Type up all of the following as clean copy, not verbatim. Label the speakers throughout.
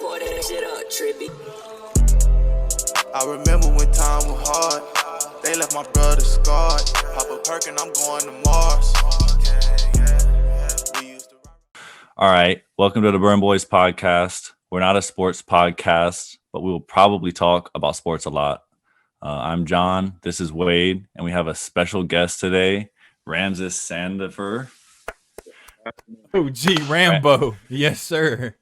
Speaker 1: Pour that shit up, trippy.
Speaker 2: I remember when time was hard. They left my brother scarred. Pop a perk and I'm going to Mars. We used to...
Speaker 3: All right. Welcome to the Burne Boys podcast. We're not a sports podcast, but we will probably talk about sports a lot. I'm John. This is Wade. And we have a special guest today, Ramses Sandifer.
Speaker 4: Oh, gee, Rambo. Yes, sir.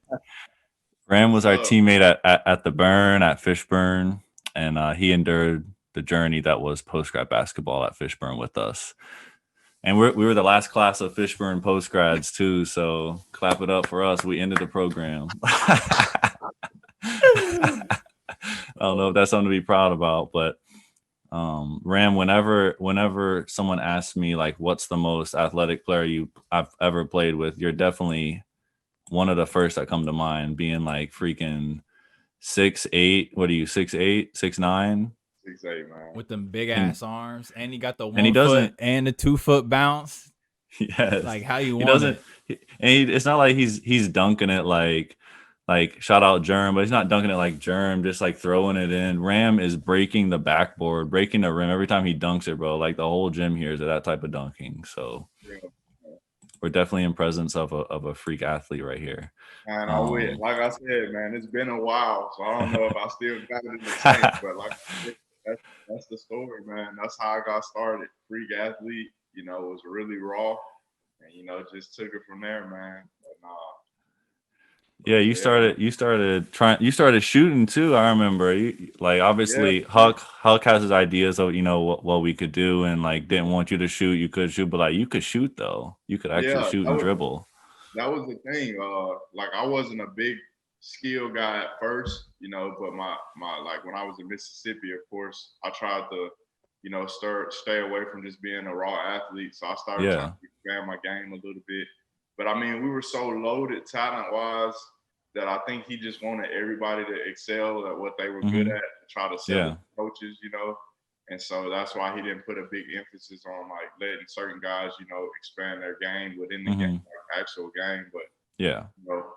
Speaker 3: Ram was our teammate at the Burne, at Fishburne, and he endured the journey that was post-grad basketball at Fishburne with us. And we were the last class of Fishburne post-grads, too, so clap it up for us. We ended the program. I don't know if that's something to be proud about, but Ram, whenever someone asks me, like, what's the most athletic player I've ever played with, you're definitely one of the first that come to mind, being like freaking 6'8". What are you, 6'8", 6'9"?
Speaker 5: 6'8", man.
Speaker 4: With them big ass arms, and he got the 1
Speaker 3: he
Speaker 4: foot and the 2 foot bounce.
Speaker 3: Yes.
Speaker 4: Like how you
Speaker 3: He
Speaker 4: want
Speaker 3: doesn't.
Speaker 4: it.
Speaker 3: It's not like he's dunking it like shout out Germ, but he's not dunking it like Germ, just like throwing it in. Ram is breaking the backboard, breaking the rim every time he dunks it, bro. Like the whole gym here is that type of dunking. So we're definitely in presence of a freak athlete right here.
Speaker 5: Man, I wish. Like I said, man, it's been a while, so I don't know if I still got it in the tank, but like that's the story, man. That's how I got started. Freak athlete, was really raw, and just took it from there, man. But,
Speaker 3: yeah, you started shooting too. I remember, obviously Huck has his ideas of what we could do, and like didn't want you to shoot. You could shoot, but like you could shoot though. You could actually shoot and dribble.
Speaker 5: That was the thing. Like I wasn't a big skill guy at first, but my like when I was in Mississippi, of course, I tried to, stay away from just being a raw athlete. So I started trying to expand my game a little bit. But I mean, we were so loaded talent-wise that I think he just wanted everybody to excel at what they were good at, to try to sell the coaches, And so that's why he didn't put a big emphasis on like letting certain guys, expand their game within the game, like actual game. But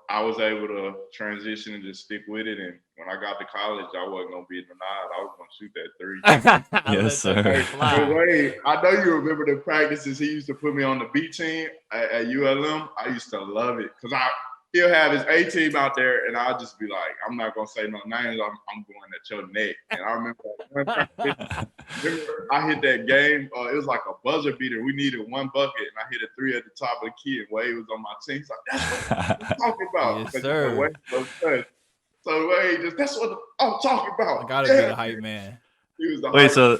Speaker 5: I was able to transition and just stick with it. And when I got to college, I wasn't gonna be denied. I was gonna shoot that 3.
Speaker 3: Yes, sir.
Speaker 5: Wait, I know you remember the practices he used to put me on the B team at ULM. I used to love it because he'll have his A team out there, and I'll just be like, I'm not gonna say no names. I'm going at your neck. And I remember I hit that game. It was like a buzzer beater. We needed one bucket, and I hit a 3 at the top of the key. And Wade was on my team. He's like, "That's what I'm talking about."
Speaker 4: Yes, sir.
Speaker 5: So Wade that's what I'm talking about.
Speaker 4: I gotta be the hype man.
Speaker 5: He was the
Speaker 3: Wait,
Speaker 5: hype.
Speaker 3: so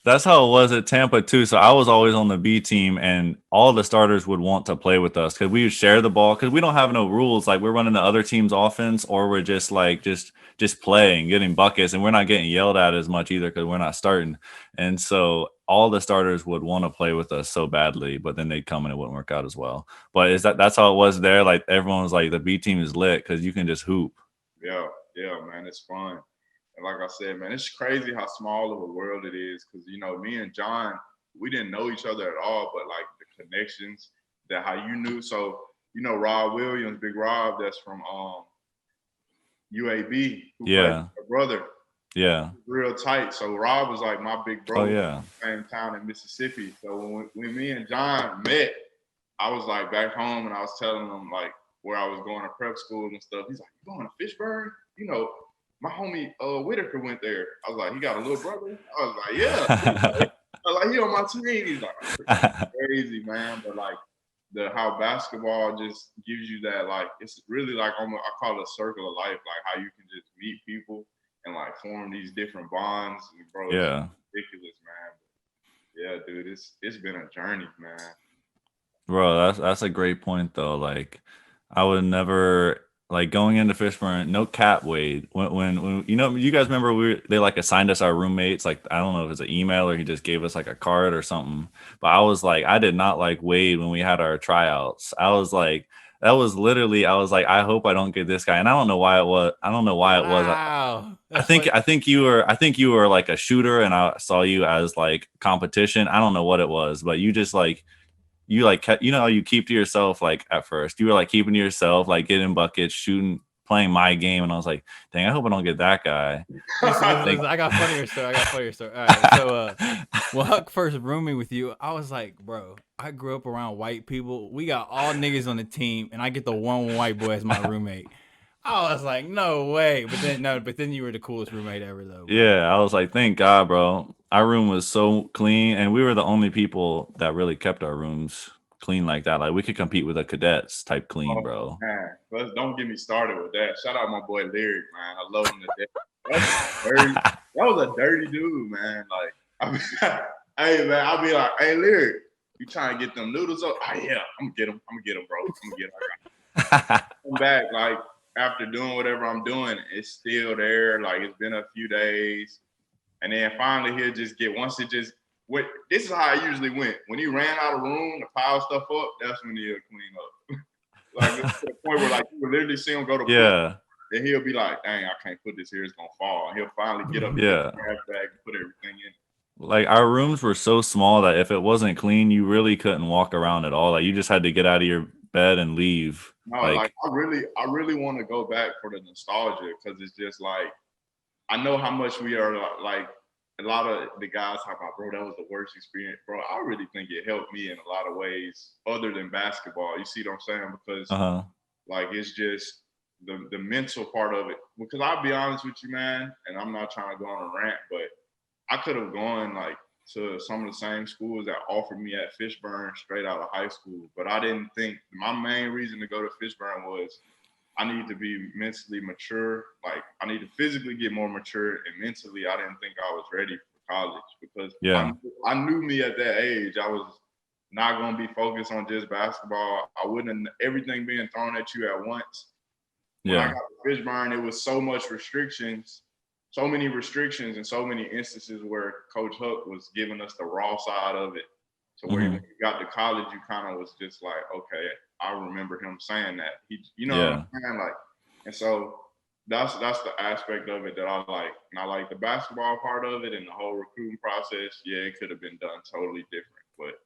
Speaker 3: that's how it was at Tampa too. So I was always on the B team, and all the starters would want to play with us because we would share the ball because we don't have no rules. Like we're running the other team's offense, or we're just like just playing, getting buckets, and we're not getting yelled at as much either because we're not starting. And so all the starters would want to play with us so badly, but then they'd come and it wouldn't work out as well. But that's how it was there? Like everyone was like, the B team is lit because you can just hoop.
Speaker 5: Yeah, man, it's fun. And like I said, man, it's crazy how small of a world it is because, me and John, we didn't know each other at all, but like the connections, that how you knew. So, Rob Williams, Big Rob, that's from UAB, who played my brother.
Speaker 3: Yeah.
Speaker 5: Real tight. So Rob was like my big brother.
Speaker 3: Oh, yeah.
Speaker 5: Same town in Mississippi. So when me and John met, I was like back home and I was telling him like where I was going to prep school and stuff. He's like, "You going to Fishburne? My homie Whitaker went there." I was like, "He got a little brother?" I was like, "Yeah." I was like, "He on my team." He's like, "Crazy, man." But like how basketball just gives you that, like, it's really like I call it a circle of life, like how you can just meet people and like form these different bonds. And bro, it's ridiculous, man. But yeah, dude, it's been a journey, man.
Speaker 3: Bro, that's a great point though. Like I would never like going into Fishburne, no cap, Wade. When you guys remember they like assigned us our roommates. Like I don't know if it's an email or he just gave us like a card or something. But I was like, I did not like Wade when we had our tryouts. I was like, that was literally, I was like, I hope I don't get this guy. And I don't know why it was.
Speaker 4: Wow.
Speaker 3: I think you were like a shooter, and I saw you as like competition. I don't know what it was, but you just like. You like, you keep to yourself. Like at first, you were like keeping to yourself, like getting buckets, shooting playing my game, and I was like, dang, I hope I don't get that guy.
Speaker 4: Listen, I got funnier story. All right, so when Huck first roomed me with you, I was like, bro, I grew up around white people. We got all niggas on the team, and I get the one white boy as my roommate. I was like, no way. But then you were the coolest roommate ever, though. Bro.
Speaker 3: Yeah, I was like, thank God, bro. Our room was so clean, and we were the only people that really kept our rooms clean like that. Like we could compete with the cadets type clean, bro.
Speaker 5: Man, don't get me started with that. Shout out my boy Lyric, man. I love him to death. That was a dirty dude, man. Like, hey man, I'll be like, hey Lyric, you trying to get them noodles up? Oh yeah, I'm gonna get them, bro. I'm gonna get them. Come back, like after doing whatever I'm doing, it's still there. Like it's been a few days, and then finally he'll just get this is how I usually went. When he ran out of room to pile stuff up, that's when he'll clean up. Like it's to the point where like you would literally see him go to
Speaker 3: Yeah.
Speaker 5: and he'll be like, dang, I can't put this here, it's gonna fall. And he'll finally get up
Speaker 3: Yeah.
Speaker 5: trash bag and put everything in.
Speaker 3: Like our rooms were so small that if it wasn't clean, you really couldn't walk around at all. Like you just had to get out of your bed and leave.
Speaker 5: No, like I really want to go back for the nostalgia because it's just like I know how much we are like a lot of the guys talk about, bro, that was the worst experience. Bro, I really think it helped me in a lot of ways other than basketball. You see what I'm saying? Because like it's just the mental part of it. Because I'll be honest with you, man, and I'm not trying to go on a rant, but I could have gone like to some of the same schools that offered me at Fishburne straight out of high school. But I didn't think my main reason to go to Fishburne was I need to be mentally mature. Like I need to physically get more mature, and mentally I didn't think I was ready for college because I knew me at that age. I was not going to be focused on just basketball. I wouldn't everything being thrown at you at once. When I got to Fishburne, it was so many restrictions and so many instances where Coach Huck was giving us the raw side of it. So when you got to college, you kind of was just like, okay, I remember him saying that. You know what I'm saying? Like, and so that's the aspect of it that I like. And I like the basketball part of it and the whole recruiting process. Yeah, it could have been done totally different, but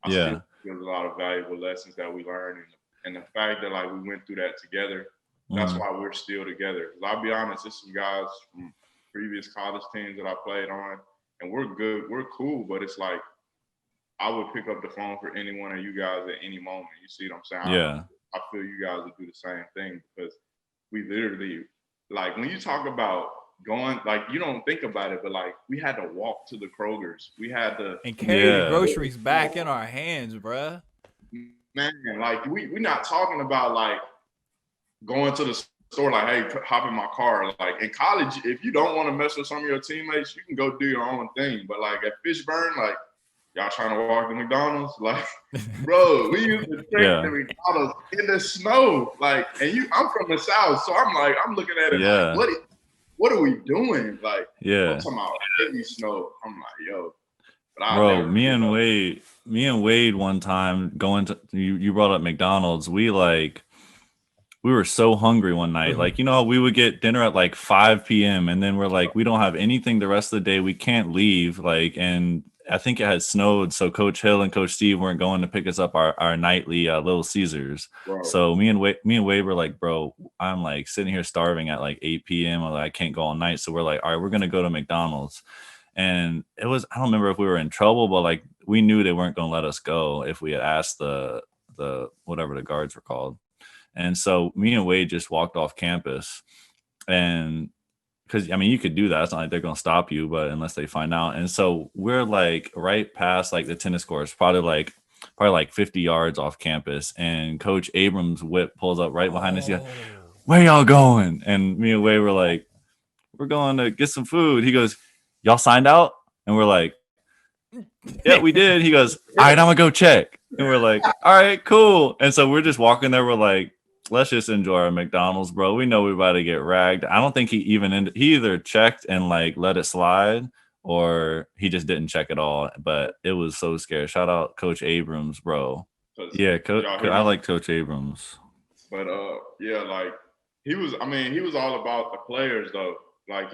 Speaker 5: I still think there's a lot of valuable lessons that we learned, and the fact that like we went through that together. That's why we're still together. Because I'll be honest, there's some guys from previous college teams that I played on, and we're good, we're cool, but it's like I would pick up the phone for any one of you guys at any moment. You see what I'm saying?
Speaker 3: Yeah.
Speaker 5: I feel you guys would do the same thing because we literally, like when you talk about going, like you don't think about it, but like we had to walk to the Kroger's. We had to
Speaker 4: carry the groceries back in our hands, bruh.
Speaker 5: Man, like we're not talking about like going to the store like, hey, hop in my car. Like in college, if you don't want to mess with some of your teammates, you can go do your own thing. But like at Fishburne, like y'all trying to walk to McDonald's, like, bro, we used to trek to McDonald's in the snow. Like, and I'm from the South, so I'm looking at it like, what are we doing? Like, I'm talking about heavy snow. I'm like, yo.
Speaker 3: Bro, me and Wade one time going to you brought up McDonald's. We were so hungry one night. Like, you know, we would get dinner at like 5 p.m. and then we're like, we don't have anything the rest of the day. We can't leave. Like, and I think it had snowed, so Coach Hill and Coach Steve weren't going to pick us up our nightly Little Caesars. Bro. So me and Wade were like, bro, I'm like sitting here starving at like 8 p.m. I'm like, I can't go all night. So we're like, all right, we're gonna go to McDonald's. And it was, I don't remember if we were in trouble, but like we knew they weren't gonna let us go if we had asked the whatever the guards were called. And so me and Wade just walked off campus, and because I mean you could do that. It's not like they're gonna stop you, but unless they find out. And so we're like right past like the tennis courts, probably like 50 yards off campus. And Coach Abrams' whip pulls up right behind us. He goes, where y'all going? And me and Wade were like, we're going to get some food. He goes, y'all signed out? And we're like, yeah, we did. He goes, all right, I'm gonna go check. And we're like, all right, cool. And so we're just walking there. We're like, let's just enjoy our McDonald's, bro. We know we're about to get ragged. I don't think he either checked and like let it slide, or he just didn't check at all. But it was so scary. Shout out Coach Abrams, bro. Yeah, I like Coach Abrams.
Speaker 5: But yeah, like he was all about the players though. Like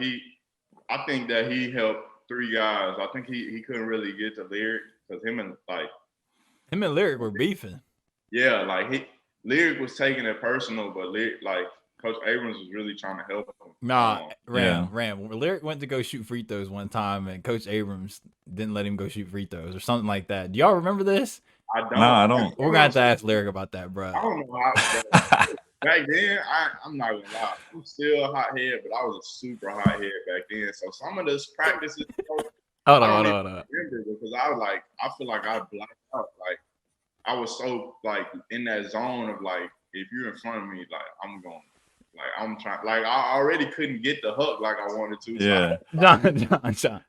Speaker 5: I think that he helped 3 guys. I think he couldn't really get to Lyric because him and
Speaker 4: Lyric were beefing.
Speaker 5: Yeah, like Lyric was taking it personal, but Lyric, like Coach Abrams was really trying to help him.
Speaker 4: Nah,
Speaker 3: Yeah.
Speaker 4: Ram. Lyric went to go shoot free throws one time, and Coach Abrams didn't let him go shoot free throws or something like that. Do y'all remember this?
Speaker 5: I don't.
Speaker 3: Nah, I don't.
Speaker 4: We're gonna have to ask Lyric about that, bro.
Speaker 5: I don't know how. Back then, I'm not gonna lie. I'm still a hothead, but I was a super hothead back then. So some of those practices,
Speaker 4: Hold
Speaker 5: I
Speaker 4: on.
Speaker 5: remember because I feel like I blacked out. Like I was so like in that zone of like, if you're in front of me, like I'm going, like I'm trying, like I already couldn't get the hook like I wanted to.
Speaker 3: Yeah.
Speaker 4: John.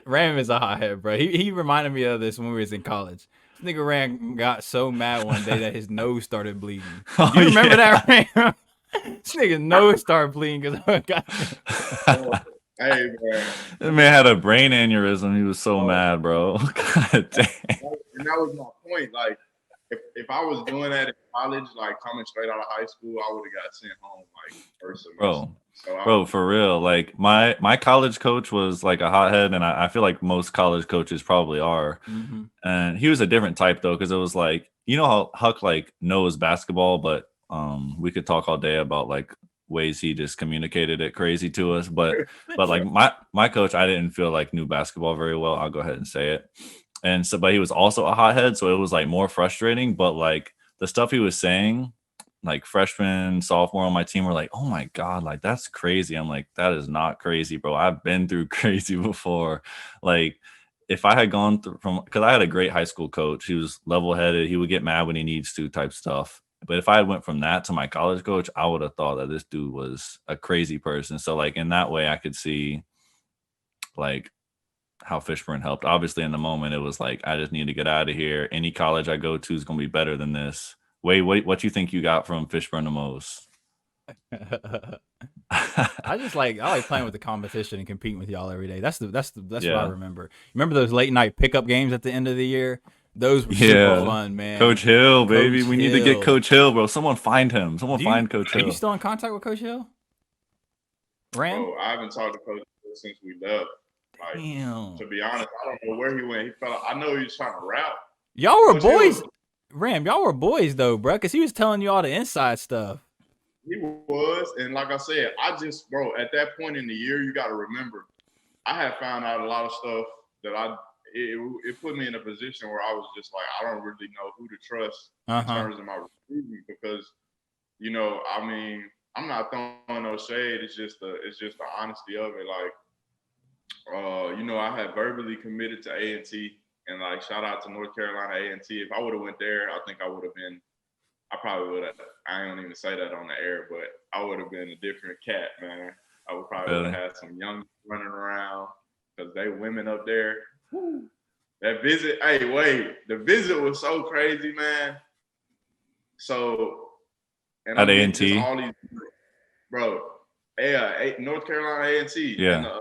Speaker 4: Ram is a hothead, bro. He reminded me of this when we was in college. This nigga Ram got so mad one day that his nose started bleeding.
Speaker 3: Oh,
Speaker 4: You remember
Speaker 3: yeah.
Speaker 4: that, Ram? This nigga's nose started bleeding because
Speaker 5: Hey, man.
Speaker 3: That man had a brain aneurysm. He was so mad, bro. God damn.
Speaker 5: And that was my point. Like, if I was doing that in college, like coming straight out of high school, I would have got sent home like first semester.
Speaker 3: Bro, for real. Like my college coach was like a hothead, and I feel like most college coaches probably are.
Speaker 4: Mm-hmm.
Speaker 3: And he was a different type though, because it was like, you know how Huck like knows basketball, but we could talk all day about like ways he just communicated it crazy to us. But like my coach, I didn't feel like knew basketball very well. I'll go ahead and say it. And so, but he was also a hothead, so it was like more frustrating. But like the stuff he was saying, like freshman, sophomore on my team were like, oh my God, like that's crazy. I'm like, that is not crazy, bro. I've been through crazy before. Like if I had gone through because I had a great high school coach, he was level-headed, he would get mad when he needs to type stuff. But if I had went from that to my college coach, I would have thought that this dude was a crazy person. So like in that way, I could see like how Fishburne helped. Obviously in the moment, it was like, I just need to get out of here. Any college I go to is going to be better than this. Wait, what you think you got from Fishburne the most?
Speaker 4: I like playing with the competition and competing with y'all every day. That's what
Speaker 3: Yeah.
Speaker 4: I remember. Remember those late night pickup games at the end of the year? Those were super fun, man.
Speaker 3: Coach Hill, baby.
Speaker 4: Coach
Speaker 3: We need to get Coach Hill, bro. Someone find him. Find Coach Hill.
Speaker 4: Are you still in contact with Coach Hill? Ram?
Speaker 5: Bro, I haven't talked to Coach Hill since we left. Like,
Speaker 4: Damn.
Speaker 5: to be honest, I don't know where he went. I know he was trying to rap.
Speaker 4: Y'all were
Speaker 5: Coach
Speaker 4: boys.
Speaker 5: Hill,
Speaker 4: Ram, y'all were boys though, bro, because he was telling you all the inside stuff.
Speaker 5: he was, and like I said, bro, at that point in the year, you got to remember, I had found out a lot of stuff that it put me in a position where I was just like, I don't really know who to trust in terms of my recruiting because, you know, I mean, I'm not throwing no shade. It's just the honesty of it. Like, you know, I had verbally committed to A&T, and like shout out to North Carolina A&T. If I would have went there, I think I would have been. I probably would have. I don't even say that on the air, but I would have been a different cat, man. I would probably would have had some young running around because they women up there. Woo. That visit, the visit was so crazy, man. So, and
Speaker 3: at A&T,
Speaker 5: all these, bro. Yeah, North Carolina A&T.
Speaker 3: Yeah.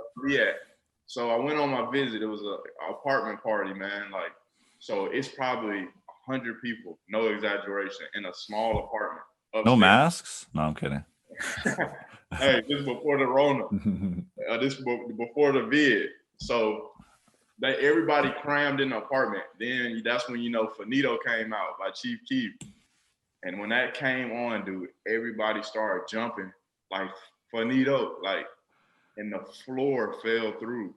Speaker 5: So I went on my visit. It was an apartment party, man. Like, so it's probably 100 people, no exaggeration, in a small apartment. Upstairs.
Speaker 3: No masks? No, I'm kidding.
Speaker 5: Hey, this is before the Rona. This before the vid. So everybody crammed in the apartment. Then that's when, you know, Finito came out by Chief Keef. And when that came on, dude, everybody started jumping like Finito, like, and the floor fell through,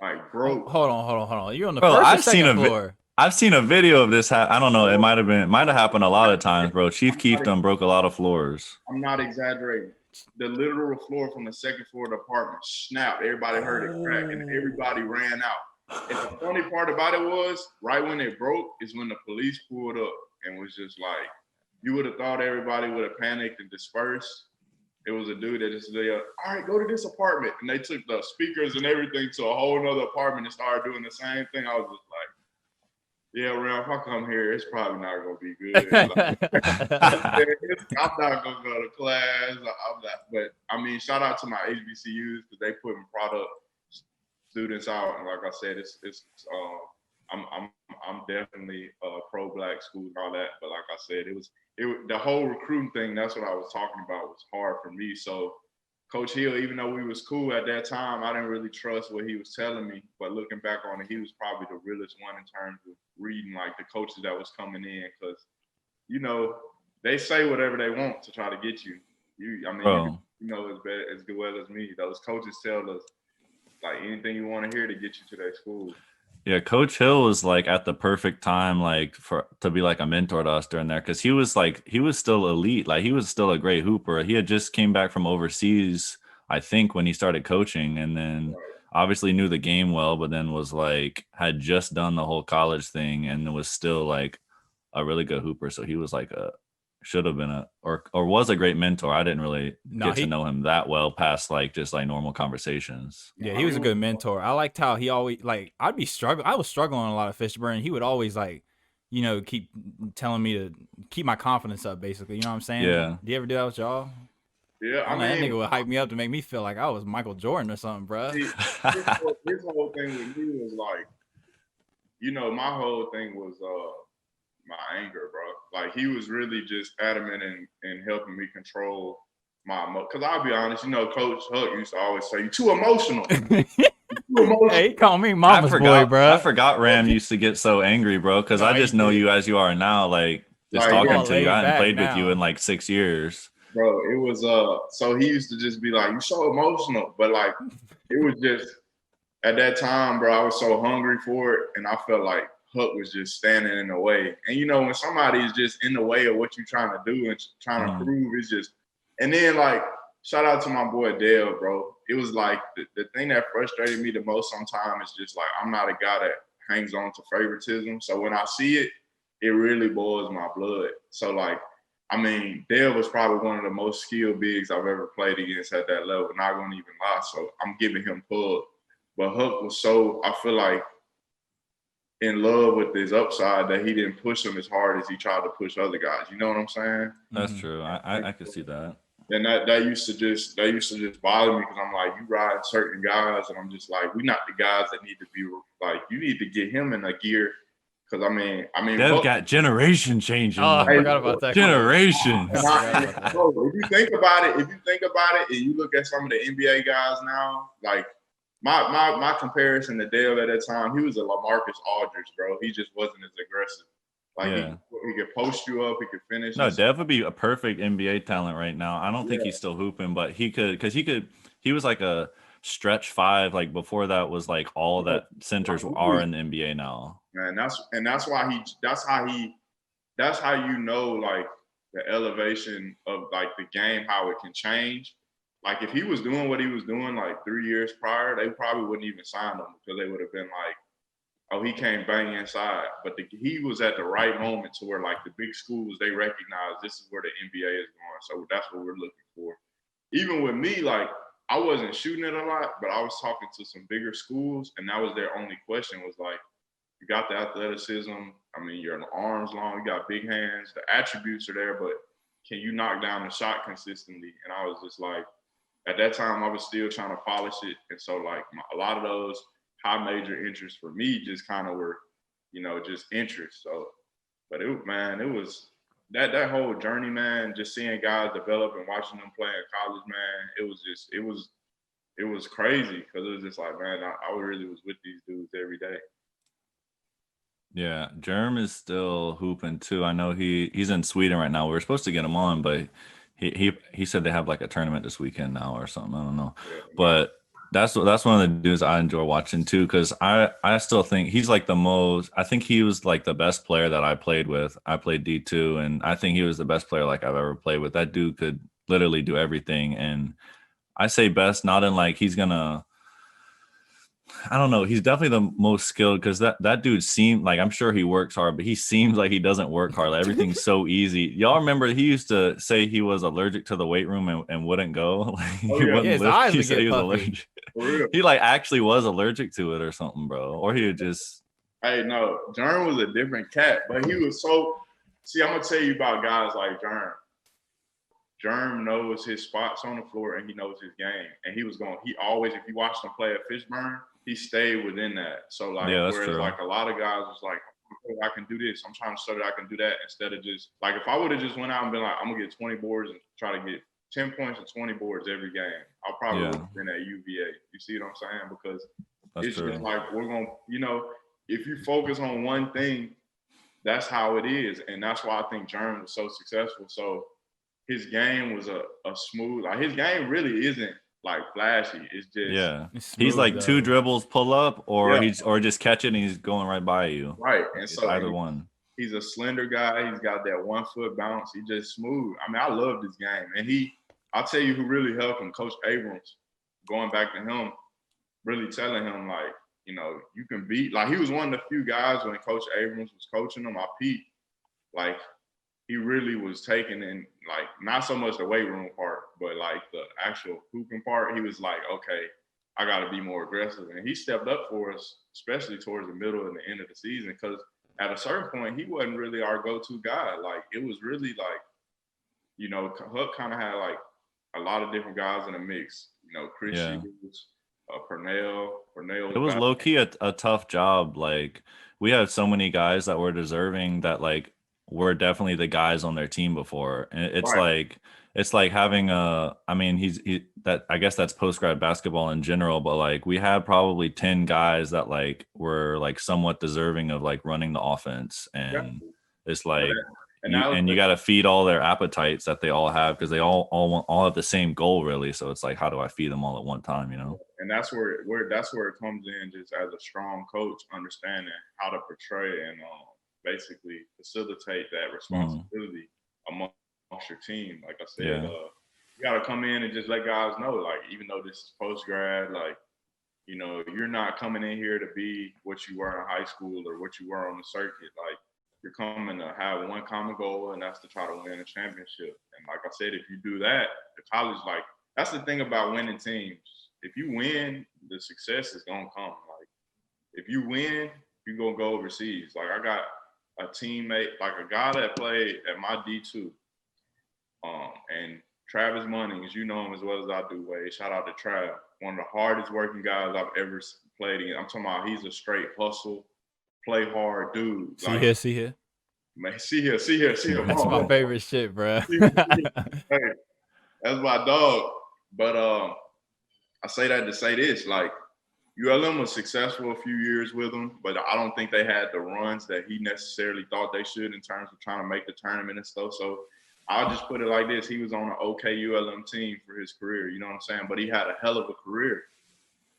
Speaker 5: like broke.
Speaker 4: Hold on. You're on the first or second floor.
Speaker 3: I've seen a video of this. I don't know. It might have happened a lot of times, bro. Chief Keef done broke a lot of floors.
Speaker 5: I'm not exaggerating. The literal floor from the second floor of the apartment snapped. Everybody heard it crack, and everybody ran out. And the funny part about it was, right when it broke is when the police pulled up and was just like, you would have thought everybody would have panicked and dispersed. It was a dude that just said, all right, go to this apartment. And they took the speakers and everything to a whole nother apartment and started doing the same thing. I was just like, yeah, Ram, if I come here, it's probably not going to be good. I'm not going to go to class. I'm not. But, I mean, shout out to my HBCUs because they putting product students out. And like I said, I'm definitely pro-Black school and all that. But like I said, the whole recruiting thing, that's what I was talking about, was hard for me. So Coach Hill, even though we was cool at that time, I didn't really trust what he was telling me. But looking back on it, he was probably the realest one in terms of reading like the coaches that was coming in. Because, you know, they say whatever they want to try to get you.
Speaker 3: Bro.
Speaker 5: You know as well as me. Those coaches tell us like anything you want to hear to get you to that school.
Speaker 3: Yeah, Coach Hill was like at the perfect time, like to be like a mentor to us during there, because he was still elite, like he was still a great hooper. He had just came back from overseas, I think, when he started coaching, and then obviously knew the game well, but then was like had just done the whole college thing and was still like a really good hooper. So he was like should have been or was a great mentor. I didn't really get to know him that well past like just like normal conversations.
Speaker 4: Yeah, he was a good mentor. I liked how he always like I was struggling on a lot of Fishburne. He would always like, keep telling me to keep my confidence up, basically. You know what I'm saying?
Speaker 3: Yeah.
Speaker 4: Do you ever do that with y'all?
Speaker 5: Yeah,
Speaker 4: that nigga would hype me up to make me feel like I was Michael Jordan or something, bro.
Speaker 5: His whole thing with me was like, my whole thing was my anger, bro. Like he was really just adamant in helping me control my emotions. Because I'll be honest, Coach Huck used to always say, "You too emotional."
Speaker 4: Hey, he called me mama's boy, bro.
Speaker 3: I forgot Ram used to get so angry, bro, because I just know you as you are now. Like just talking to you, I hadn't played with you in like 6 years.
Speaker 5: Bro, it was so he used to just be like, "You so emotional," but like it was just at that time, bro, I was so hungry for it, and I felt like Huck was just standing in the way. And when somebody is just in the way of what you're trying to do and trying to prove, it's just. And then like, shout out to my boy Dale, bro. It was like the thing that frustrated me the most sometimes is just like I'm not a guy that hangs on to favoritism. So when I see it, it really boils my blood. So like, Dale was probably one of the most skilled bigs I've ever played against at that level. Not gonna even lie. So I'm giving him pub. But Huck was I feel like, in love with his upside that he didn't push him as hard as he tried to push other guys. You know what I'm saying?
Speaker 3: That's true. I could see that.
Speaker 5: And that used to just bother me because I'm like, you ride certain guys, and I'm just like, we not the guys that need to be like, you need to get him in a gear. Because
Speaker 3: they've got generation changing.
Speaker 4: Oh, I forgot about that.
Speaker 3: Generation.
Speaker 5: If you think about it, and you look at some of the NBA guys now, like my comparison to Dale at that time, he was a LaMarcus Aldridge, bro. He just wasn't as aggressive. Like he could post you up, he could finish.
Speaker 3: No, Dev would be a perfect NBA talent right now. I don't think he's still hooping, but he could, because he was like a stretch five. Like before that was like all that centers are in the NBA now.
Speaker 5: Man, that's how like the elevation of like the game, how it can change. Like if he was doing what he was doing like 3 years prior, they probably wouldn't even sign him because they would have been like, oh, he can't bang inside. But he was at the right moment to where like the big schools, they recognize this is where the NBA is going. So that's what we're looking for. Even with me, like I wasn't shooting it a lot, but I was talking to some bigger schools, and that was their only question was like, you got the athleticism. Your arms long, you got big hands. The attributes are there, but can you knock down the shot consistently? And I was just like, at that time, I was still trying to polish it. And so like a lot of those high major interests for me just kind of were, just interests. So, but it was that whole journey, man, just seeing guys develop and watching them play in college, man, it was crazy because it was just like, man, I really was with these dudes every day.
Speaker 3: Yeah, Germ is still hooping too. I know he's in Sweden right now. We were supposed to get him on, but he said they have like a tournament this weekend now or something. I don't know, but that's one of the dudes I enjoy watching too, because I still think he's like the most. I think he was like the best player that I played with. I played D2, and I think he was the best player like I've ever played with. That dude could literally do everything, and I say best not in like he's gonna. I don't know. He's definitely the most skilled because that dude seemed like, I'm sure he works hard, but he seems like he doesn't work hard. Like, everything's so easy. Y'all remember he used to say he was allergic to the weight room and wouldn't go. Like he wouldn't
Speaker 4: his
Speaker 3: lift.
Speaker 4: eyes
Speaker 3: He
Speaker 4: would
Speaker 3: said
Speaker 4: get
Speaker 3: he was
Speaker 4: puffy.
Speaker 3: allergic. He like actually was allergic to it or something, bro. Or he would just.
Speaker 5: Hey, no, Jern was a different cat, but he was so. See, I'm gonna tell you about guys like Jern. Jern knows his spots on the floor and he knows his game. And he always, if you watched him play at Fishburne, he stayed within that. So like,
Speaker 3: whereas
Speaker 5: true. Like a lot of guys was like, I can do this. I'm trying to show that I can do that instead of just like, if I would have just went out and been like, I'm gonna get 20 boards and try to get 10 points and 20 boards every game, I probably would have been at UVA. You see what I'm saying? Because it's just like, we're gonna, if you focus on one thing, that's how it is. And that's why I think Jern was so successful. So his game was a smooth. Like his game really isn't like flashy. It's just
Speaker 3: He's
Speaker 4: smooth,
Speaker 3: like two
Speaker 4: though.
Speaker 3: dribbles pull up, or
Speaker 5: Yeah.
Speaker 3: or just catch it and he's going right by you.
Speaker 5: right. And
Speaker 3: It's
Speaker 5: so
Speaker 3: either one.
Speaker 5: he's a slender guy. He's got that 1 foot bounce. He just smooth. I mean, I love this game. And I'll tell you who really helped him, Coach Abrams, going back to him, really telling him, like, you know, you can beat. Like, he was one of the few guys when Coach Abrams was coaching him. I peeped. Like, he really was taking in, like, not so much the weight room part, but, like, the actual hooping part. He was like, okay, I got to be more aggressive. And he stepped up for us, especially towards the middle and the end of the season, because at a certain point, he wasn't really our go-to guy. Like, it was really like, you know, Huck kind of had, like, a lot of different guys in the mix. You know, Chris Hughes, Purnell.
Speaker 3: It was low key a tough job. Like, we had so many guys that were deserving that, like, were definitely the guys on their team before. And it's like having I mean, I guess that's post grad basketball in general, but like we had probably 10 guys that like were like somewhat deserving of like running the offense. And it's like, and you got to feed all their appetites that they all have, because they all have the same goal, really. So it's like, how do I feed them all at one time, you know?
Speaker 5: And that's where it comes in, just as a strong coach, understanding how to portray and basically facilitate that responsibility amongst your team. Like I said, you got to come in and just let guys know, like, even though this is post grad, like, you know, you're not coming in here to be what you were in high school or what you were on the circuit. Like, you're coming to have one common goal, and that's to try to win a championship. And like I said, if you do that, the college, like, that's the thing about winning teams. If you win, the success is gonna come. Like, if you win, you're gonna go overseas. Like, I got a teammate, like a guy that played at my D2, and Travis Munnings, you know him as well as I do, Wade. Shout out to Trav, one of the hardest working guys I've ever played against. I'm talking about, he's a straight hustle, play hard dude.
Speaker 4: See
Speaker 5: like,
Speaker 4: here.
Speaker 5: Man, see here.
Speaker 4: That's my favorite shit, bro.
Speaker 5: Hey, that's my dog. But I say that to say this, like, ULM was successful a few years with him, but I don't think they had the runs that he necessarily thought they should in terms of trying to make the tournament and stuff. So I'll just put it like this. He was on an okay ULM team for his career, you know what I'm saying? But he had a hell of a career.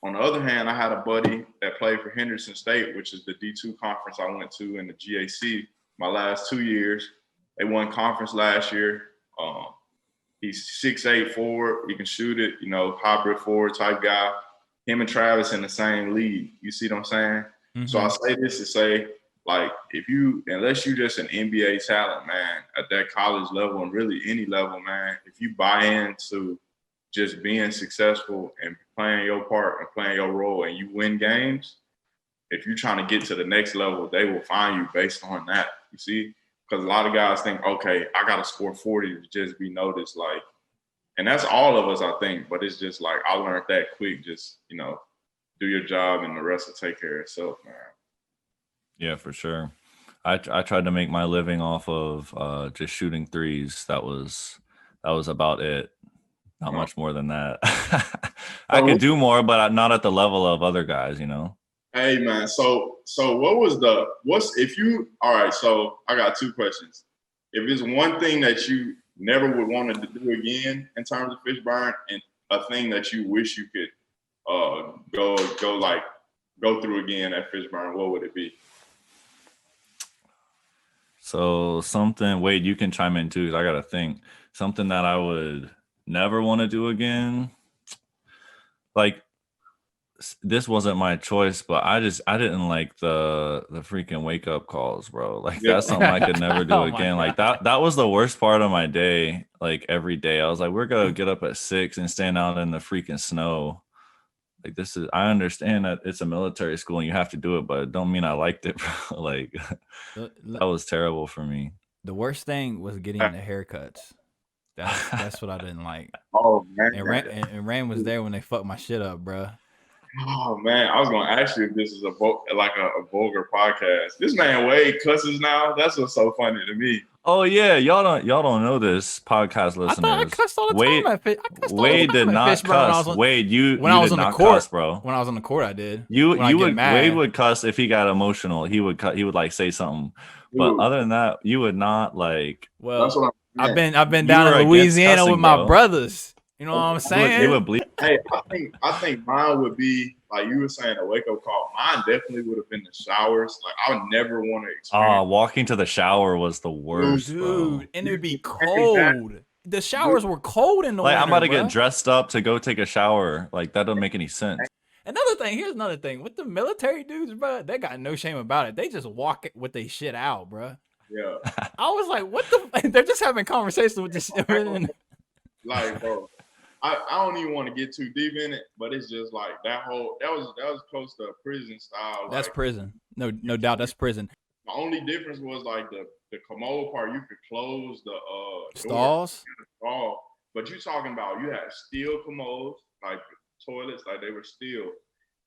Speaker 5: On the other hand, I had a buddy that played for Henderson State, which is the D2 conference I went to in the GAC my last 2 years. They won conference last year. He's 6'8" forward. He can shoot it, you know, hybrid forward type guy. Him and Travis in the same league. You see what I'm saying? Mm-hmm. So I say this to say, like, unless you just an NBA talent, man, at that college level and really any level, man, if you buy into just being successful and playing your part and playing your role and you win games, if you're trying to get to the next level, they will find you based on that, you see? Because a lot of guys think, okay, I got to score 40 to just be noticed. Like, and that's all of us, I think. But it's just like, I learned that quick. Just, you know, do your job and the rest will take care of itself, man.
Speaker 3: Yeah, for sure. I tried to make my living off of just shooting threes. That was about it. Not much more than that. I could do more, but not at the level of other guys, you know?
Speaker 5: Hey, man. So all right, so I got two questions. If it's one thing that you never would want to do again in terms of Fishburne, and a thing that you wish you could go through again at Fishburne, what would it be?
Speaker 3: So something, Wade, you can chime in too, because I got to think. Something that I would never want to do again. Like, this wasn't my choice, but I didn't like the freaking wake up calls, bro. Like, that's something I could never do again. Like, that was the worst part of my day. Like, every day I was like, we're gonna get up at 6 and stand out in the freaking snow. Like, I understand that it's a military school and you have to do it, but it don't mean I liked it, bro. Like, that was terrible for me.
Speaker 4: The worst thing was getting the haircuts. That's what I didn't like.
Speaker 5: Oh, man.
Speaker 4: And Ram was there when they fucked my shit up, bro.
Speaker 5: Oh, man, I was going to ask you if this is a vulgar podcast. This man Wade cusses now. That's what's so funny to me.
Speaker 3: Oh yeah, y'all don't know this, podcast listeners.
Speaker 4: I thought I cussed all the time.
Speaker 3: Wade did not cuss. Wade, you did not cuss, bro.
Speaker 4: When I was on the court, I did.
Speaker 3: Wade would cuss if he got emotional. He would like say something, but other than that, you would not like.
Speaker 4: Well, I've been
Speaker 3: You
Speaker 4: down
Speaker 3: were
Speaker 4: in
Speaker 3: against
Speaker 4: Louisiana
Speaker 3: cussing,
Speaker 4: with my
Speaker 3: bro.
Speaker 4: brothers. You know what I'm
Speaker 3: You
Speaker 4: saying?
Speaker 3: would bleep.
Speaker 5: Hey, I think mine would be like you were saying a wake up call. Mine definitely would have been the showers. Like I would never want to experience.
Speaker 3: Walking to the shower was the worst, bro.
Speaker 4: Dude, and it'd be
Speaker 5: Hey, that-
Speaker 4: cold. The showers were cold in the
Speaker 3: Like
Speaker 4: winter,
Speaker 3: I'm about to
Speaker 4: bruh.
Speaker 3: get dressed up to go take a shower. Like that doesn't make any sense.
Speaker 4: Another thing, here's another thing. With the military dudes, bro, they got no shame about it. They just walk it with their shit out, bro.
Speaker 5: Yeah.
Speaker 4: I was like, what the? They're just having conversations with this.
Speaker 5: Like, bro, I don't even want to get too deep in it, but it's just like that was close to a prison style.
Speaker 4: That's
Speaker 5: like,
Speaker 4: prison. No doubt, that's prison.
Speaker 5: the only difference was like the commode part. You could close the
Speaker 4: Stalls.
Speaker 5: stall, but you talking about you had steel commodes, like toilets, like they were steel.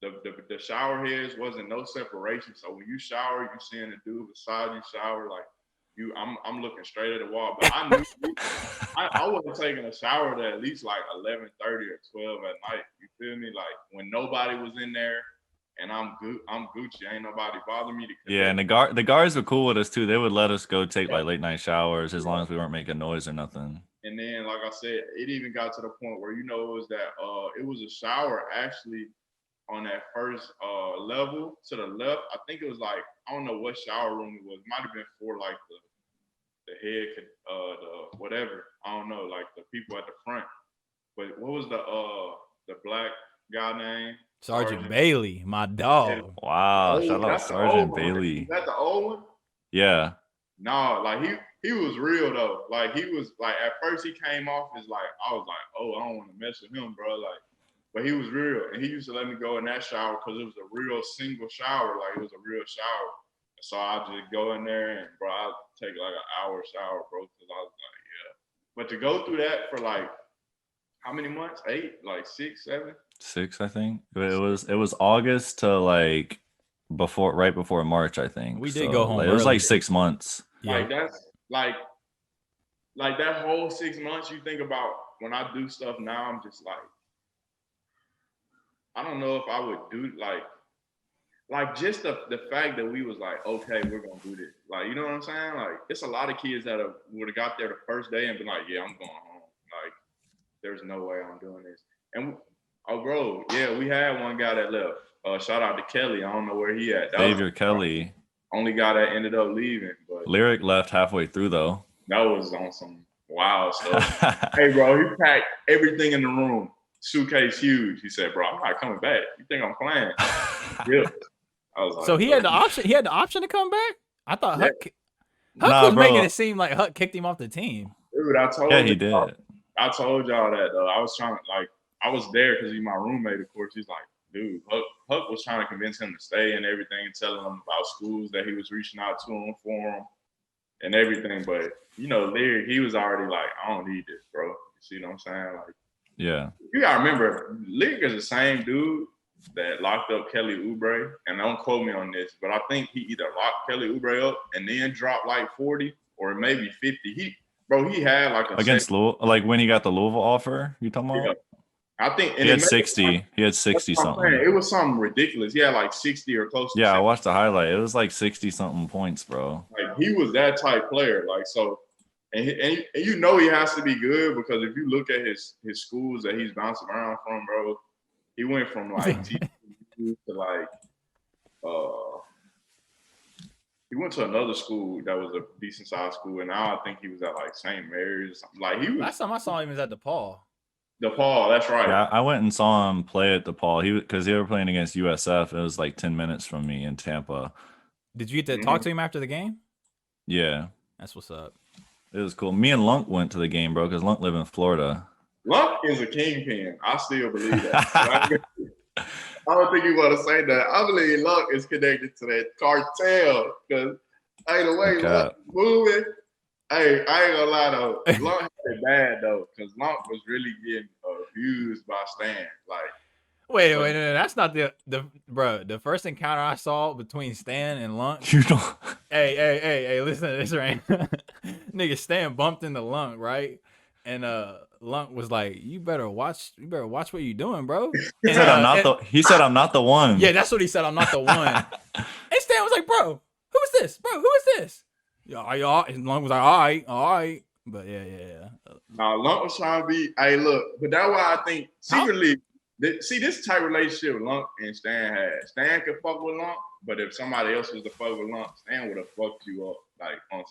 Speaker 5: The shower heads wasn't no separation. So when you shower, you seeing the dude beside you shower, like I'm looking straight at the wall. But I knew I wasn't taking a shower at least like 11:30 or 12 at night. You feel me? Like when nobody was in there and I'm Gucci. Ain't nobody bother me.
Speaker 3: Yeah, and the guards were cool with us too. They would let us go take like late night showers as long as we weren't making noise or nothing.
Speaker 5: And then, like I said, it even got to the point where it was a shower actually on that first level to the left. I think it was like, I don't know what shower room it was. It might have been for like the head, the whatever. I don't know, like the people at the front. But what was the black guy name?
Speaker 4: Sergeant Bailey, my dog.
Speaker 3: Wow,
Speaker 5: Oh,
Speaker 3: shout out
Speaker 5: that's the old
Speaker 3: Sergeant
Speaker 5: one.
Speaker 3: Bailey.
Speaker 5: Is that the old one?
Speaker 3: Yeah.
Speaker 5: No, like he was real though. Like he was like at first he came off as like I was like, oh, I don't want to mess with him, bro. Like, but he was real, and he used to let me go in that shower because it was a real single shower. Like it was a real shower. So I just go in there and bro, I take like an hour shower, bro, because I was like, yeah. But to go through that for like how many months? 8, like 6, 7.
Speaker 3: 6, I think. It was August to like right before March, I think.
Speaker 4: We did go home
Speaker 3: It was
Speaker 4: early.
Speaker 3: like 6 months.
Speaker 4: Yeah.
Speaker 5: Like that's like that whole 6 months. You think about when I do stuff now, I'm just like, I don't know if I would do like just the fact that we was like, okay, we're gonna do this. Like, you know what I'm saying? Like, it's a lot of kids that would have got there the first day and been like, yeah, I'm going home. Like, there's no way I'm doing this. And oh, bro, yeah, we had one guy that left. Shout out to Kelly. I don't know where he at.
Speaker 3: Xavier Kelly.
Speaker 5: Only guy that ended up leaving, but
Speaker 3: Lyric left halfway through though.
Speaker 5: that was on some wild stuff. Hey, bro, he packed everything in the room. Suitcase huge. He said, bro, I'm not coming back. You think I'm playing? Yeah. I was like,
Speaker 4: So he had the option. He had the option to come back. I thought
Speaker 5: Yeah.
Speaker 4: Huck
Speaker 3: Nah,
Speaker 4: was
Speaker 3: bro.
Speaker 4: making it seem like Huck kicked him off the team.
Speaker 5: Dude, I told
Speaker 3: Yeah, he
Speaker 5: you,
Speaker 3: did.
Speaker 5: I told y'all that though. I was trying to I was there because he's my roommate, of course. He's like, dude, Huck was trying to convince him to stay and everything, telling him about schools that he was reaching out to him for him and everything. But you know, Lyric, he was already like, I don't need this, bro. You see what I'm saying? Like,
Speaker 3: Yeah.
Speaker 5: you gotta remember, Lyric is the same dude that locked up Kelly Oubre, and don't quote me on this, but I think he either locked Kelly Oubre up and then dropped like 40 or maybe 50. He had like a
Speaker 3: Against Louisville, like when he got the Louisville offer, you talking about?
Speaker 5: Yeah. I think
Speaker 3: He had 60. He had 60 something.
Speaker 5: It was something ridiculous. He had like 60 or close to
Speaker 3: Yeah, I
Speaker 5: 60.
Speaker 3: watched the highlight. It was like 60 something points, bro.
Speaker 5: Like he was that type player. Like so, and you know he has to be good because if you look at his schools that he's bouncing around from, bro, he went from like TCU to like he went to another school that was a decent sized school, and now I think he was at like St. Mary's or something. Like he was
Speaker 4: Last time I saw him was at DePaul.
Speaker 5: DePaul. That's right.
Speaker 3: Yeah, I went and saw him play at DePaul. Because they were playing against USF. It was like 10 minutes from me in Tampa.
Speaker 4: Did you get to talk to him after the game?
Speaker 3: Yeah,
Speaker 4: That's what's up.
Speaker 3: it was cool. Me and Lunk went to the game, bro, because Lunk live in Florida.
Speaker 5: Lunk is a kingpin. I still believe that. I don't think you want to say that. I believe Lunk is connected to that cartel because, hey, the way
Speaker 3: Okay.
Speaker 5: Lunk moving, hey, I ain't gonna lie though. Lunk had it bad though because Lunk was really getting abused by Stan. Like,
Speaker 4: Wait, no, that's not the bro. The first encounter I saw between Stan and Lunk.
Speaker 3: You know,
Speaker 4: Hey, listen to this, right? Nigga, Stan bumped into Lunk, right? And Lunk was like, "You better watch what you doing, bro."
Speaker 3: he said I'm not the one.
Speaker 4: Yeah, that's what he said. I'm not the one. And Stan was like, "Bro, who is this? Bro, who is this?" Yeah, y'all. And Lunk was like, "All right." But yeah.
Speaker 5: Nah, Lunk was trying to be. Hey, look, but that's why I think secretly. See, this type of relationship Lunk and Stan had. Stan could fuck with Lunk, but if somebody else was to fuck with Lunk, Stan would have fucked you up like on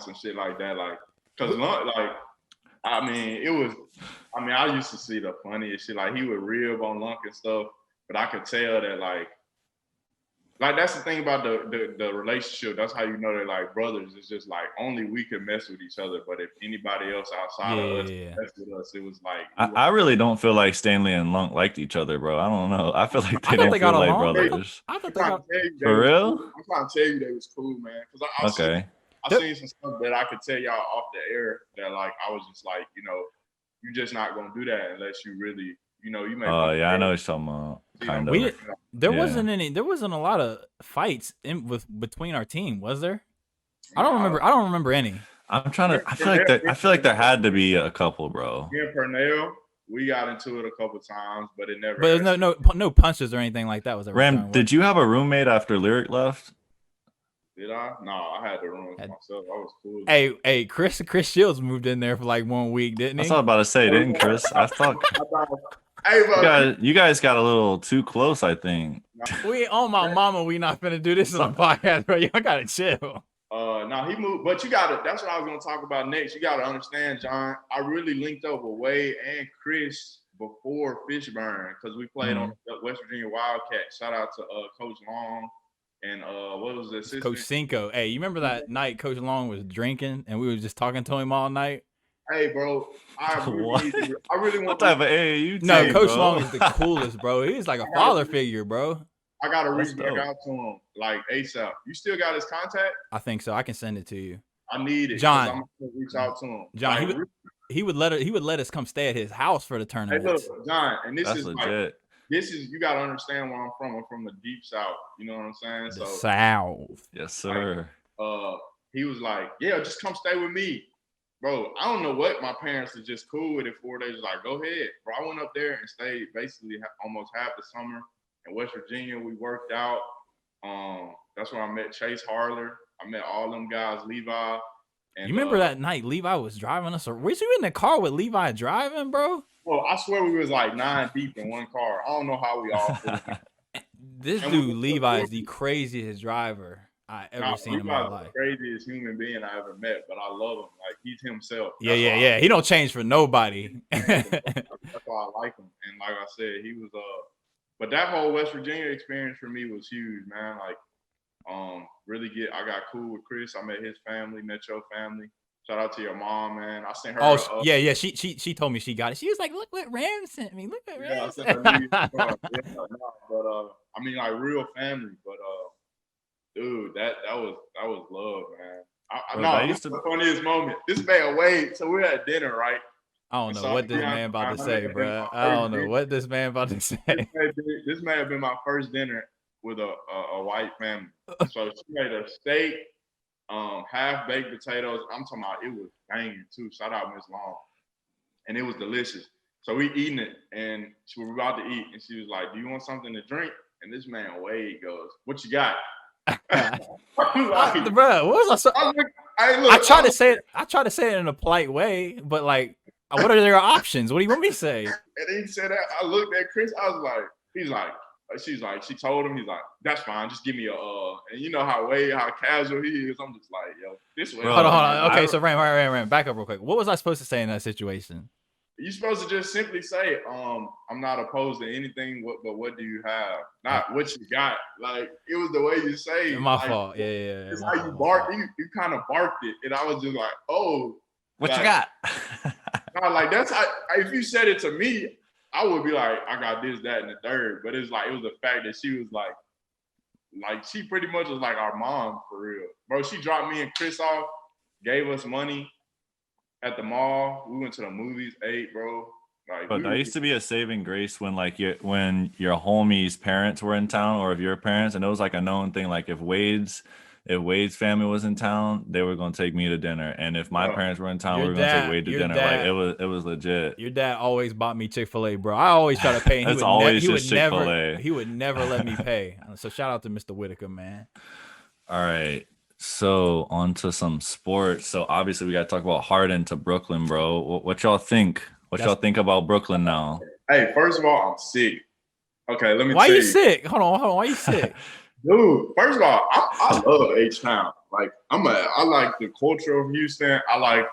Speaker 5: some shit like that. Like, cause Lunk, like, I mean, it was. I mean, I used to see the funniest shit. Like, he would rib on Lunk and stuff, but I could tell that like that's the thing about the relationship. That's how you know they're like brothers. It's just like only we can mess with each other, but if anybody else outside of us messed with us, it was like
Speaker 3: I really don't feel like Stanley and Lunk liked each other, bro. I don't know. I feel like they don't feel like brothers.
Speaker 4: I thought they got
Speaker 3: for real.
Speaker 5: Cool. I'm trying to tell you they was cool, man. Because I seen some stuff that I could tell y'all off the air that like I was just like, you know, you're just not gonna do that unless you really, you know, you may.
Speaker 3: Oh yeah, I know what you're talking about. Kind of.
Speaker 4: There wasn't a lot of fights between our team, was there? I don't remember any.
Speaker 3: I'm trying to. I feel like there had to be a couple, bro.
Speaker 5: Me and Pernell, we got into it a couple times, but it never.
Speaker 4: But no punches or anything like that was ever.
Speaker 3: Ram, did you have a roommate after Lyric left?
Speaker 5: Did I? No, I had the room myself. I was cool.
Speaker 4: Hey, Chris Shields moved in there for like 1 week, didn't he?
Speaker 3: I was about to say, didn't Chris? I thought.
Speaker 5: Hey, bro.
Speaker 3: You guys got a little too close, I think.
Speaker 4: We on my mama. We not finna do this on the podcast, bro. Y'all gotta chill.
Speaker 5: No, he moved, but you gotta. That's what I was gonna talk about next. You gotta understand, John. I really linked up with Wade and Chris before Fishburne because we played on West Virginia Wildcats. Shout out to Coach Long and what was the
Speaker 4: Coach Cinco. Hey, you remember that night Coach Long was drinking and we were just talking to him all night?
Speaker 5: Hey, bro, I really want.
Speaker 3: What type of AAU team,
Speaker 4: No, Coach
Speaker 3: bro?
Speaker 4: Long is the coolest, bro. He's like a father figure, bro.
Speaker 5: I gotta reach back out to him like ASAP. You still got his contact?
Speaker 4: I think so. I can send it to you.
Speaker 5: I need it,
Speaker 4: John.
Speaker 5: I'm gonna reach out to him.
Speaker 4: John,
Speaker 5: like,
Speaker 4: he would let us come stay at his house for the tournament.
Speaker 5: Hey, look, John, and this
Speaker 3: That's
Speaker 5: is
Speaker 3: legit.
Speaker 5: like you gotta understand where I'm from. I'm from the deep south. You know what I'm saying?
Speaker 4: The South.
Speaker 3: Yes, sir.
Speaker 5: He was like, "Yeah, just come stay with me." Bro, I don't know what my parents are just cool with it for. They just like, go ahead. Bro, I went up there and stayed basically almost half the summer in West Virginia. We worked out. That's where I met Chase Harler. I met all them guys, Levi. And,
Speaker 4: you remember that night Levi was driving us? Was you in the car with Levi driving, bro?
Speaker 5: Well, I swear we was like 9 deep in one car. I don't know how we all
Speaker 4: This dude, Levi, is the craziest driver I ever seen in my life.
Speaker 5: The craziest human being I ever met, but I love him. Like, he's himself.
Speaker 4: Yeah. He don't change for nobody.
Speaker 5: That's why I like him. And like I said, he was but that whole West Virginia experience for me was huge, man. Like, I got cool with Chris. I met his family, met your family. Shout out to your mom, man. I sent her.
Speaker 4: Oh, yeah. She told me she got it. She was like, "Look what Ram sent me. Look what Ram sent me."
Speaker 5: But I mean, like real family. But dude, that was love, man. This is the funniest moment. This man Wade. So we're at dinner, right?
Speaker 4: I don't know what this man about to say, bro. I don't know what this man about to say.
Speaker 5: This may have been my first dinner with a white family. So she made a steak, half-baked potatoes. I'm talking about it was banging too. Shout out Miss Long. And it was delicious. So we eating it, and we were about to eat, and she was like, "Do you want something to drink?" And this man Wade goes, "What you got?"
Speaker 4: Like, bro, what was I tried to say it in a polite way, but like, what are their options? What do you want me to say?
Speaker 5: And he said that. I looked at Chris. I was like, she told him, he's like, "That's fine. Just give me a and you know how casual he is. I'm just like, yo, this way.
Speaker 4: Hold on. Okay, so Ram, back up real quick. What was I supposed to say in that situation?
Speaker 5: You're supposed to just simply say, I'm not opposed to anything, but what do you have? Not what you got. Like, it was the way you say.
Speaker 4: My
Speaker 5: like,
Speaker 4: fault. Yeah.
Speaker 5: It's how you barked. You kind of barked it. And I was just like, oh.
Speaker 3: What
Speaker 5: like,
Speaker 3: you got?
Speaker 5: like, that's how, if you said it to me, I would be like, I got this, that, and the third. But it's like, it was the fact that she was like she pretty much was like our mom for real. Bro, she dropped me and Chris off, gave us money at the mall. We went to the movies, ate, bro. Like,
Speaker 3: but that used to be a saving grace when your homies' parents were in town, or if your parents, and it was like a known thing. Like if Wade's family was in town, they were gonna take me to dinner, and if my parents were in town, we were gonna take Wade to dinner. Like it was legit.
Speaker 4: Your dad always bought me Chick-fil-A, bro. I always try to pay.
Speaker 3: That's always just Chick-fil-A.
Speaker 4: He would never let me pay. So shout out to Mr. Whitaker, man.
Speaker 3: All right. So on to some sports. So obviously we got to talk about Harden to Brooklyn, bro. What y'all think? What y'all think about Brooklyn now?
Speaker 5: Hey, first of all, I'm sick. Okay, let me
Speaker 4: Why
Speaker 5: tell
Speaker 4: you sick? Hold on. Why you sick?
Speaker 5: Dude, first of all, I love H-Town. Like I like the culture of Houston. I like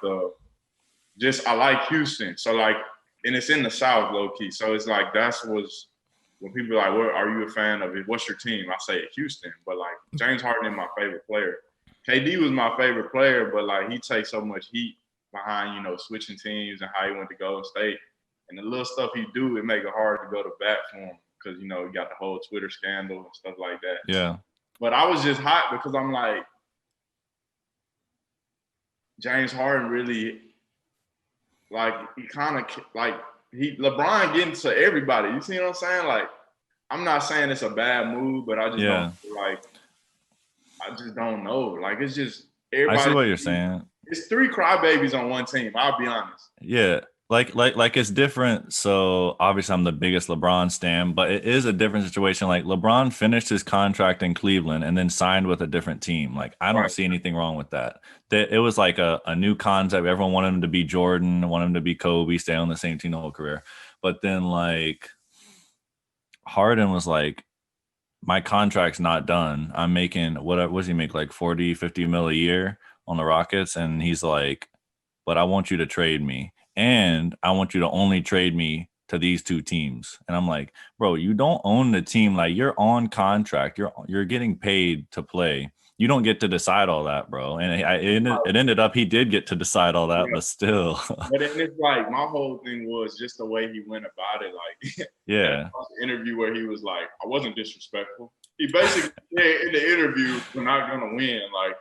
Speaker 5: Houston. So like, and it's in the South, low key. So it's like when people are like, "What are you a fan of? What's your team?" I say Houston. But like James Harden is my favorite player. KD was my favorite player, but like he takes so much heat behind switching teams and how he went to Golden State and the little stuff he do. It make it hard to go to bat for him because you got the whole Twitter scandal and stuff like that.
Speaker 3: Yeah.
Speaker 5: But I was just hot because I'm like, James Harden really, like, he kind of like LeBron getting to everybody. You see what I'm saying? Like, I'm not saying it's a bad move, but I just don't like. I just don't know. Like, it's just everybody.
Speaker 3: I see what you're saying.
Speaker 5: It's 3 crybabies on one team. I'll be honest.
Speaker 3: Yeah. Like it's different. So obviously I'm the biggest LeBron stan, but it is a different situation. Like LeBron finished his contract in Cleveland and then signed with a different team. Like I don't see anything wrong with that. It was like a new concept. Everyone wanted him to be Jordan, wanted him to be Kobe, stay on the same team the whole career. But then like Harden was like, my contract's not done. I'm making what does he make, like 40, 50 mil a year on the Rockets? And he's like, but I want you to trade me. And I want you to only trade me to these 2 teams. And I'm like, bro, you don't own the team. Like you're on contract. You're getting paid to play. You don't get to decide all that, bro. And it ended up he did get to decide all that, but still.
Speaker 5: But then it's like my whole thing was just the way he went about it. Like,
Speaker 3: yeah,
Speaker 5: interview where he was like, I wasn't disrespectful. He basically said in the interview, we're not gonna win. Like,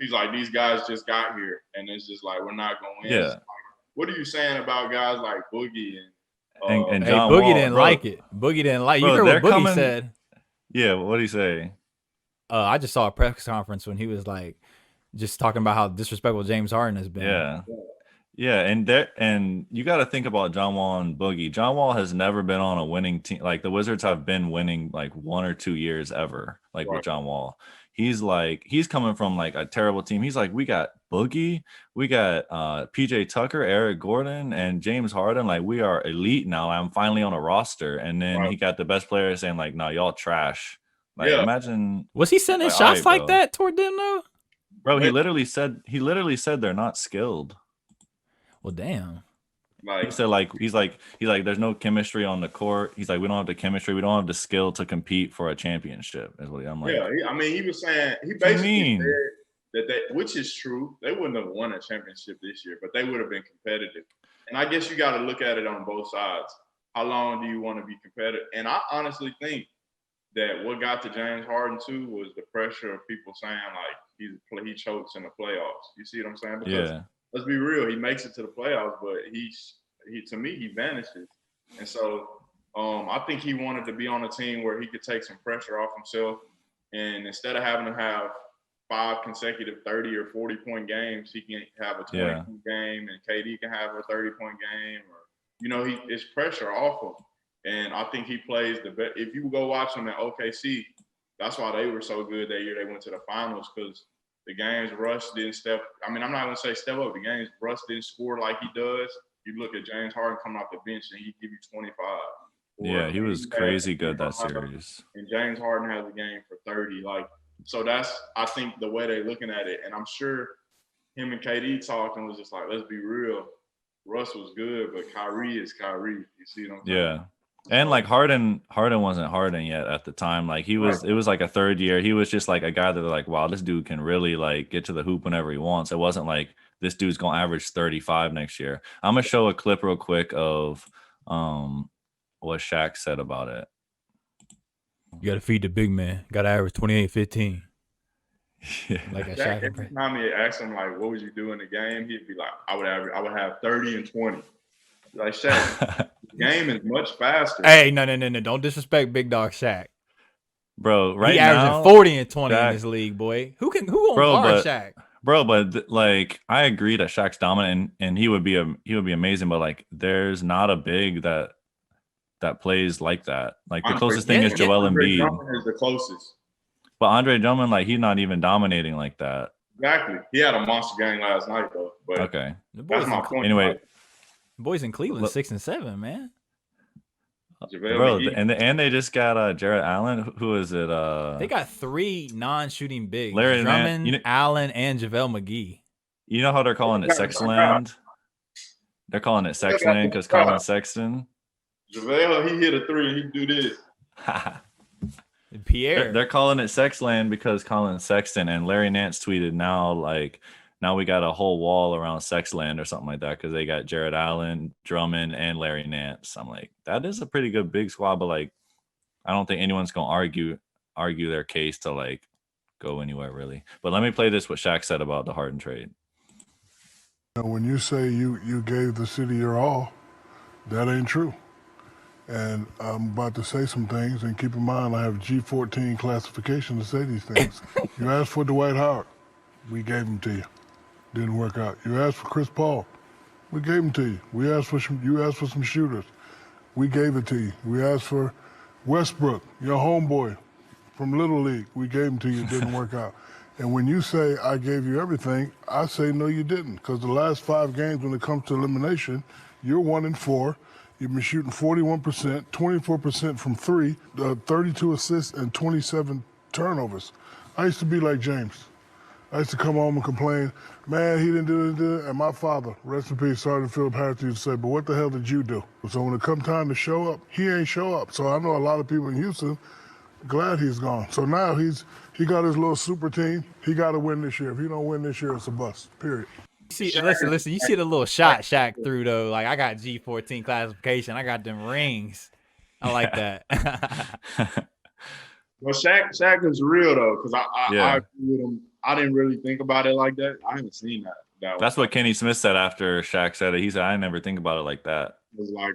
Speaker 5: he's like, these guys just got here, and it's just like we're not gonna win.
Speaker 3: Yeah.
Speaker 5: Like, what are you saying about guys like Boogie
Speaker 3: and
Speaker 4: hey,
Speaker 3: John
Speaker 4: Boogie
Speaker 3: Wall,
Speaker 4: didn't
Speaker 3: bro,
Speaker 4: like it. Boogie didn't like it. You
Speaker 3: bro,
Speaker 4: heard what Boogie
Speaker 3: coming,
Speaker 4: said?
Speaker 3: Yeah, what did he say?
Speaker 4: I just saw a press conference when he was like, just talking about how disrespectful James Harden has been.
Speaker 3: Yeah, and you got to think about John Wall and Boogie. John Wall has never been on a winning team. Like the Wizards have been winning like 1 or 2 years ever. Like with John Wall, he's coming from like a terrible team. He's like, we got Boogie, we got PJ Tucker, Eric Gordon, and James Harden. Like we are elite now. I'm finally on a roster, and then he got the best players saying like, no, y'all trash. Like imagine.
Speaker 4: Was he sending shots like that toward them though?
Speaker 3: Bro, he literally said they're not skilled.
Speaker 4: Well, damn.
Speaker 5: Like,
Speaker 3: he said he's like there's no chemistry on the court. He's like, we don't have the chemistry, we don't have the skill to compete for a championship. Is what I'm like.
Speaker 5: Yeah, he was saying he basically said that which is true. They wouldn't have won a championship this year, but they would have been competitive. And I guess you got to look at it on both sides. How long do you want to be competitive? And I honestly think that what got to James Harden too was the pressure of people saying like he chokes in the playoffs. You see what I'm saying? Because let's be real, he makes it to the playoffs, but he to me he vanishes. And so I think he wanted to be on a team where he could take some pressure off himself, and instead of having to have 5 consecutive 30 or 40 point games, he can have a 20 point game, and KD can have a 30 point game, or it's pressure off him. And I think he plays the best. If you go watch him at OKC, that's why they were so good that year. They went to the finals because the games Russ didn't step. I mean, I'm not going to say step up. The games Russ didn't score like he does. You look at James Harden coming off the bench and he give you 25.
Speaker 3: Yeah, he was crazy good that series.
Speaker 5: And James Harden has a game for 30. Like, so that's, I think, the way they're looking at it. And I'm sure him and KD talking was just like, let's be real. Russ was good, but Kyrie is Kyrie. You see what I'm saying?
Speaker 3: Yeah. And like Harden wasn't Harden yet at the time. Like it was like a third year. He was just like a guy that they're like, wow, this dude can really like get to the hoop whenever he wants. It wasn't like this dude's gonna average 35 next year. I'm gonna show a clip real quick of what Shaq said about it.
Speaker 4: You gotta feed the big man. Gotta average 28-15.
Speaker 3: Yeah.
Speaker 5: Like a Shaq. Every time he asked him like, what would you do in the game? He'd be like, I would have 30 and 20. Like Shaq. Game is much faster.
Speaker 4: Hey, no. Don't disrespect big dog Shaq.
Speaker 3: Bro, right
Speaker 4: he
Speaker 3: now
Speaker 4: averaging 40 and 20 in this league, boy. Who won't guard Shaq?
Speaker 3: Bro, but like I agree that Shaq's dominant and he would be amazing, but like there's not a big that plays like that. Like the closest thing is Joel Embiid.
Speaker 5: Is the closest.
Speaker 3: But Andre Drummond, like, he's not even dominating like that.
Speaker 5: Exactly. He had a monster game last night though. But
Speaker 3: Okay.
Speaker 5: that's my point.
Speaker 3: Anyway,
Speaker 5: like,
Speaker 4: boys in Cleveland 6 and 7, man.
Speaker 3: Bro, and they just got Jared Allen. Who is it?
Speaker 4: They got 3 non-shooting bigs:
Speaker 3: Larry
Speaker 4: Drummond, Allen, and JaVale McGee.
Speaker 3: You know how they're calling it Sexland? They're calling it Sexland because Colin Sexton.
Speaker 5: JaVale, he hit a 3 and he do this.
Speaker 4: Pierre.
Speaker 3: They're calling it Sexland because Colin Sexton, and Larry Nance tweeted now we got a whole wall around Sexland or something like that because they got Jared Allen, Drummond, and Larry Nance. I'm like, that is a pretty good big squad, but like, I don't think anyone's gonna argue their case to like go anywhere really. But let me play this what Shaq said about the Harden trade.
Speaker 1: When you say you gave the city your all, that ain't true. And I'm about to say some things, and keep in mind I have G14 classification to say these things. You asked for Dwight Howard, we gave him to you. Didn't work out. You asked for Chris Paul, we gave him to you. You asked for some shooters, we gave it to you. We asked for Westbrook, your homeboy from Little League, we gave him to you. Didn't work out. And when you say I gave you everything, I say no, you didn't, because the last 5 games when it comes to elimination, you're 1-4. You've been shooting 41%, 24% from 3, 32 assists, and 27 turnovers. I used to be like James. I used to come home and complain, man, he didn't do it. And my father, rest in peace, Sergeant Philip Harris, used to say, but what the hell did you do? So when it come time to show up, he ain't show up. So I know a lot of people in Houston glad he's gone. So now he got his little super team. He got to win this year. If he don't win this year, it's a bust, period.
Speaker 4: Listen. You see the little shot Shaq threw though. Like, I got G14 classification. I got them rings. I like that.
Speaker 5: Well, Shaq is real though, because I agree with him. I didn't really think about it like that. I haven't seen that.
Speaker 3: That's what Kenny Smith said after Shaq said it. He said, "I never think about it like that."
Speaker 5: It was like,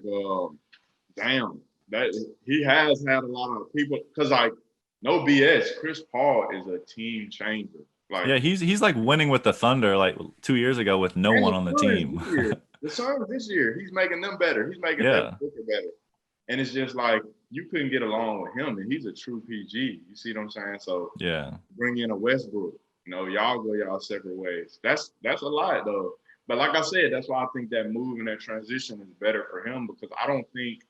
Speaker 5: damn, that he has had a lot of people. Because like, no BS, Chris Paul is a team changer. Like,
Speaker 3: yeah, he's like winning with the Thunder like 2 years ago with no one on the team.
Speaker 5: The Suns this year, he's making them better. He's making them better. And it's just like, you couldn't get along with him, and he's a true PG. You see what I'm saying? So bring in a Westbrook. Y'all go y'all separate ways. That's a lot though. But like I said, that's why I think that move and that transition is better for him, because I don't think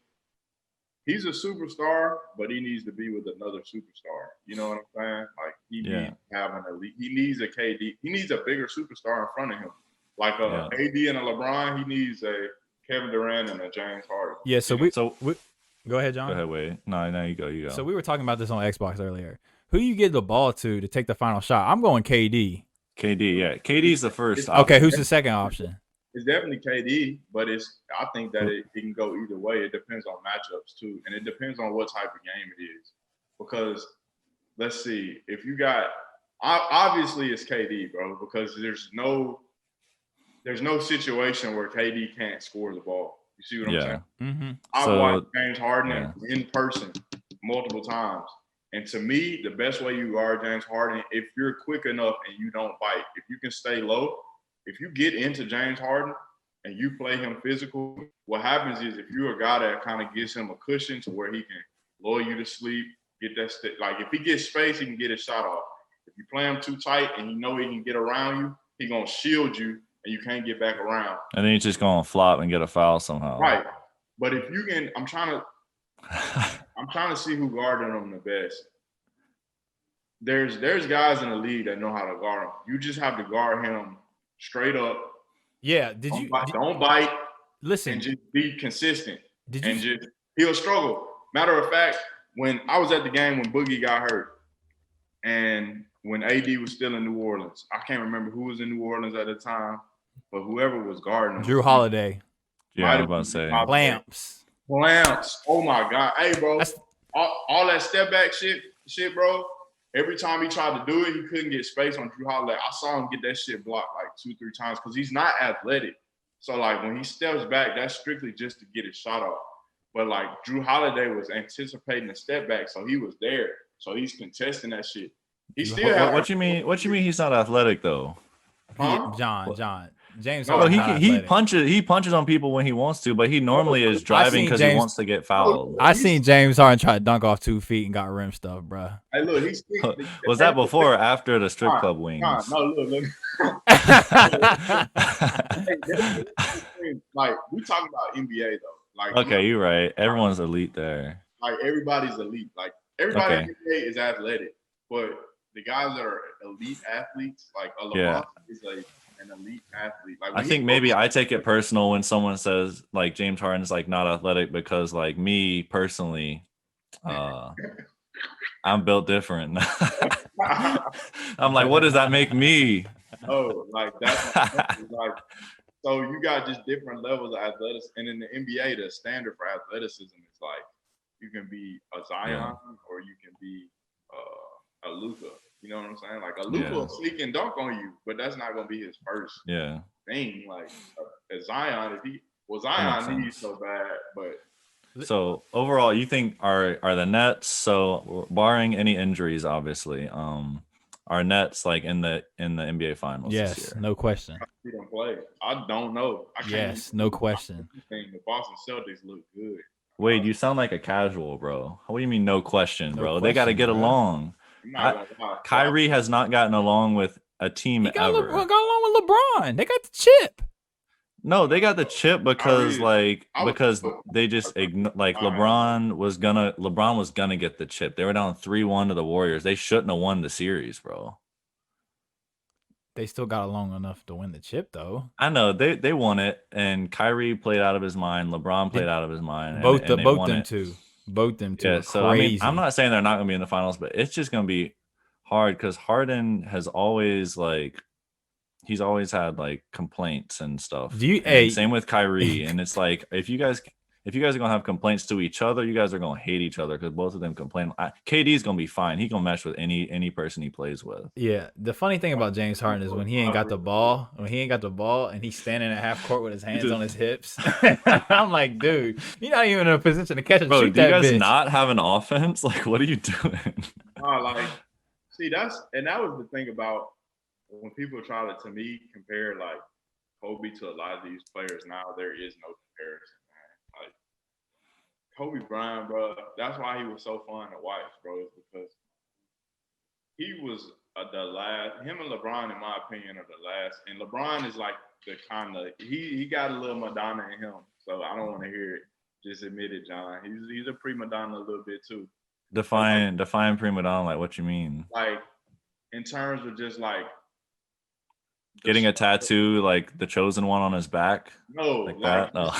Speaker 5: he's a superstar, but he needs to be with another superstar. You know what I'm saying? Like, he needs to have an elite. He needs a KD. He needs a bigger superstar in front of him. Like a AD and a LeBron, he needs a Kevin Durant and a James Harden.
Speaker 4: Yeah, so go ahead, John.
Speaker 3: Go ahead, Wade. No, you go.
Speaker 4: So we were talking about this on Xbox earlier. Who you give the ball to take the final shot? I'm going KD.
Speaker 3: KD, yeah. KD's the first
Speaker 4: option. Okay, who's the second option?
Speaker 5: It's definitely KD, but I think that it can go either way. It depends on matchups too, and it depends on what type of game it is. Because let's see, if you got obviously it's KD, bro, because there's no situation where KD can't score the ball. You see what I'm saying?
Speaker 4: Mm-hmm.
Speaker 5: I've watched James Harden in person multiple times. And to me, the best way you guard James Harden, if you're quick enough and you don't bite, if you can stay low, if you get into James Harden and you play him physical, what happens is, if you're a guy that kind of gives him a cushion to where he can lull you to sleep, get that like, if he gets space, he can get his shot off. If you play him too tight and you know he can get around you, he gonna shield you and you can't get back around.
Speaker 3: And then he's just gonna flop and get a foul somehow.
Speaker 5: Right. But if you can, I'm trying to see who guarded him the best. There's guys in the league that know how to guard him. You just have to guard him straight up.
Speaker 4: Yeah.
Speaker 5: Don't bite.
Speaker 4: Listen.
Speaker 5: And just be consistent. He'll struggle. Matter of fact, when I was at the game when Boogie got hurt, and when AD was still in New Orleans, I can't remember who was in New Orleans at the time, but whoever was guarding him,
Speaker 4: Drew Holiday.
Speaker 3: Yeah, I was about to say
Speaker 4: Lamps.
Speaker 5: Oh my God. Hey, bro. All that step back shit, bro. Every time he tried to do it, he couldn't get space on Drew Holiday. I saw him get that shit blocked like 2-3 times because he's not athletic. So like, when he steps back, that's strictly just to get his shot off. But like, Drew Holiday was anticipating a step back, so he was there. So he's contesting that shit. He still
Speaker 3: what you mean he's not athletic though?
Speaker 4: John. James
Speaker 5: No,
Speaker 3: Bro,
Speaker 4: Harden not athletic.
Speaker 3: he punches on people when he wants to, but he normally is driving
Speaker 4: seen
Speaker 3: because he
Speaker 4: James-
Speaker 3: wants to get fouled.
Speaker 4: I seen James Harden try to dunk off 2 feet and got rim stuff, bro.
Speaker 5: Hey, look, he's
Speaker 3: Was that before or after the strip club wings?
Speaker 5: No, look. Like we talking about NBA though. Like
Speaker 3: Okay, you're right. Everyone's elite there.
Speaker 5: like everybody's elite. Like everybody
Speaker 3: Okay.
Speaker 5: in the NBA is athletic, but the guys that are elite athletes, like a LeBron
Speaker 3: Yeah.
Speaker 5: is like an elite athlete. Like
Speaker 3: I think maybe I take it personal when someone says like James Harden's like not athletic because like me personally, I'm built different. I'm like, what does that make me?
Speaker 5: Oh, like that's like so you got just different levels of athleticism. And in the NBA, the standard for athleticism is like you can be a Zion or you can be a Luka. You know what I'm saying? Like a Luka will sneak and dunk on you, but that's not gonna be his first thing. Like a Zion, if he Zion needs so bad, but
Speaker 3: so overall, you think are the Nets, so barring any injuries, obviously, are Nets like in the NBA finals this
Speaker 4: Yes,
Speaker 3: year?
Speaker 4: no question.
Speaker 5: he don't play. I don't know. I can't
Speaker 4: Yes, no question.
Speaker 5: think the Boston Celtics look good.
Speaker 3: Wade, you sound like a casual, bro. What do you mean no question,
Speaker 4: No
Speaker 3: bro? They got to
Speaker 4: question,
Speaker 3: get
Speaker 4: bro.
Speaker 3: along.
Speaker 5: I'm not gonna lie.
Speaker 3: Kyrie has not gotten along with a team
Speaker 4: He got,
Speaker 3: ever.
Speaker 4: got along with LeBron. They got the chip.
Speaker 3: No, they got the chip because because
Speaker 5: was-
Speaker 3: they just like LeBron was gonna get the chip. They were down 3-1 to the Warriors. They shouldn't have won the series, bro.
Speaker 4: They still got along enough to win the chip, though.
Speaker 3: I know they won it, and Kyrie played out of his mind. LeBron played out of his mind.
Speaker 4: Both
Speaker 3: and they won
Speaker 4: them
Speaker 3: it.
Speaker 4: two. Both them two.
Speaker 3: Yeah,
Speaker 4: Are
Speaker 3: so
Speaker 4: crazy.
Speaker 3: I mean, I'm not saying they're not gonna be in the finals, but it's just gonna be hard because Harden has always like he's always had like complaints and stuff. And same with Kyrie, and it's like if you guys are gonna have complaints to each other, you guys are gonna hate each other because both of them complain. KD's gonna be fine. He gonna mesh with any person he plays with.
Speaker 4: Yeah, the funny thing about James Harden is when he ain't got the ball, and he's standing at half court with his hands on his hips. I'm like, dude, you're not even in a position to catch and
Speaker 3: Bro,
Speaker 4: shoot
Speaker 3: do you
Speaker 4: that
Speaker 3: guys
Speaker 4: bitch.
Speaker 3: not have an offense? Like, what are you doing?
Speaker 5: Like, see, that was the thing about when people try to me compare like Kobe to a lot of these players now, there is no comparison, man. Like Kobe Bryant, bro, that's why he was so fun to watch, bro, is because he was the last. Him and LeBron, in my opinion, are the last. And LeBron is like the kind of he got a little Madonna in him, so I don't want to hear it. Just admit it, John. He's a prima donna a little bit too.
Speaker 3: Define prima donna. Like, what you mean?
Speaker 5: Like in terms of just like
Speaker 3: getting a tattoo, like the chosen one on his back.
Speaker 5: No,
Speaker 3: like that. No.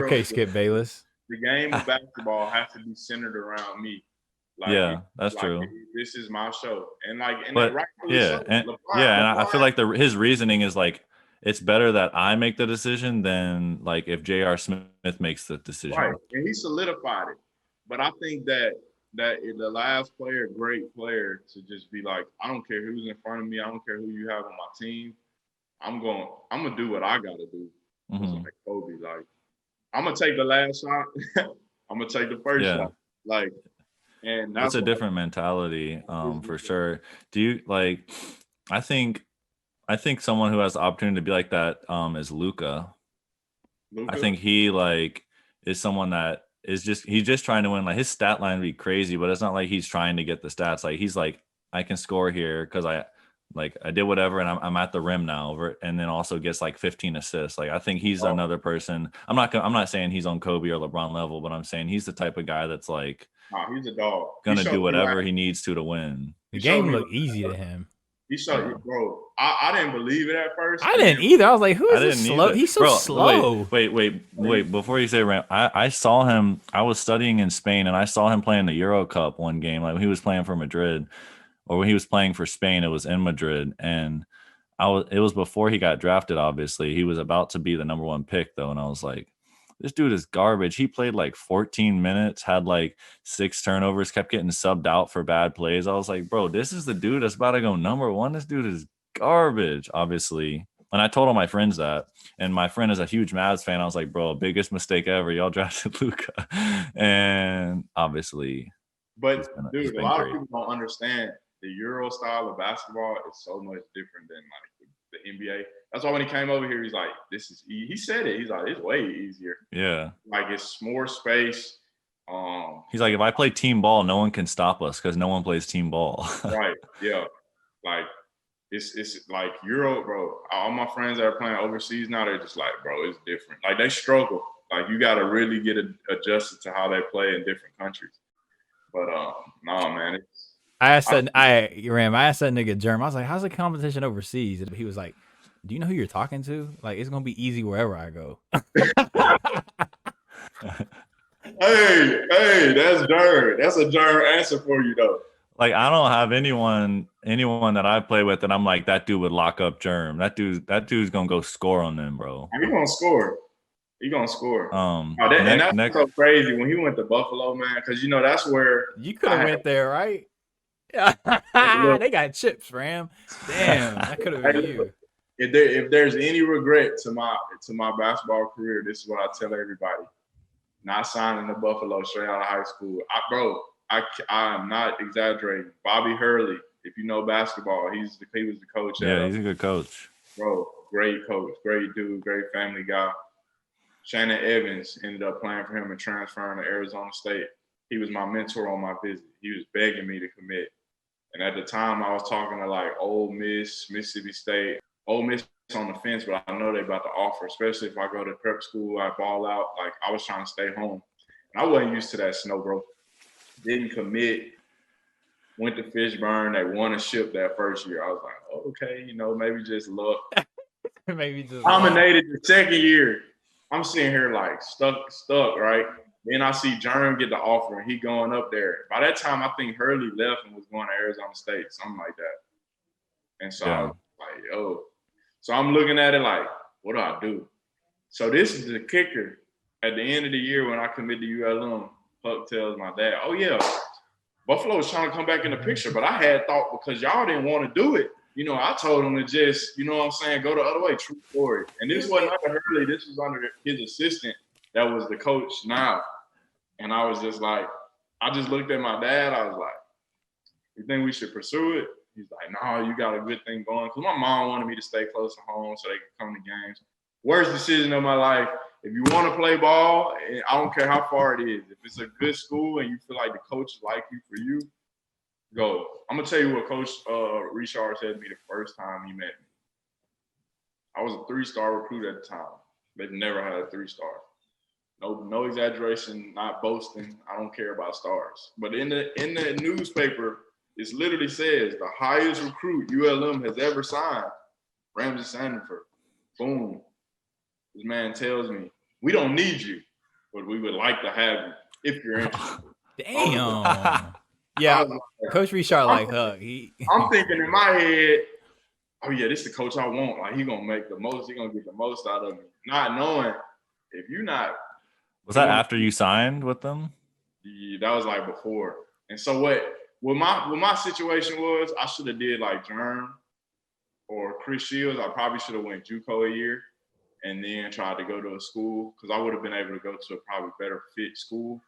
Speaker 4: Okay, Skip Bayless.
Speaker 5: The game of basketball has to be centered around me. Like,
Speaker 3: yeah, that's
Speaker 5: like,
Speaker 3: true.
Speaker 5: This is my show, and like, and
Speaker 3: but
Speaker 5: yeah,
Speaker 3: and I feel like his reasoning is like it's better that I make the decision than like if J.R. Smith makes the decision.
Speaker 5: Right, and he solidified it. But I think that the last player, great player, to just be like, I don't care who's in front of me, I don't care who you have on my team, I'm gonna do what I gotta do.
Speaker 3: Mm-hmm.
Speaker 5: Like Kobe, like I'm gonna take the last shot, I'm gonna take the first shot, like. And that's
Speaker 3: a different mentality, for sure. Do you like? I think someone who has the opportunity to be like that is Luka. I think he like is someone that is he's just trying to win. Like his stat line would be crazy, but it's not like he's trying to get the stats. Like he's like, I can score here because I did whatever and I'm at the rim now, and then also gets like 15 assists. Like I think he's another person. I'm not saying he's on Kobe or LeBron level, but I'm saying he's the type of guy that's like.
Speaker 5: Nah, he's a dog.
Speaker 3: Gonna do whatever he needs to win.
Speaker 4: The game looked easy to him.
Speaker 5: He showed you, bro. I didn't believe it at first.
Speaker 4: I didn't either. I was like, who is this slow? He's so slow.
Speaker 3: Wait. Before you say Ram, I saw him. I was studying in Spain, and I saw him playing the Euro Cup one game. Like when he was playing for Madrid, or when he was playing for Spain, it was in Madrid, and it was before he got drafted. Obviously, he was about to be the number 1 pick, though, and I was like, this dude is garbage. He played like 14 minutes, had like 6 turnovers, kept getting subbed out for bad plays. I was like, bro, this is the dude that's about to go number 1. This dude is garbage, obviously. And I told all my friends that. And my friend is a huge Mavs fan. I was like, bro, biggest mistake ever. Y'all drafted Luka. And obviously.
Speaker 5: But dude, a lot of people don't understand the Euro style of basketball is so much different than like the NBA. That's why when he came over here, he's like, "This is." He said it. He's like, "It's way easier.
Speaker 3: Yeah.
Speaker 5: Like it's more space."
Speaker 3: He's like, if I play team ball, no one can stop us because no one plays team ball.
Speaker 5: Right. Yeah. Like it's like Euro, bro. All my friends that are playing overseas now, they're just like, bro, it's different. Like they struggle. Like you got to really get adjusted to how they play in different countries. But no, man.
Speaker 4: I asked that nigga Germ. I was like, "How's the competition overseas?" And he was like, "Do you know who you're talking to? Like, it's gonna be easy wherever I go."
Speaker 5: Hey, that's Germ. That's a Germ answer for you though.
Speaker 3: Like I don't have anyone that I play with that I'm like that dude would lock up Germ. That dude's gonna go score on them, bro.
Speaker 5: He gonna score.
Speaker 3: And
Speaker 5: That's so crazy when he went to Buffalo, man. Because that's where
Speaker 4: you could have went there, right? Yeah, they got chips, Ram. Damn, that could have been you.
Speaker 5: If there's any regret to my basketball career, this is what I tell everybody: not signing to Buffalo straight out of high school. I am not exaggerating. Bobby Hurley, if you know basketball, he was the coach.
Speaker 3: Yeah, he's a good coach.
Speaker 5: Bro, great coach, great dude, great family guy. Shannon Evans ended up playing for him and transferring to Arizona State. He was my mentor on my visit. He was begging me to commit. And at the time, I was talking to like Ole Miss, Mississippi State. Ole Miss on the fence, but I know they about to offer, especially if I go to prep school, I ball out. Like I was trying to stay home. And I wasn't used to that snow, bro. Didn't commit. Went to Fishburne. They won a ship that first year. I was like, oh, okay, maybe just luck.
Speaker 4: Maybe just
Speaker 5: dominated the second year. I'm sitting here like stuck, right? Then I see Germ get the offer and he going up there. By that time, I think Hurley left and was going to Arizona State, something like that. And so I was like, oh. So I'm looking at it like, what do I do? So this is the kicker. At the end of the year when I commit to ULM, Huck tells my dad, oh, yeah, Buffalo was trying to come back in the picture, but I had thought because y'all didn't want to do it. I told him to just, go the other way. True story. And this wasn't under Hurley. This was under his assistant that was the coach now. And I was just like, I just looked at my dad. I was like, you think we should pursue it? He's like, no, you got a good thing going. Because my mom wanted me to stay close to home so they could come to games. Worst decision of my life. If you want to play ball, I don't care how far it is. If it's a good school and you feel like the coach like you for you, go. I'm going to tell you what Coach Richard said to me the first time he met me. I was a 3-star recruit at the time. They've never had a 3-star. No exaggeration, not boasting. I don't care about stars. But in the newspaper, it literally says the highest recruit ULM has ever signed, Ramses Sandifer. Boom. This man tells me, we don't need you, but we would like to have you if you're interested.
Speaker 4: Damn. Yeah, Coach Richard like Huck.
Speaker 5: I'm thinking in my head, oh yeah, this is the coach I want. Like he gonna make the most. He gonna get the most out of me. Not knowing if you're not.
Speaker 3: Was that after you signed with them?
Speaker 5: Yeah, that was like before. And so what my situation was, I should have did like Germ or Chris Shields. I probably should have went JUCO a year and then tried to go to a school because I would have been able to go to a probably better fit school.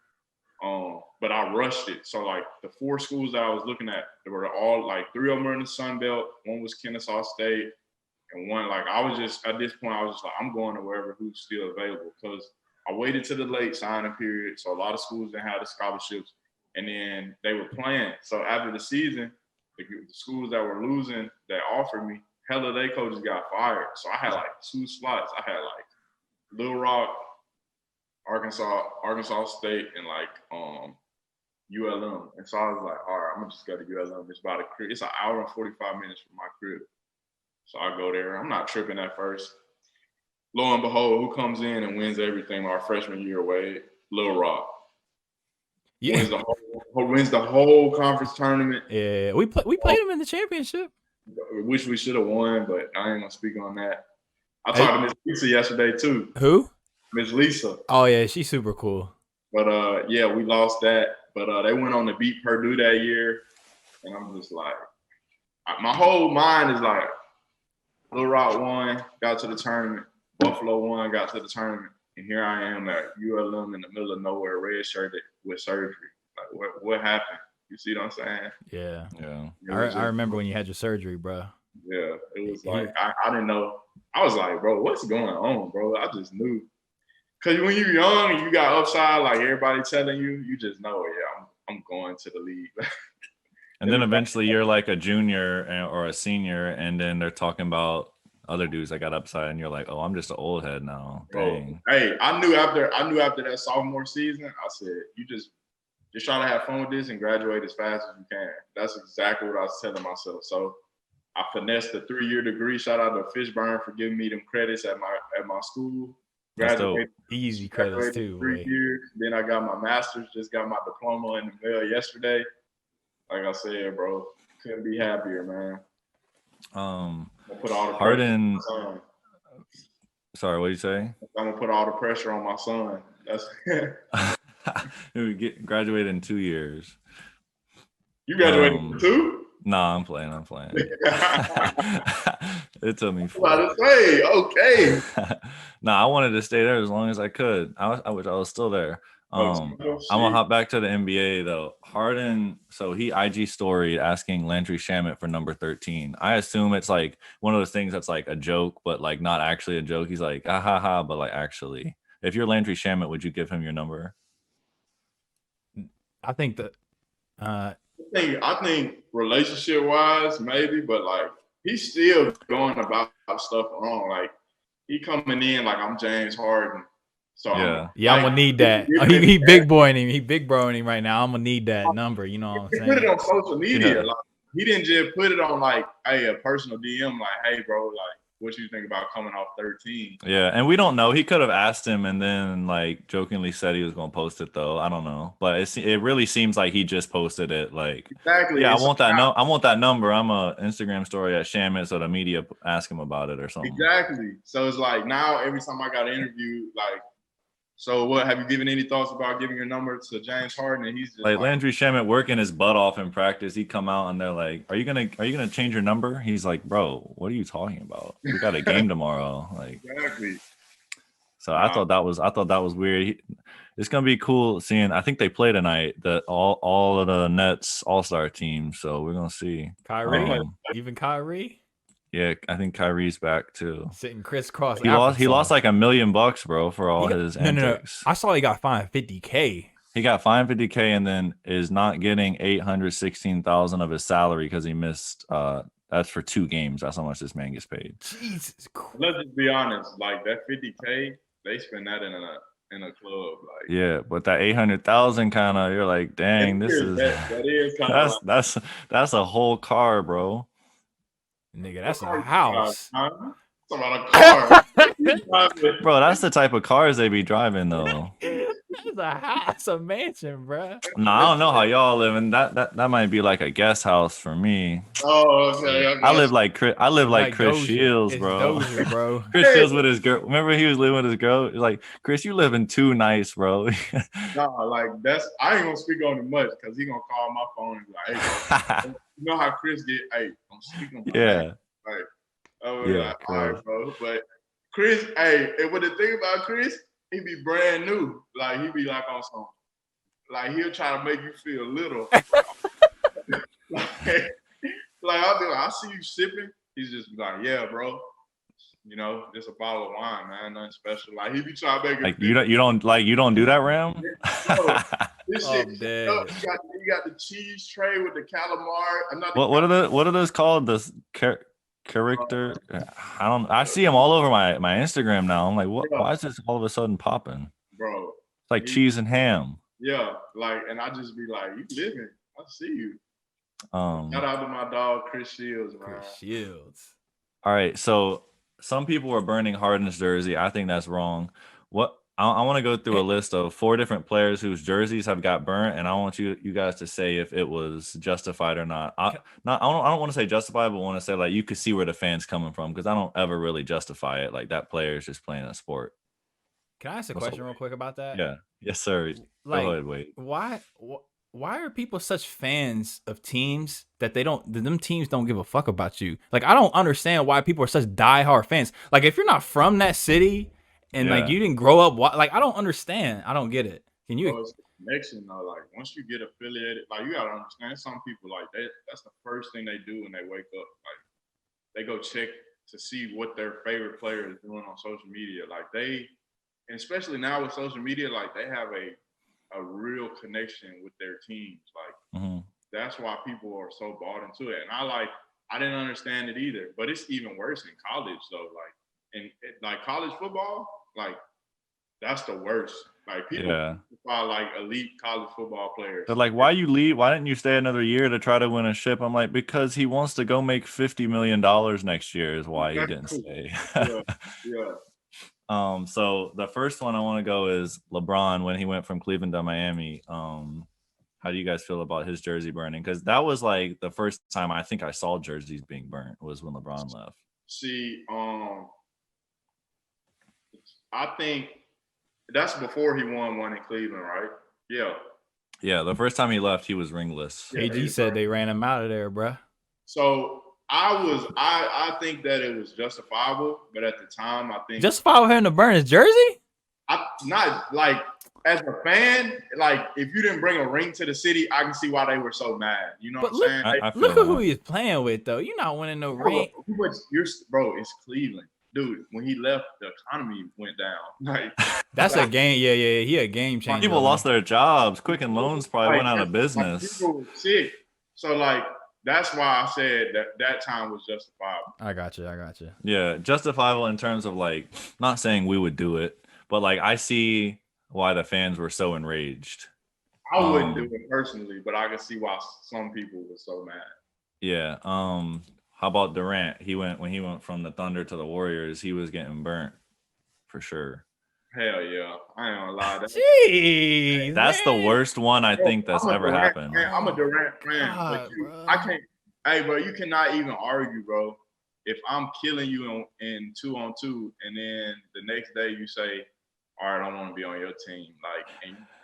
Speaker 5: But I rushed it. So like the 4 schools that I was looking at, they were all like 3 of them were in the Sun Belt. One was Kennesaw State, and one like I was just at this point I was just like I'm going to wherever who's still available because I waited to the late signing period. So a lot of schools didn't have the scholarships, and then they were playing. So after the season, the schools that were losing that offered me, hell of their coaches got fired. So I had like 2 slots. I had like Little Rock, Arkansas State, and like ULM. And so I was like, all right, I'm gonna just go to ULM. It's about it's an hour and 45 minutes from my crib. So I go there. I'm not tripping at first. Lo and behold, who comes in and wins everything our freshman year away? Little Rock.
Speaker 4: Yeah.
Speaker 5: Wins the whole conference tournament.
Speaker 4: Yeah, we played them in the championship.
Speaker 5: Wish we should have won, but I ain't gonna speak on that. I talked to Miss Lisa yesterday too.
Speaker 4: Who?
Speaker 5: Miss Lisa.
Speaker 4: Oh yeah, she's super cool.
Speaker 5: But yeah, we lost that. But they went on to beat Purdue that year, and I'm just like, my whole mind is like, Little Rock won, got to the tournament. Buffalo won, got to the tournament, and here I am at ULM in the middle of nowhere, red shirted with surgery. Like, what happened? You see what I'm saying?
Speaker 4: Yeah.
Speaker 3: Yeah.
Speaker 4: I remember when you had your surgery, bro.
Speaker 5: Yeah, it was like I didn't know. I was like, bro, what's going on, bro? I just knew. Cause when you're young and you got upside, like everybody telling you, you just know, yeah, I'm going to the league.
Speaker 3: And then eventually you're like a junior or a senior, and then they're talking about other dudes that got upside, and you're like, oh, I'm just an old head now. Dang.
Speaker 5: Bro, hey, I knew after that sophomore season, I said, you just try to have fun with this and graduate as fast as you can. That's exactly what I was telling myself. So I finessed the 3-year degree. Shout out to Fishburne for giving me them credits at my school.
Speaker 3: Graduated
Speaker 4: easy credits too.
Speaker 5: 3 years. Then I got my master's. Just got my diploma in the mail yesterday. Like I said, bro, couldn't be happier, man. I put all the
Speaker 3: Harden. Sorry, what did you say?
Speaker 5: I'm gonna put all the pressure on my son. That's
Speaker 3: graduated in 2 years.
Speaker 5: You graduated in 2?
Speaker 3: Nah, I'm playing. It took me 4.
Speaker 5: I was about to say, okay.
Speaker 3: Nah, I wanted to stay there as long as I could. I wish I was still there. I'm gonna hop back to the NBA though. Harden, so he IG storied asking Landry Shamet for number 13. I assume it's like one of those things that's like a joke, but like not actually a joke. He's like, ah ha ha, but like actually. If you're Landry Shamet, would you give him your number?
Speaker 4: I think that
Speaker 5: I think relationship wise, maybe, but like he's still going about stuff wrong. Like he coming in like I'm James Harden. So
Speaker 4: I'm gonna need that. He big boying him. He big broing him right now. I'm gonna need that number. You know what I'm saying?
Speaker 5: He put it on social media. Like he didn't just put it on like, hey, a personal DM. Like, hey, bro, like, what you think about coming off 13?
Speaker 3: Yeah, and we don't know. He could have asked him and then like jokingly said he was gonna post it though. I don't know, but it really seems like he just posted it. Like,
Speaker 5: exactly.
Speaker 3: Yeah, I want that. I want that number. I'm a Instagram story at Shamet, so the media ask him about it or something.
Speaker 5: Exactly. So it's like now every time I got an interview, like. So what, have you given any thoughts about giving your number to James Harden? And he's just
Speaker 3: like Landry Shamet working his butt off in practice. He come out and they're like, Are you gonna change your number? He's like, bro, what are you talking about? We got a game tomorrow. Like
Speaker 5: exactly.
Speaker 3: So I thought that was weird. It's gonna be cool seeing. I think they play tonight. All of the Nets All-Star team. So we're gonna see
Speaker 4: Kyrie, even Kyrie.
Speaker 3: Yeah, I think Kyrie's back too.
Speaker 4: Sitting crisscross.
Speaker 3: He lost like $1 million, bro, for all his antics.
Speaker 4: No. I saw he got fined $50K.
Speaker 3: He got fined $50K and then is not getting $816,000 of his salary because he missed. That's for 2 games. That's how much this man gets paid.
Speaker 4: Jesus Christ.
Speaker 5: Let's just be honest. Like that $50K, they spend that in a club. Like
Speaker 3: but that $800,000 kind of, you're like, dang, that is kind of that's a whole car, bro.
Speaker 4: Nigga, that's a house.
Speaker 5: It's about a car.
Speaker 3: Bro, that's the type of cars they be driving, though.
Speaker 4: That's a house, a mansion, bro.
Speaker 3: No, I don't know how y'all living. That might be like a guest house for me.
Speaker 5: Oh, okay.
Speaker 3: I live like Chris
Speaker 4: Dozier.
Speaker 3: Shields, bro.
Speaker 4: Dozier, bro.
Speaker 3: Chris Shields with his girl. Remember he was living with his girl? He's like, Chris, you living too nice, bro.
Speaker 5: Nah, like I ain't gonna speak on it much because he gonna call my phone and be like, hey, bro, you know how Chris get, hey, I'm speaking on
Speaker 3: yeah.
Speaker 5: Like, oh yeah, like, all right, bro. But Chris, hey, and what the thing about Chris, he be brand new. Like he be like on some, like he'll try to make you feel little. like I'll be like, I see you sipping. He's just like, yeah, bro. You know, just a bottle of wine, man, nothing special. Like he be trying to make it.
Speaker 3: Like you don't do that, Ram?
Speaker 5: This shit, you got the cheese tray with the calamari.
Speaker 3: What are those called? The character? I see them all over my Instagram now. I'm like, what? Yeah. Why is this all of a sudden popping,
Speaker 5: bro?
Speaker 3: It's like cheese and ham.
Speaker 5: Yeah, like, and I just be like, you living? I see you. Shout out to my dog Chris Shields, man.
Speaker 4: Chris Shields.
Speaker 3: All right, so some people were burning Harden's jersey. I think that's wrong. I want to go through a list of 4 different players whose jerseys have got burnt, and I want you guys to say if it was justified or not. I don't want to say justified, but want to say like you could see where the fans coming from because I don't ever really justify it. Like that player is just playing a sport.
Speaker 4: Can I ask a question real quick about that?
Speaker 3: Yeah. Yes, sir.
Speaker 4: Like,
Speaker 3: go ahead, wait.
Speaker 4: Why are people such fans of teams that them teams don't give a fuck about you? Like I don't understand why people are such diehard fans. Like if you're not from that city. And like you didn't grow up, like I don't understand. I don't get it. Can you?
Speaker 5: It's the connection though. Like once you get affiliated, like you gotta understand. Some people like that. That's the first thing they do when they wake up. Like they go check to see what their favorite player is doing on social media. Like and especially now with social media, like they have a real connection with their teams. Like that's why people are so bought into it. And I didn't understand it either, but it's even worse in college though. Like college football, like that's the worst. Like people are like elite college football players.
Speaker 3: They're like, why you leave? Why didn't you stay another year to try to win a ship? I'm like, because he wants to go make $50 million next year is why he didn't stay.
Speaker 5: Yeah.
Speaker 3: So the first one I want to go is LeBron when he went from Cleveland to Miami. How do you guys feel about his jersey burning? Because that was like the first time I think I saw jerseys being burnt was when LeBron left.
Speaker 5: See, I think that's before he won one in Cleveland, right? Yeah.
Speaker 3: Yeah, the first time he left, he was ringless.
Speaker 4: KG said they ran him out of there, bruh.
Speaker 5: So I think that it was justifiable, but at the time, I think
Speaker 4: justifiable him to burn his jersey.
Speaker 5: Not like as a fan, like if you didn't bring a ring to the city, I can see why they were so mad. You know what I'm saying?
Speaker 4: Look at who he's playing with, though. You're not winning no ring.
Speaker 5: Bro, it's Cleveland. Dude, when he left, the economy went down. Like
Speaker 4: that's a game. Yeah. He a game changer.
Speaker 3: People lost their jobs. Quicken Loans probably went out of business.
Speaker 5: People were sick. So like that's why I said that time was justifiable.
Speaker 4: I got you.
Speaker 3: Yeah, justifiable in terms of like not saying we would do it, but like I see why the fans were so enraged.
Speaker 5: I wouldn't do it personally, but I can see why some people were so mad.
Speaker 3: Yeah. How about Durant? When he went from the Thunder to the Warriors, he was getting burnt for sure.
Speaker 5: Hell yeah. I ain't gonna lie.
Speaker 4: Jeez,
Speaker 3: that's the worst one I think that's ever happened.
Speaker 5: Man, I'm a Durant fan.
Speaker 4: God,
Speaker 5: I can't. Hey, bro, you cannot even argue, bro. If I'm killing you in 2-on-2, and then the next day you say, "All right, I want to be on your team,"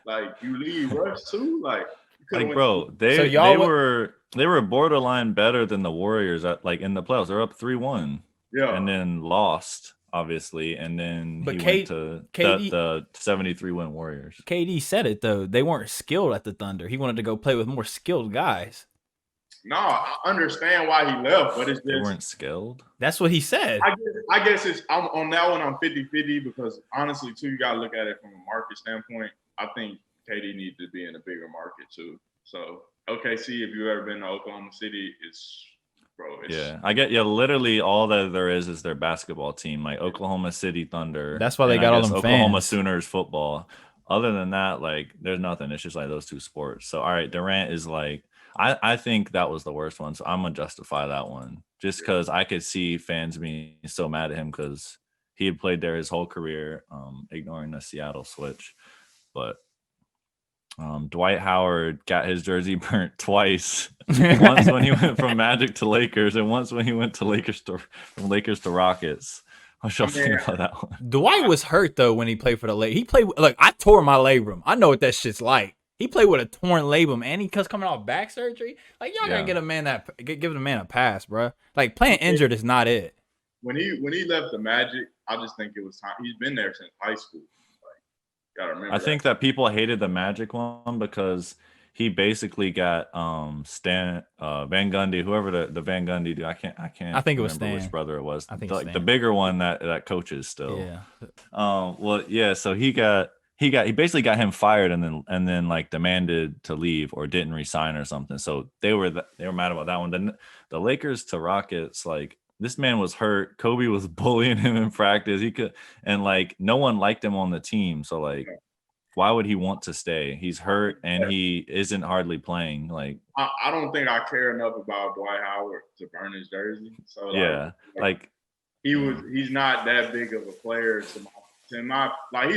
Speaker 5: like you leave Russ too, like
Speaker 3: bro, they were borderline better than the Warriors in the playoffs. They're up 3-1, and then lost obviously, and then went to the 73-win Warriors.
Speaker 4: KD said it though; they weren't skilled at the Thunder. He wanted to go play with more skilled guys.
Speaker 5: No, I understand why he left, but it's just
Speaker 3: they weren't skilled.
Speaker 4: That's what he said.
Speaker 5: I guess I'm on that one. I'm 50-50 because honestly, too, you gotta look at it from a market standpoint. I think KD needs to be in a bigger market too. So OKC, if you've ever been to Oklahoma City,
Speaker 3: I get literally all that there is their basketball team, like Oklahoma City Thunder.
Speaker 4: That's why they got all them
Speaker 3: Oklahoma
Speaker 4: fans.
Speaker 3: Sooners football. Other than that, like there's nothing. It's just like those two sports. So all right, Durant is like I think that was the worst one. So I'm gonna justify that one just because I could see fans being so mad at him because he had played there his whole career, ignoring the Seattle switch. But Dwight Howard got his jersey burnt twice. Once when he went from Magic to Lakers, and once when he went to from Lakers to Rockets. What y'all think about that one?
Speaker 4: Dwight was hurt though when he played for the Lakers. He played I tore my labrum. I know what that shit's like. He played with a torn labrum, and he coming off back surgery. Like y'all gotta give the man a pass, bro. Like playing injured is not it.
Speaker 5: When he left the Magic, I just think it was time. He's been there since high school. Gotta remember.
Speaker 3: I think that people hated the Magic one because he basically got Van Gundy, whoever the Van Gundy dude. I can't.
Speaker 4: I think it was
Speaker 3: remember
Speaker 4: Stan.
Speaker 3: which brother it was.
Speaker 4: I think
Speaker 3: the bigger one that coaches still.
Speaker 4: Yeah.
Speaker 3: So he basically got him fired and then like demanded to leave or didn't resign or something. So they were mad about that one. Then the Lakers to Rockets, like this man was hurt. Kobe was bullying him in practice. Like no one liked him on the team. So like, why would he want to stay? He's hurt and he isn't hardly playing. Like
Speaker 5: I don't think I care enough about Dwight Howard to burn his jersey. So he's not that big of a player to my like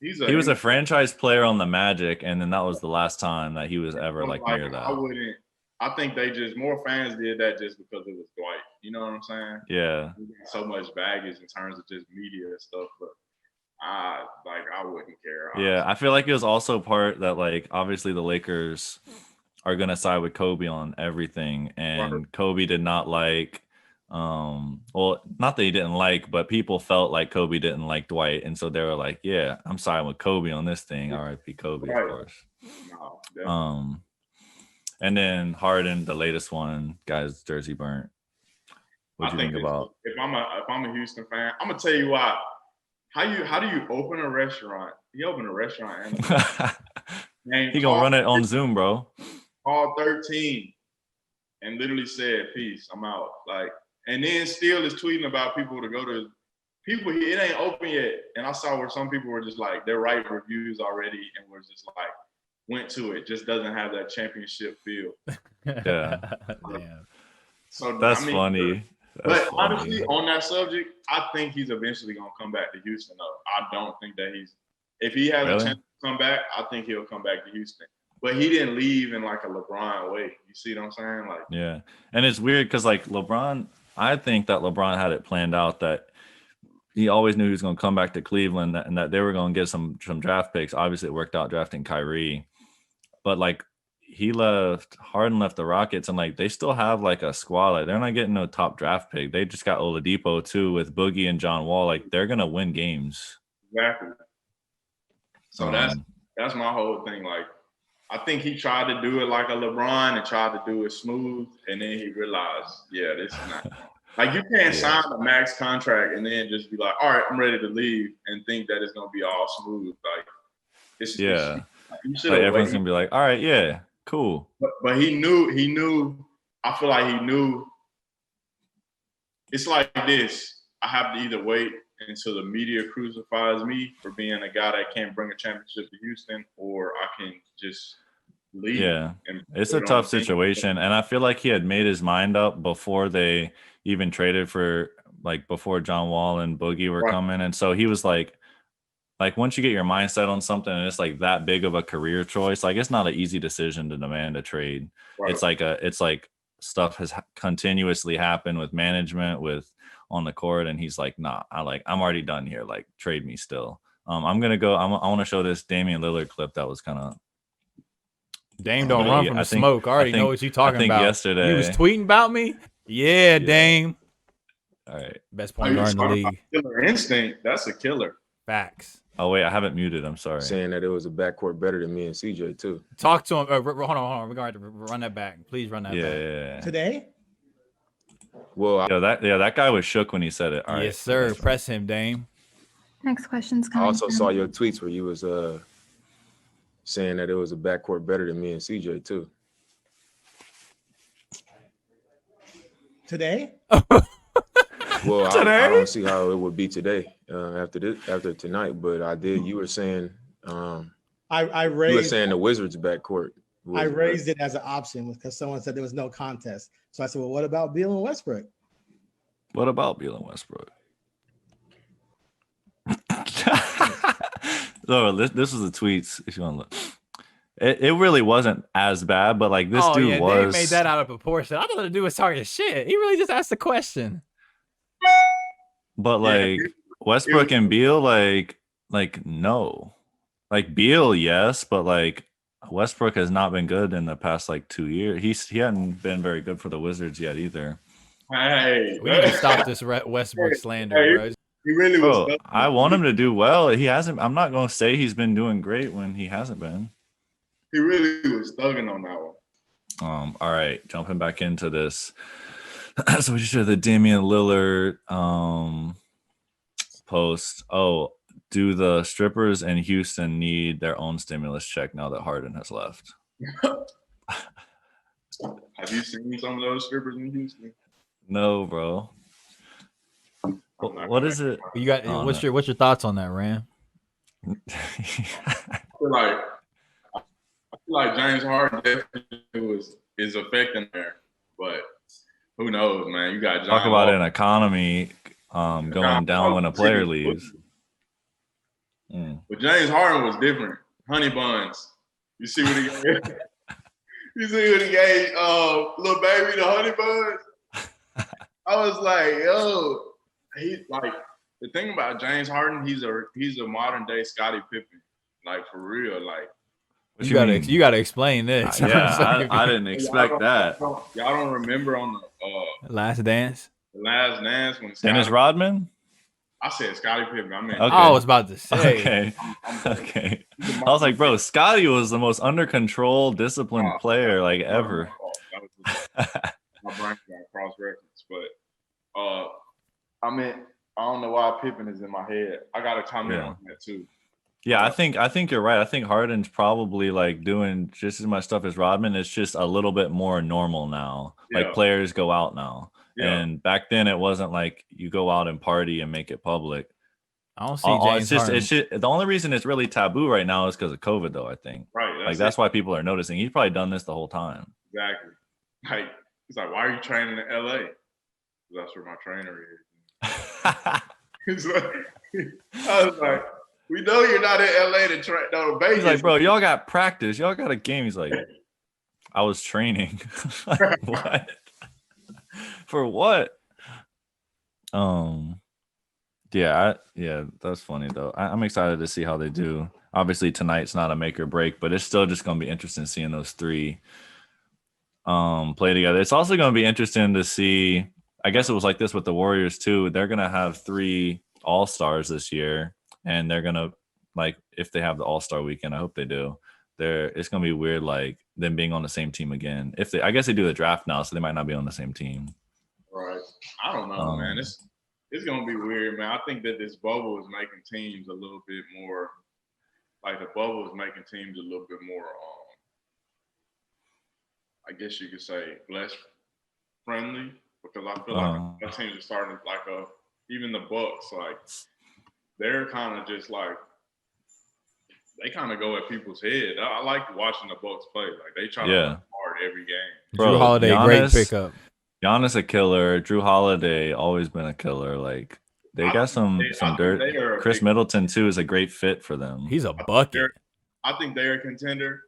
Speaker 5: he
Speaker 3: was a franchise player on the Magic, and then that was the last time that he was ever near that.
Speaker 5: I think more fans did that just because it was Dwight. You know what I'm saying?
Speaker 3: Yeah.
Speaker 5: So much baggage in terms of just media and stuff, but I wouldn't care.
Speaker 3: Honestly. Yeah, I feel like it was also part that like obviously the Lakers are gonna side with Kobe on everything, and Kobe did not like. Well, not that he didn't like, but people felt like Kobe didn't like Dwight, and so they were like, "Yeah, I'm siding with Kobe on this thing." R.I.P. Kobe, of course. And then Harden, the latest one, got his jersey burnt, What do you think about?
Speaker 5: If I'm a Houston fan, I'm gonna tell you why. How do you open a restaurant? He opened a restaurant and
Speaker 3: He gonna run it on Zoom, bro.
Speaker 5: Call 13 and literally said, "Peace, I'm out." Like, and then still is tweeting about people to go to. People, it ain't open yet. And I saw where some people were just like, they're writing reviews already and was just like, went to it. Just doesn't have that championship feel.
Speaker 3: Yeah.
Speaker 4: Damn.
Speaker 5: So
Speaker 3: That's funny. That's
Speaker 5: but
Speaker 3: funny.
Speaker 5: honestly, on that subject, I think he's eventually going to come back to Houston, though. I don't think that if he has a chance to come back, I think he'll come back to Houston. But he didn't leave in like a LeBron way. You see what I'm saying? Like,
Speaker 3: yeah. And it's weird because like LeBron, I think that LeBron had it planned out that he always knew he was going to come back to Cleveland and that they were going to get some draft picks. Obviously, it worked out drafting Kyrie. But like Harden left the Rockets and like they still have like a squad. Like they're not getting no top draft pick. They just got Oladipo too with Boogie and John Wall. Like they're going to win games.
Speaker 5: exactly. So that's my whole thing. Like, I think he tried to do it like a LeBron and tried to do it smooth. And then he realized, yeah, this is not. Like, you can't sign a max contract and then just be like, all right, I'm ready to leave and think that it's going to be all smooth. Like,
Speaker 3: like everyone's going to be like, all right, yeah, cool.
Speaker 5: But he knew, I feel like he knew. It's like this. I have to either wait until the media crucifies me for being a guy that can't bring a championship to Houston, or I can just leave.
Speaker 3: Yeah, it's a tough situation. And I feel like he had made his mind up before they even traded for, like, before John Wall and Boogie were coming. And so he was like once you get your mindset on something and it's like that big of a career choice, like it's not an easy decision to demand a trade. Right. It's like stuff has continuously happened with management, with on the court, and he's like, nah, I'm already done here. Like, trade me still. I'm gonna go. I want to show this Damian Lillard clip that was kind of.
Speaker 4: Dame don't run from the smoke. I already know what you're talking about.
Speaker 3: Yesterday
Speaker 4: he was tweeting about me. Yeah, Dame.
Speaker 3: All right,
Speaker 4: best point guard in the league.
Speaker 5: Killer instinct. That's a killer.
Speaker 4: Facts.
Speaker 3: Oh wait, I haven't muted. I'm sorry.
Speaker 6: Saying that it was a backcourt better than me and CJ too.
Speaker 4: Talk to him. Hold on. We're going to run that back. Please run that back.
Speaker 3: Yeah.
Speaker 7: Today?
Speaker 6: Well,
Speaker 3: that guy was shook when he said it. All right.
Speaker 4: Yes, sir. Press him, Dame.
Speaker 8: Next question's
Speaker 6: I
Speaker 8: coming.
Speaker 6: also saw your tweets where you was saying that it was a backcourt better than me and CJ too.
Speaker 7: Today?
Speaker 6: Well, I don't see how it would be today after tonight, but I did. You were saying
Speaker 7: I raised.
Speaker 6: You were saying the Wizards backcourt.
Speaker 7: I raised it as an option because someone said there was no contest. So I said, well, what about Beal and Westbrook?
Speaker 3: What about Beal and Westbrook? So this was the tweets. If you want to look, it really wasn't as bad, but like this dude was.
Speaker 4: They made that out of proportion. I thought the dude was talking shit. He really just asked the question.
Speaker 3: But like Westbrook and Beal, like no, like Beal, yes, but like Westbrook has not been good in the past like 2 years. He hadn't been very good for the Wizards yet either.
Speaker 5: Hey,
Speaker 4: we need to stop this Westbrook slander, bro.
Speaker 5: He really was.
Speaker 3: I want him to do well. He hasn't. I'm not going to say he's been doing great when he hasn't been.
Speaker 5: He really was thugging on that one.
Speaker 3: All right, jumping back into this. So we just showed the Damian Lillard post. Oh, do the strippers in Houston need their own stimulus check now that Harden has left?
Speaker 5: Have you seen some of those strippers in Houston?
Speaker 3: No, bro. What is it?
Speaker 4: You got what's your thoughts on that, Ram?
Speaker 5: I feel like James Harden definitely is affecting there, but who knows, man? You got John
Speaker 3: talk about an economy going down when a player leaves.
Speaker 5: But James Harden was different. Honey buns. You see what he gave? You see what he gave little baby the honey buns? I was like, yo, he like the thing about James Harden, he's a modern day Scottie Pippen. Like for real. Like
Speaker 4: you gotta explain this.
Speaker 3: Yeah, I didn't expect that.
Speaker 5: Y'all don't remember on the
Speaker 4: Last Dance?
Speaker 5: The Last Dance when
Speaker 3: Dennis Rodman?
Speaker 5: I said Scottie Pippen. I mean,
Speaker 3: okay.
Speaker 4: I was about to say.
Speaker 3: Okay. I was like, bro, Scottie was the most under control, disciplined player like ever.
Speaker 5: My brain got cross reference, but I mean, I don't know why Pippen is in my head. I got to comment
Speaker 3: Yeah.
Speaker 5: on that too.
Speaker 3: Yeah, I think you're right. I think Harden's probably like doing just as much stuff as Rodman. It's just a little bit more normal now. Like
Speaker 5: Yeah.
Speaker 3: players go out now.
Speaker 5: Yeah.
Speaker 3: And back then it wasn't like you go out and party and make it public.
Speaker 4: I don't see James Harden.
Speaker 3: It's just the only reason it's really taboo right now is because of COVID, though. I think
Speaker 5: Right.
Speaker 3: that's why people are noticing. He's probably done this the whole time.
Speaker 5: Exactly. Like he's like, why are you training in LA? That's where my trainer is. He's like, I was like, we know you're not in LA to train. No, Vegas.
Speaker 3: He's like, bro, y'all got practice. Y'all got a game. He's like, I was training. Like, what? For what? Yeah, that's funny though. I'm excited to see how they do. Obviously, tonight's not a make or break, but it's still just gonna be interesting seeing those three play together. It's also gonna be interesting to see. I guess it was like this with the Warriors too. They're gonna have 3 All-Stars this year, and they're gonna like if they have the All-Star weekend. I hope they do. It's gonna be weird, like them being on the same team again. I guess they do the draft now, so they might not be on the same team.
Speaker 5: Right. I don't know, man. It's gonna be weird, man. I think that this bubble is making teams a little bit more. Like the bubble is making teams a little bit more. I guess you could say less friendly because I feel like our teams are starting like even the Bucks, like they're kind of just like they kind of go at people's head. I like watching the Bucks play. Like they try to play hard every game.
Speaker 4: Drew Holiday, great pickup.
Speaker 3: Giannis a killer. Drew Holiday always been a killer. Like they got some dirt. Chris Middleton too is a great fit for them.
Speaker 4: He's a bucket.
Speaker 5: I think they're a contender,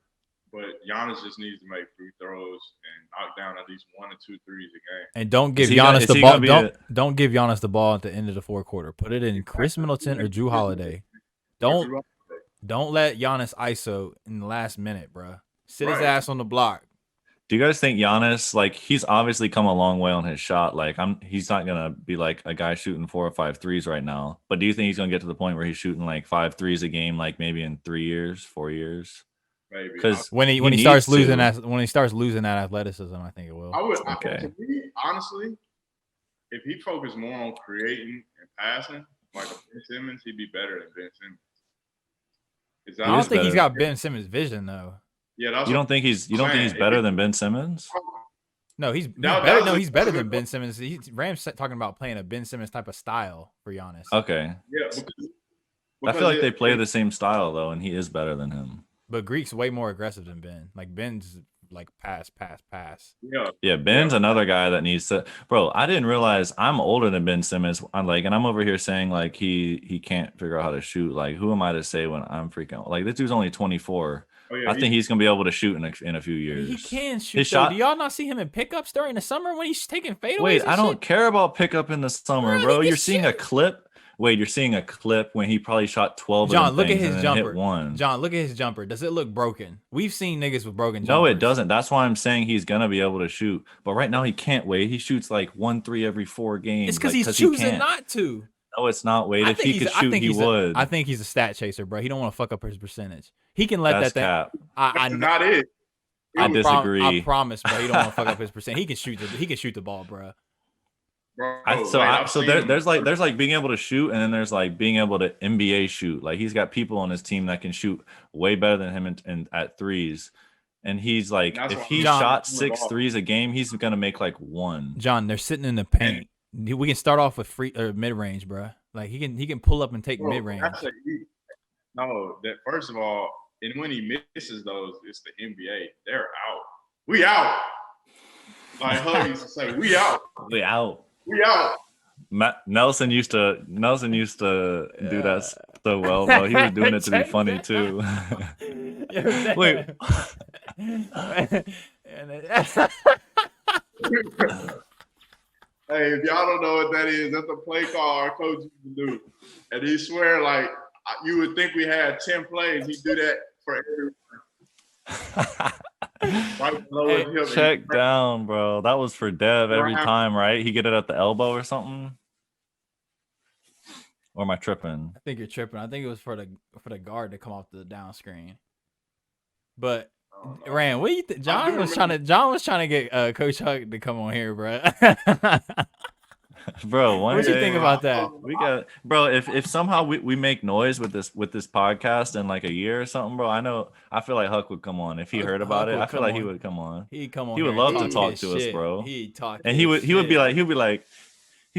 Speaker 5: but Giannis just needs to make free throws and knock down at least 1 or 2 threes a game.
Speaker 4: And don't give Giannis the ball. Don't give Giannis the ball at the end of the fourth quarter. Put it in Chris Middleton or Drew Holiday. Don't let Giannis ISO in the last minute, bro. Sit his ass on the block.
Speaker 3: Do you guys think Giannis, like, he's obviously come a long way on his shot? Like, he's not gonna be like a guy shooting 4 or 5 threes right now. But do you think he's gonna get to the point where he's shooting like 5 threes a game, like maybe in 3 years, 4 years?
Speaker 5: Maybe.
Speaker 3: Because
Speaker 4: when he starts losing that athleticism, I think it will.
Speaker 5: To me, honestly, if he focused more on creating and passing, like Ben Simmons, he'd be better than Ben Simmons.
Speaker 4: I don't think he's got Ben Simmons' vision though.
Speaker 5: Yeah,
Speaker 3: you don't think he's better than Ben Simmons?
Speaker 4: No, he's better. No, he's better than Ben Simmons. Rams talking about playing a Ben Simmons type of style for Giannis.
Speaker 3: Okay.
Speaker 5: Yeah,
Speaker 3: I feel like they play the same style though, and he is better than him.
Speaker 4: But Greek's way more aggressive than Ben. Like Ben's like pass.
Speaker 3: Yeah, Ben's another guy that needs to. Bro, I didn't realize I'm older than Ben Simmons. And I'm over here saying like he can't figure out how to shoot. Like, who am I to say when I'm freaking like this dude's only 24. Oh, yeah, I think he's gonna be able to shoot in a few years.
Speaker 4: He can shoot. Do y'all not see him in pickups during the summer when he's taking fadeaways?
Speaker 3: Wait, I don't care about pickup in the summer, bro. You're seeing a clip. Wait, you're seeing a clip when he probably shot 12.
Speaker 4: John, look at his jumper.
Speaker 3: Hit one.
Speaker 4: John, look at his jumper. Does it look broken? We've seen niggas with broken jumpers.
Speaker 3: No, it doesn't. That's why I'm saying he's gonna be able to shoot. But right now he can't. Wait, he shoots like 1 3 every 4 games.
Speaker 4: It's because he's choosing not to.
Speaker 3: No, it's not. Wait, if he could shoot, he would.
Speaker 4: I think he's a stat chaser, bro. He don't want to fuck up his percentage. He can let that thing.
Speaker 3: Cap.
Speaker 5: That's not it.
Speaker 3: I disagree.
Speaker 4: I promise, bro. He don't want to fuck up his percent. He can shoot the ball, bro.
Speaker 3: There's like being able to shoot, and then there's like being able to NBA shoot. Like he's got people on his team that can shoot way better than him and at threes. And he's like, if he shot 6 threes a game, he's gonna make like 1.
Speaker 4: John, they're sitting in the paint. We can start off with free or mid range, bro. Like he can pull up and take mid range.
Speaker 5: No, that first of all, and when he misses those, it's the NBA. They're out. We out. Like Hug used to say, we out.
Speaker 3: We out.
Speaker 5: We out.
Speaker 3: Nelson used to do that so well, though. He was doing it to be funny too. Wait.
Speaker 5: Hey, if y'all don't know what that is, that's a play call our coach used to do. And he swear, like, you would think we had 10 plays. He'd do that for everyone.
Speaker 3: Check down, bro. That was for Dev every time, right? He get it at the elbow or something? Or am I tripping?
Speaker 4: I think you're tripping. I think it was for the guard to come off the down screen. But Rand, what do you think? John was trying to get Coach Hug to come on here, bro.
Speaker 3: Bro, one
Speaker 4: What you
Speaker 3: day
Speaker 4: think about that?
Speaker 3: we got, bro. If somehow we make noise with this podcast in like a year or something, bro, I feel like Huck would come on if he heard about
Speaker 4: Huck
Speaker 3: it.
Speaker 4: would
Speaker 3: I feel
Speaker 4: come
Speaker 3: like he
Speaker 4: on.
Speaker 3: would come on.
Speaker 4: He'd come on
Speaker 3: He would
Speaker 4: here and
Speaker 3: love to talk
Speaker 4: his
Speaker 3: to us,
Speaker 4: shit.
Speaker 3: bro.
Speaker 4: He'd talk
Speaker 3: And
Speaker 4: his
Speaker 3: he would be
Speaker 4: shit.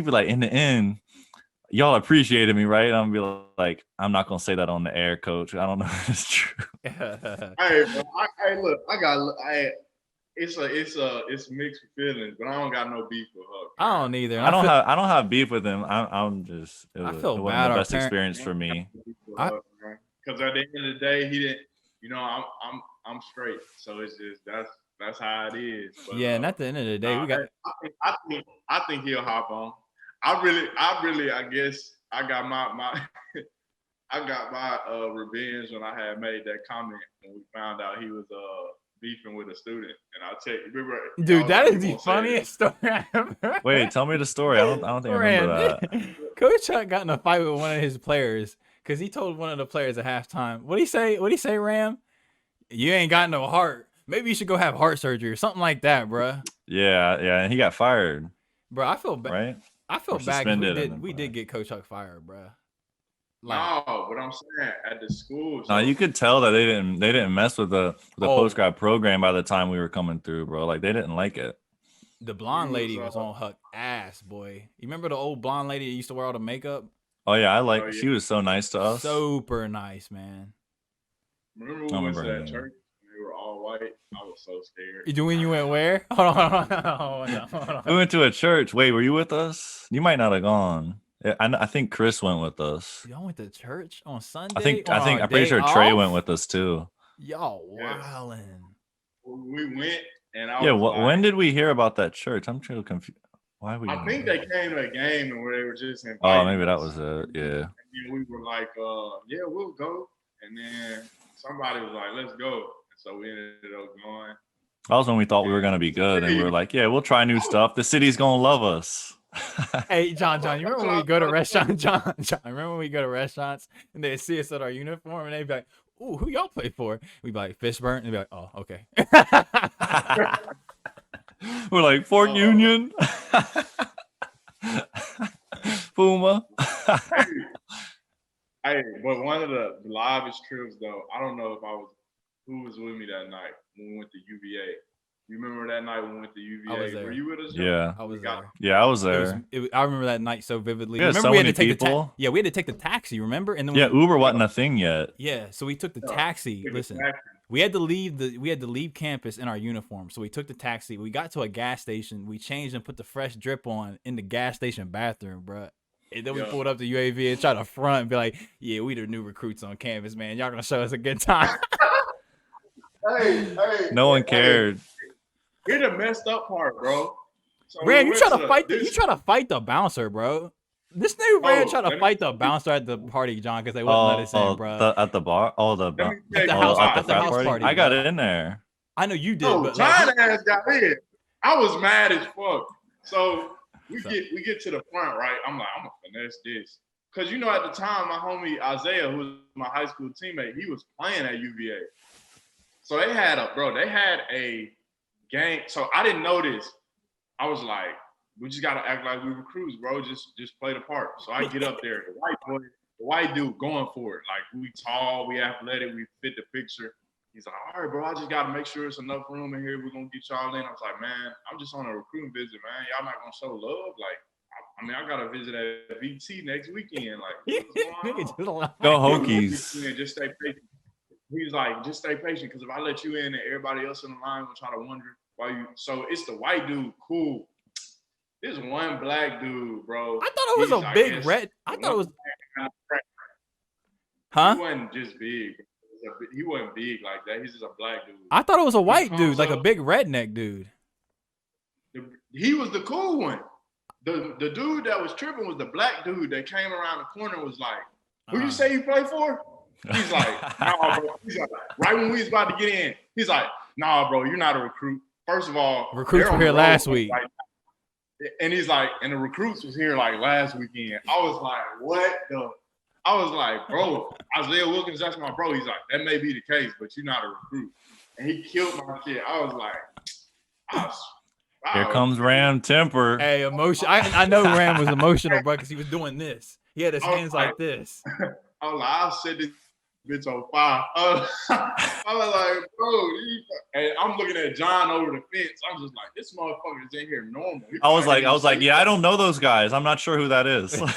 Speaker 3: like, in the end, y'all appreciated me, right? I'm gonna be like, I'm not gonna say that on the air, coach. I don't know if it's true.
Speaker 5: Hey, bro, it's mixed feelings, but I don't got no beef with Huck.
Speaker 4: I don't either.
Speaker 3: I don't have beef with him. I'm just it
Speaker 4: feel
Speaker 3: wasn't
Speaker 4: bad
Speaker 3: the
Speaker 4: our
Speaker 3: best
Speaker 4: parent-
Speaker 3: experience for me.
Speaker 5: Because at the end of the day, he didn't. You know, I'm straight, so it's just that's how it is. But,
Speaker 4: Yeah, and at the end of the day, we got.
Speaker 5: I think he'll hop on. I guess I got my I got my revenge when I had made that comment when we found out he was beefing with a student, and I'll tell you, remember,
Speaker 4: Dude, that is the
Speaker 5: "You won't say
Speaker 4: funniest story I ever heard.
Speaker 3: Wait, tell me the story. I don't think I remember that.
Speaker 4: Coach Chuck got in a fight with one of his players because he told one of the players at halftime, What'd he say, Ram? You ain't got no heart. Maybe you should go have heart surgery or something like that, bruh.
Speaker 3: Yeah, and he got fired,
Speaker 4: Bro, I feel bad.
Speaker 3: right?
Speaker 4: I feel
Speaker 3: Or
Speaker 4: bad 'cause
Speaker 3: suspended
Speaker 4: we
Speaker 3: and
Speaker 4: did get Coach Chuck fired, bruh.
Speaker 5: No, but I'm saying at the school.
Speaker 3: No, you could tell that they didn't mess with the
Speaker 4: Oh.
Speaker 3: post grad program by the time we were coming through, bro. Like they didn't like it.
Speaker 4: The blonde lady was on Huck ass, boy. You remember the old blonde lady that used to wear all the makeup?
Speaker 3: Oh yeah, she was so nice to us.
Speaker 4: Super nice, man.
Speaker 5: Remember we went to that church and they were all white? I was so scared.
Speaker 4: When you went where? Hold on.
Speaker 3: We went to a church. Wait, were you with us? You might not have gone. I think Chris went with us.
Speaker 4: Y'all went to church on Sunday?
Speaker 3: I'm pretty sure Trey went with us too.
Speaker 4: Y'all wildin'.
Speaker 5: We went and
Speaker 3: when did we hear about that church? I'm too confused. Why we?
Speaker 5: I think they came to a game and where they were just invited.
Speaker 3: Oh, maybe that was it. Yeah.
Speaker 5: And then we were like, yeah, we'll go. And then somebody was like, let's go. And so we ended up going.
Speaker 3: That was when we thought we were gonna be good, and we were like, yeah, we'll try new stuff. The city's gonna love us.
Speaker 4: Hey, John, you remember when we go to restaurants, John, remember when we go to restaurants and they see us at our uniform and they'd be like, ooh, who y'all play for? We'd be like, Fishburne. And they'd be like, oh, okay.
Speaker 3: We're like, Fort Union. Puma.
Speaker 5: Hey, but one of the livest trips, though, I don't know who was with me that night when we went to UVA. You remember that night when we went to UVA?
Speaker 4: I was there.
Speaker 5: Were you with us?
Speaker 3: Yeah.
Speaker 4: I was there.
Speaker 3: Yeah, I was there.
Speaker 4: I remember that night so vividly.
Speaker 3: We had
Speaker 4: Remember
Speaker 3: so
Speaker 4: we had
Speaker 3: many
Speaker 4: to take
Speaker 3: people.
Speaker 4: we had to take the taxi, remember? And then
Speaker 3: Uber wasn't a thing yet.
Speaker 4: Yeah, so we took the taxi. Listen, we had to leave campus in our uniform. So we took the taxi. We got to a gas station. We changed and put the fresh drip on in the gas station bathroom, bro. And then we pulled up to UAV and tried to front and be like, yeah, we the new recruits on campus, man. Y'all gonna show us a good time.
Speaker 5: Hey.
Speaker 3: No one cared.
Speaker 5: Here's the messed up part, bro. So
Speaker 4: Ram, you try to fight the bouncer, bro. This new Ram tried to fight the bouncer at the party, John, because they wouldn't let us in, bro.
Speaker 3: At the bar?
Speaker 4: At the house party.
Speaker 3: I got
Speaker 4: bro.
Speaker 3: it in there.
Speaker 4: I know you did,
Speaker 5: No,
Speaker 4: but
Speaker 5: John
Speaker 4: like,
Speaker 5: ass got in. I was mad as fuck. So we get to the front, right? I'm like, I'm gonna finesse this. Cause you know at the time, my homie Isaiah, who was my high school teammate, he was playing at UVA. So they had a gang. So I didn't know this. I was like, we just gotta act like we recruits, bro. Just play the part. So I get up there, the white dude going for it. Like we tall, we athletic, we fit the picture. He's like, all right, bro, I just gotta make sure it's enough room in here. We're gonna get y'all in. I was like, man, I'm just on a recruiting visit, man. Y'all not gonna show love? Like, I mean, I got a visit at VT next weekend. Like, what's going on?
Speaker 3: Go Hokies.
Speaker 5: Just stay patient. He was like, just stay patient, because if I let you in and everybody else in the line will try to wonder why you. So it's the white dude, cool. This one black dude, bro.
Speaker 4: I thought it was a big red. I thought it was. Huh?
Speaker 5: He wasn't just big. He wasn't big like that. He's just a black dude.
Speaker 4: I thought it was a white dude, like a big redneck dude.
Speaker 5: He was the cool one. The dude that was tripping was the black dude that came around the corner and was like, who you say you play for? He's like, nah, bro. He's like, right when we was about to get in, he's like, nah, bro, you're not a recruit. First of all,
Speaker 4: recruits were here last week.
Speaker 5: Like, and he's like, and the recruits was here like last weekend. I was like, what the? I was like, bro, Isaiah Wilkins, that's my bro. He's like, that may be the case, but you're not a recruit. And he killed my shit. I was like,
Speaker 3: Here comes Ram temper.
Speaker 4: Hey, emotion. I know Ram was emotional, bro, because he was doing this. He had his hands like this.
Speaker 5: I was like, I'll set this bitch on fire. I was like, bro, and I'm looking at John over the fence. I'm just like, this motherfucker is in here normal.
Speaker 3: I was like, yeah, I don't know those guys. I'm not sure who that is.
Speaker 5: I'm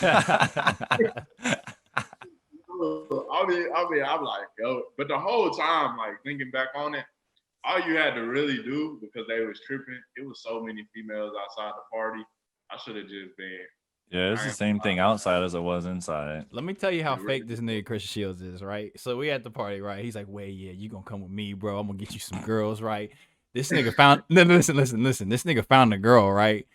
Speaker 5: like, yo, but the whole time, like thinking back on it, all you had to really do because they was tripping, it was so many females outside the party. I should have just been.
Speaker 3: Yeah, it's the same thing outside as it was inside.
Speaker 4: Let me tell you how fake this nigga Chris Shields is, right? So we at the party, right? He's like, wait, yeah, you gonna come with me, bro. I'm gonna get you some girls, right? This nigga found listen. This nigga found a girl, right?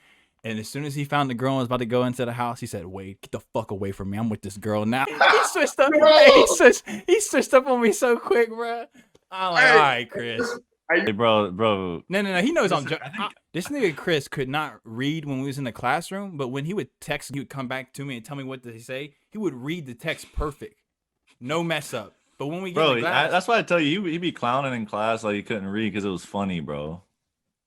Speaker 4: And as soon as he found the girl and was about to go into the house, he said, wait, get the fuck away from me. I'm with this girl now. He switched up. He switched up on me so quick, bro. I'm like, all right, Chris.
Speaker 3: Hey, bro.
Speaker 4: No. He knows I'm joking. This nigga Chris could not read when we was in the classroom, but when he would text, he would come back to me and tell me what to say. He would read the text perfect, no mess up. But when we get in class,
Speaker 3: that's why I tell you, he'd be clowning in class like he couldn't read because it was funny, bro.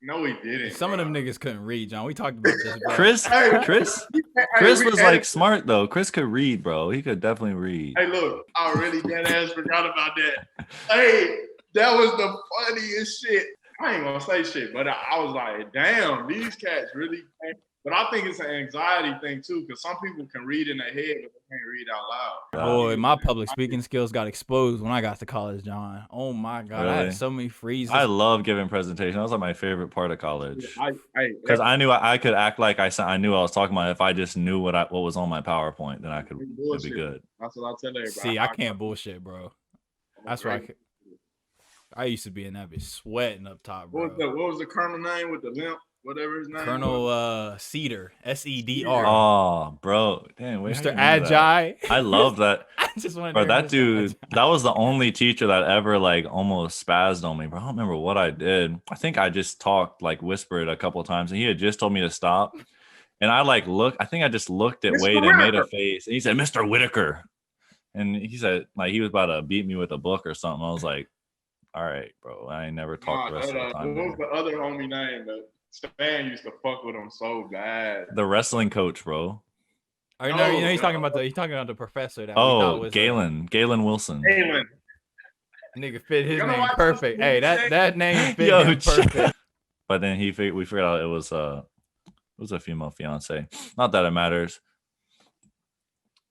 Speaker 5: No, he didn't.
Speaker 4: Some of them niggas couldn't read, John. We talked about this, bro.
Speaker 3: Chris was like smart though. Chris could read, bro. He could definitely read.
Speaker 5: Hey, look, I really dead ass forgot about that. Hey, that was the funniest shit. I ain't gonna say shit, but I was like, damn, these cats really can't. But I think it's an anxiety thing too, because some people can read in their head, but they can't read out loud.
Speaker 4: Boy, my public speaking skills got exposed when I got to college, John. Oh my God, really? I had so many freezes.
Speaker 3: I love giving presentations. That was like my favorite part of college. Because I knew I could act like I knew I was talking about. If I just knew what was on my PowerPoint, then it'd be good.
Speaker 5: That's what I tell everybody.
Speaker 4: See, I can't bullshit, bro. That's why I used to be in that bitch sweating up top, bro.
Speaker 5: What was the colonel name with the limp? Whatever his name.
Speaker 4: Colonel Cedar, SEDR.
Speaker 3: Oh, bro, damn,
Speaker 4: Mr. Agile.
Speaker 3: I love that.
Speaker 4: I just wanted
Speaker 3: to that dude. That was the only teacher that ever like almost spazzed on me, bro. I don't remember what I did. I think I just talked like whispered a couple of times, and he had just told me to stop. And I like look. I think I just looked at Wade and made a face, and he said, "Mr. Whitaker," and he said like he was about to beat me with a book or something. I was like, "All right, bro. I ain't never talked the rest of the time."
Speaker 5: What was the other homie name? Stan used to fuck with him so bad.
Speaker 3: The wrestling coach, bro.
Speaker 4: You know he's talking about the professor that
Speaker 3: was Galen Wilson.
Speaker 5: Galen.
Speaker 4: Nigga fit his name perfect. Hey, that name fit him perfect.
Speaker 3: But then we figured out it was a female fiance. Not that it matters.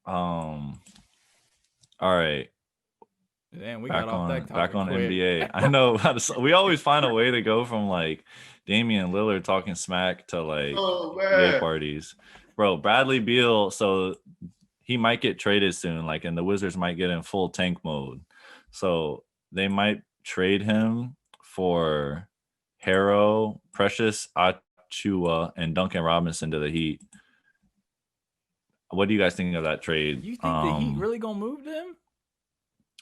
Speaker 3: All right.
Speaker 4: Damn, we got off that topic
Speaker 3: back on
Speaker 4: quick.
Speaker 3: NBA. I know we always find a way to go from like Damian Lillard talking smack to like gay parties. Bro, Bradley Beal, so he might get traded soon, like, and the Wizards might get in full tank mode. So they might trade him for Harrow, Precious Achua, and Duncan Robinson to the Heat. What do you guys think of that trade?
Speaker 4: You think the Heat really gonna move them?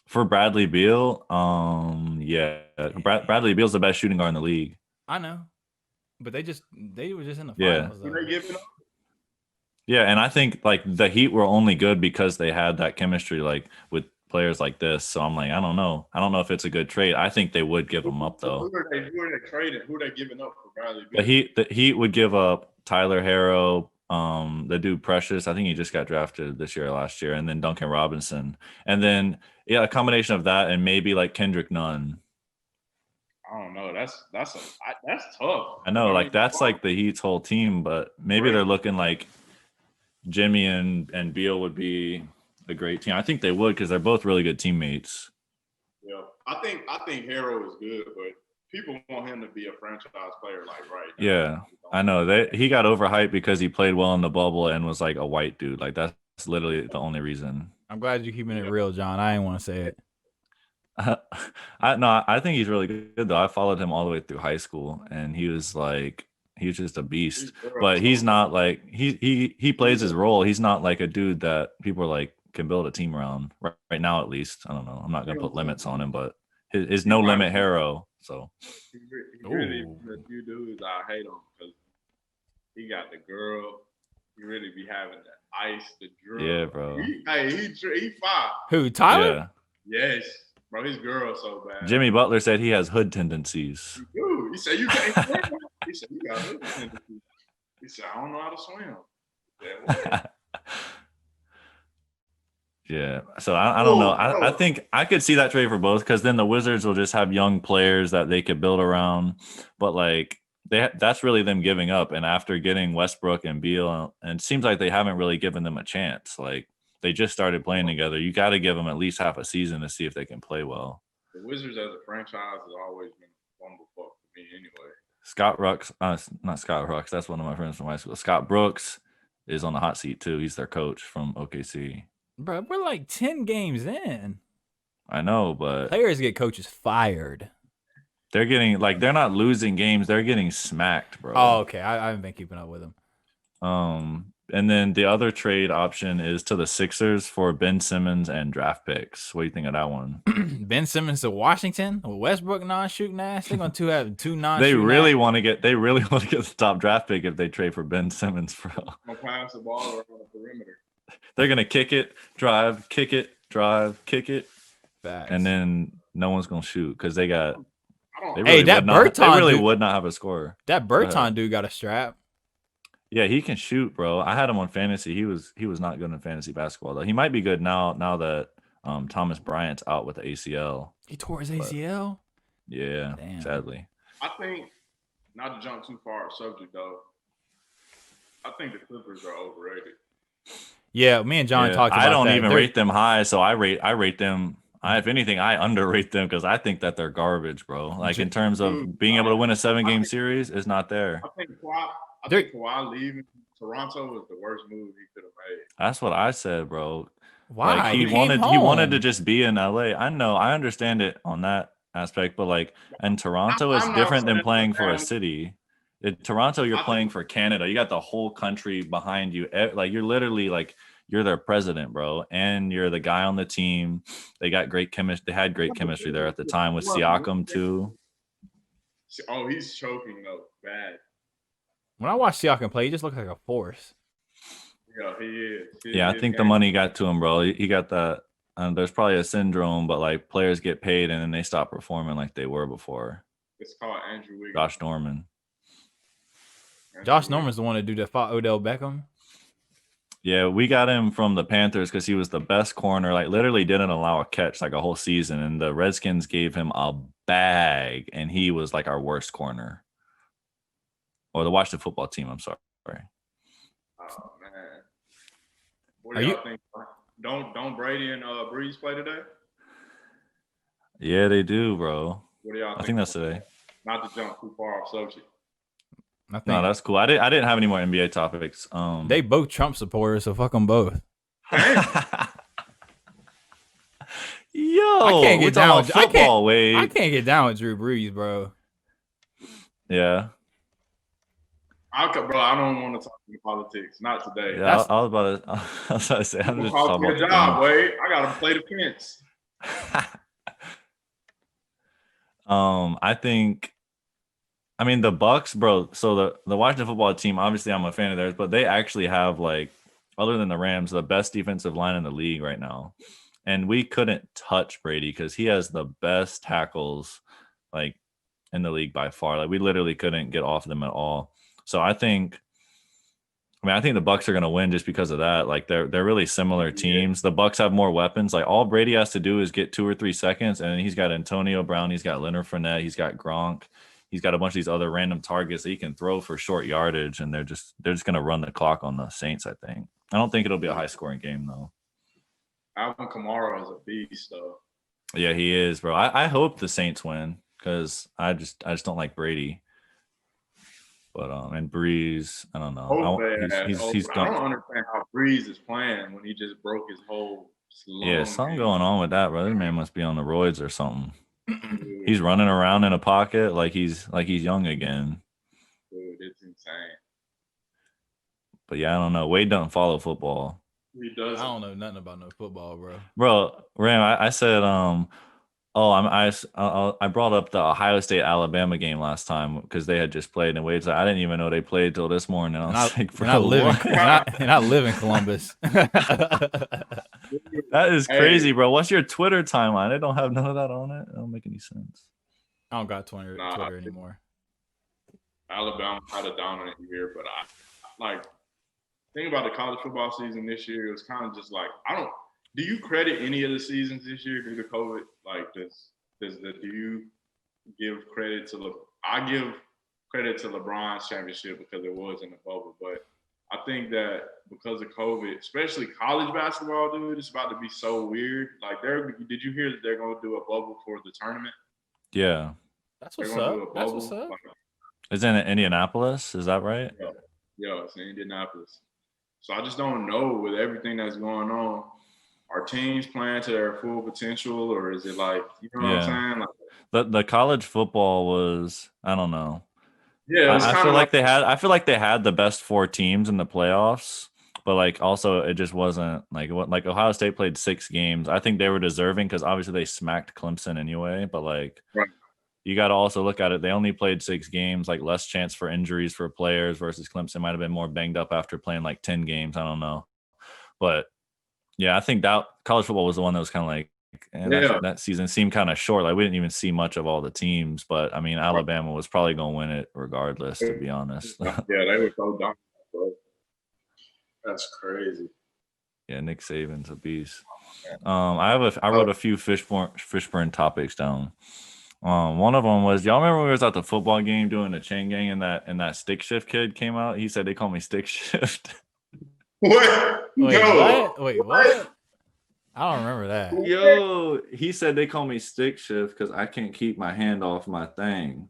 Speaker 3: For Bradley Beal, yeah. Bradley Beal's the best shooting guard in the league.
Speaker 4: I know. But they were just in the finals.
Speaker 5: Yeah.
Speaker 3: Yeah, and I think like the Heat were only good because they had that chemistry like with players like this. So I'm like, I don't know if it's a good trade. I think they would give them up though.
Speaker 5: Who are they trading? Who are they giving up for Bradley Beal?
Speaker 3: The Heat would give up Tyler Harrow, the dude Precious. I think he just got drafted this year or last year, and then Duncan Robinson, and then a combination of that and maybe like Kendrick Nunn.
Speaker 5: I don't know. That's tough.
Speaker 3: I know, like that's like the Heat's whole team, but maybe they're looking like Jimmy and Beal would be a great team. I think they would because they're both really good teammates.
Speaker 5: Yeah, I think Harrow is good, but people want him to be a franchise player, like right now.
Speaker 3: Yeah, I know he got overhyped because he played well in the bubble and was like a white dude. Like that's literally the only reason.
Speaker 4: I'm glad you're keeping it real, John. I didn't want to say it.
Speaker 3: I think he's really good though. I followed him all the way through high school, and he was just a beast. But he's not like he plays his role. He's not like a dude that people are like can build a team around right now. At least I don't know. I'm not gonna put limits on him, but his no limit Harrow. So
Speaker 5: he really a few dudes I hate him because he got the girl. He really be having the ice, the drill.
Speaker 3: Yeah, bro.
Speaker 5: He fire.
Speaker 4: Who, Tyler?
Speaker 5: Yeah. Yes. Bro, his girl so bad.
Speaker 3: Jimmy Butler said he has hood tendencies.
Speaker 5: Dude, he said you can't. He He said, "You got a little tendency." He said, "I don't know how to swim." Yeah,
Speaker 3: Yeah, so I don't know. I think I could see that trade for both because then the Wizards will just have young players that they could build around. But like that's really them giving up. And after getting Westbrook and Beal, and it seems like they haven't really given them a chance. Like they just started playing together. You got to give them at least half a season to see if they can play well.
Speaker 5: the Wizards as a franchise has always been a bumblefuck for me anyway.
Speaker 3: Scott Rux, not Scott Rux. That's one of my friends from high school. Scott Brooks is on the hot seat too. He's their coach from OKC.
Speaker 4: Bro, we're like 10 games in.
Speaker 3: I know, but
Speaker 4: Players get coaches fired.
Speaker 3: they're getting like they're not losing games; they're getting smacked, bro.
Speaker 4: Oh, okay. I haven't been keeping up with them.
Speaker 3: And then the other trade option is to the Sixers for Ben Simmons and draft picks. What do you think of that one?
Speaker 4: Ben Simmons to Washington with Westbrook non-shooting ass. They're gonna have two non.
Speaker 3: They really want to get the top draft pick if they trade for Ben Simmons, bro.
Speaker 5: I'm gonna pass the ball around the perimeter.
Speaker 3: They're gonna kick it, drive, kick it, drive, kick it,
Speaker 4: Facts.
Speaker 3: and then no one's gonna shoot because they got.
Speaker 4: That Berton
Speaker 3: they really
Speaker 4: dude,
Speaker 3: would not have a score.
Speaker 4: That Berton dude got a strap.
Speaker 3: Yeah, he can shoot, bro. I had him on fantasy. He was not good in fantasy basketball though. He might be good now that Thomas Bryant's out with the ACL.
Speaker 4: He tore his ACL.
Speaker 3: Yeah,
Speaker 4: Damn.
Speaker 5: I
Speaker 3: sadly.
Speaker 5: think, not to jump too far off subject though, I think the Clippers are overrated.
Speaker 4: Yeah, me and John talked about that.
Speaker 3: I don't even rate them high, so I rate them. If anything, I underrate them because I think that they're garbage, bro. Like in terms of being able to win a 7-game series, it's not there.
Speaker 5: I think Kawhi leaving Toronto was the worst move he could have made.
Speaker 3: That's what I said, bro.
Speaker 4: Why?
Speaker 3: Like, he wanted to just be in LA. I know, I understand it on that aspect, but like in Toronto, it's different than playing for a city. In Toronto, you're playing for Canada. You got the whole country behind you. Like you're literally like you're their president, bro, and you're the guy on the team. They got great chemistry. They had great chemistry there at the time with Siakam too.
Speaker 5: Oh, he's choking though, bad.
Speaker 4: When I watch Siakam play, he just looks like a force.
Speaker 5: Yeah, he is.
Speaker 3: Yeah, I think the money got to him, bro. He got that. There's probably a syndrome, but like players get paid and then they stop performing like they were before.
Speaker 5: It's called Andrew Wiggins.
Speaker 3: Josh Norman.
Speaker 4: Josh Norman's the one that do that fought Odell Beckham.
Speaker 3: Yeah, we got him from the Panthers because he was the best corner. Like literally didn't allow a catch like a whole season, and the Redskins gave him a bag, and he was like our worst corner. Or the Washington football team. I'm sorry.
Speaker 5: Oh man. What do y'all think? Don't Brady and Breeze play today?
Speaker 3: Yeah, they do, bro.
Speaker 5: What do y'all think?
Speaker 3: I think that's today.
Speaker 5: Not to jump too far off subject.
Speaker 3: No, that's cool. I didn't have any more NBA topics.
Speaker 4: They both Trump supporters, so fuck them both.
Speaker 3: Yo,
Speaker 4: I can't get down with
Speaker 3: football, Wade.
Speaker 4: I can't get down with Drew Brees, bro.
Speaker 3: Yeah.
Speaker 5: I don't want to talk politics. Not today.
Speaker 3: Yeah, I was about to say. I'm just talking about
Speaker 5: the job, Wade. I got to play the fence.
Speaker 3: I mean, the Bucks, bro. So the Washington football team, obviously I'm a fan of theirs, but they actually have like, other than the Rams, the best defensive line in the league right now. And we couldn't touch Brady because he has the best tackles like in the league by far. Like we literally couldn't get off them at all. So I think the Bucks are going to win just because of that. Like they're really similar teams. The Bucks have more weapons. Like all Brady has to do is get 2 or 3 seconds, and he's got Antonio Brown, he's got Leonard Fournette, he's got Gronk, he's got a bunch of these other random targets that he can throw for short yardage, and they're just going to run the clock on the Saints. I think. I don't think it'll be a high scoring game though.
Speaker 5: Alvin Kamara is a beast, though.
Speaker 3: Yeah, he is, bro. I hope the Saints win because I just don't like Brady. But and Breeze, I don't know. He's
Speaker 5: I don't understand how Breeze is playing when he just broke his whole.
Speaker 3: Yeah, something going on with that, bro. This man must be on the roids or something. He's running around in a pocket like he's young again.
Speaker 5: Dude, it's insane.
Speaker 3: But yeah, I don't know. Wade doesn't follow football.
Speaker 5: He does.
Speaker 4: I don't know nothing about no football, bro.
Speaker 3: Bro, Ram, I said I brought up the Ohio State Alabama game last time because they had just played, and Wade's like, I didn't even know they played till this morning. And I was like, bro,
Speaker 4: I live in Columbus.
Speaker 3: That is crazy, bro. What's your Twitter timeline? They don't have none of that on it. It don't make any sense.
Speaker 4: I don't got Twitter anymore.
Speaker 5: Alabama had a dominant year, but I like think about the college football season this year. It was kind of just like do you credit any of the seasons this year due to COVID? Like, do you give credit to I give credit to LeBron's championship because it was in the bubble, but I think that because of COVID, especially college basketball, dude, it's about to be so weird. Like, did you hear that they're going to do a bubble for the tournament?
Speaker 3: Yeah.
Speaker 4: That's what's up. That's what's up.
Speaker 3: Is it in Indianapolis? Is that right?
Speaker 5: Yeah, it's in Indianapolis. So I just don't know with everything that's going on. Are teams playing to their full potential, or is it like, you know what I'm saying? Like,
Speaker 3: the college football was, I don't know.
Speaker 5: Yeah,
Speaker 3: I feel like they had the best 4 teams in the playoffs, but like also it just wasn't like Ohio State played 6 games. I think they were deserving because obviously they smacked Clemson anyway, but like
Speaker 5: right.
Speaker 3: You got to also look at it. They only played 6 games, like less chance for injuries for players versus Clemson might have been more banged up after playing like 10 games. I don't know. But yeah, I think that college football was the one that was kind of like, that season seemed kind of short. Like we didn't even see much of all the teams, but I mean, Alabama was probably going to win it regardless, to be honest.
Speaker 5: Yeah, they were so dominant, bro. That's crazy.
Speaker 3: Yeah, Nick Saban's a beast. I wrote a few Fishburne topics down. One of them was, y'all remember when we was at the football game doing the chain gang and that stick shift kid came out? He said they call me stick shift.
Speaker 5: What?
Speaker 4: Wait, what? I don't remember that.
Speaker 3: Yo, he said they call me stick shift because I can't keep my hand off my thing.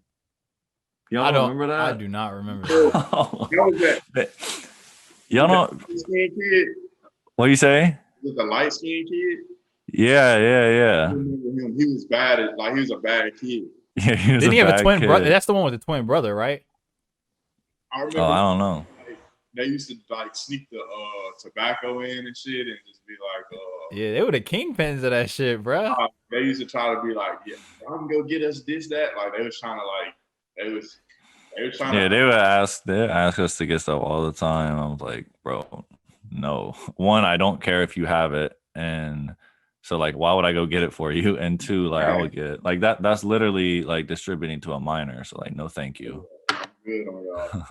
Speaker 3: Y'all don't remember that?
Speaker 4: I do not remember that.
Speaker 3: Y'all know what you say?
Speaker 5: Was the light skinned kid?
Speaker 3: Yeah.
Speaker 5: I remember him. He was bad he was a bad kid.
Speaker 3: Yeah,
Speaker 4: Didn't he have a twin brother? That's the one with the twin brother, right?
Speaker 5: I remember.
Speaker 3: I don't know.
Speaker 5: They used to like sneak the tobacco in and shit, and just be like,
Speaker 4: yeah, they were the kingpins of that shit, bro.
Speaker 5: They used to try to be like, yeah, I can go get us this, that. Like they was trying to they was trying.
Speaker 3: Yeah, they would ask us to get stuff all the time. I was like, bro, no. One, I don't care if you have it, and so like, why would I go get it for you? And 2, like I would get like that. That's literally like distributing to a minor. So like, no, thank you.
Speaker 5: Good on y'all.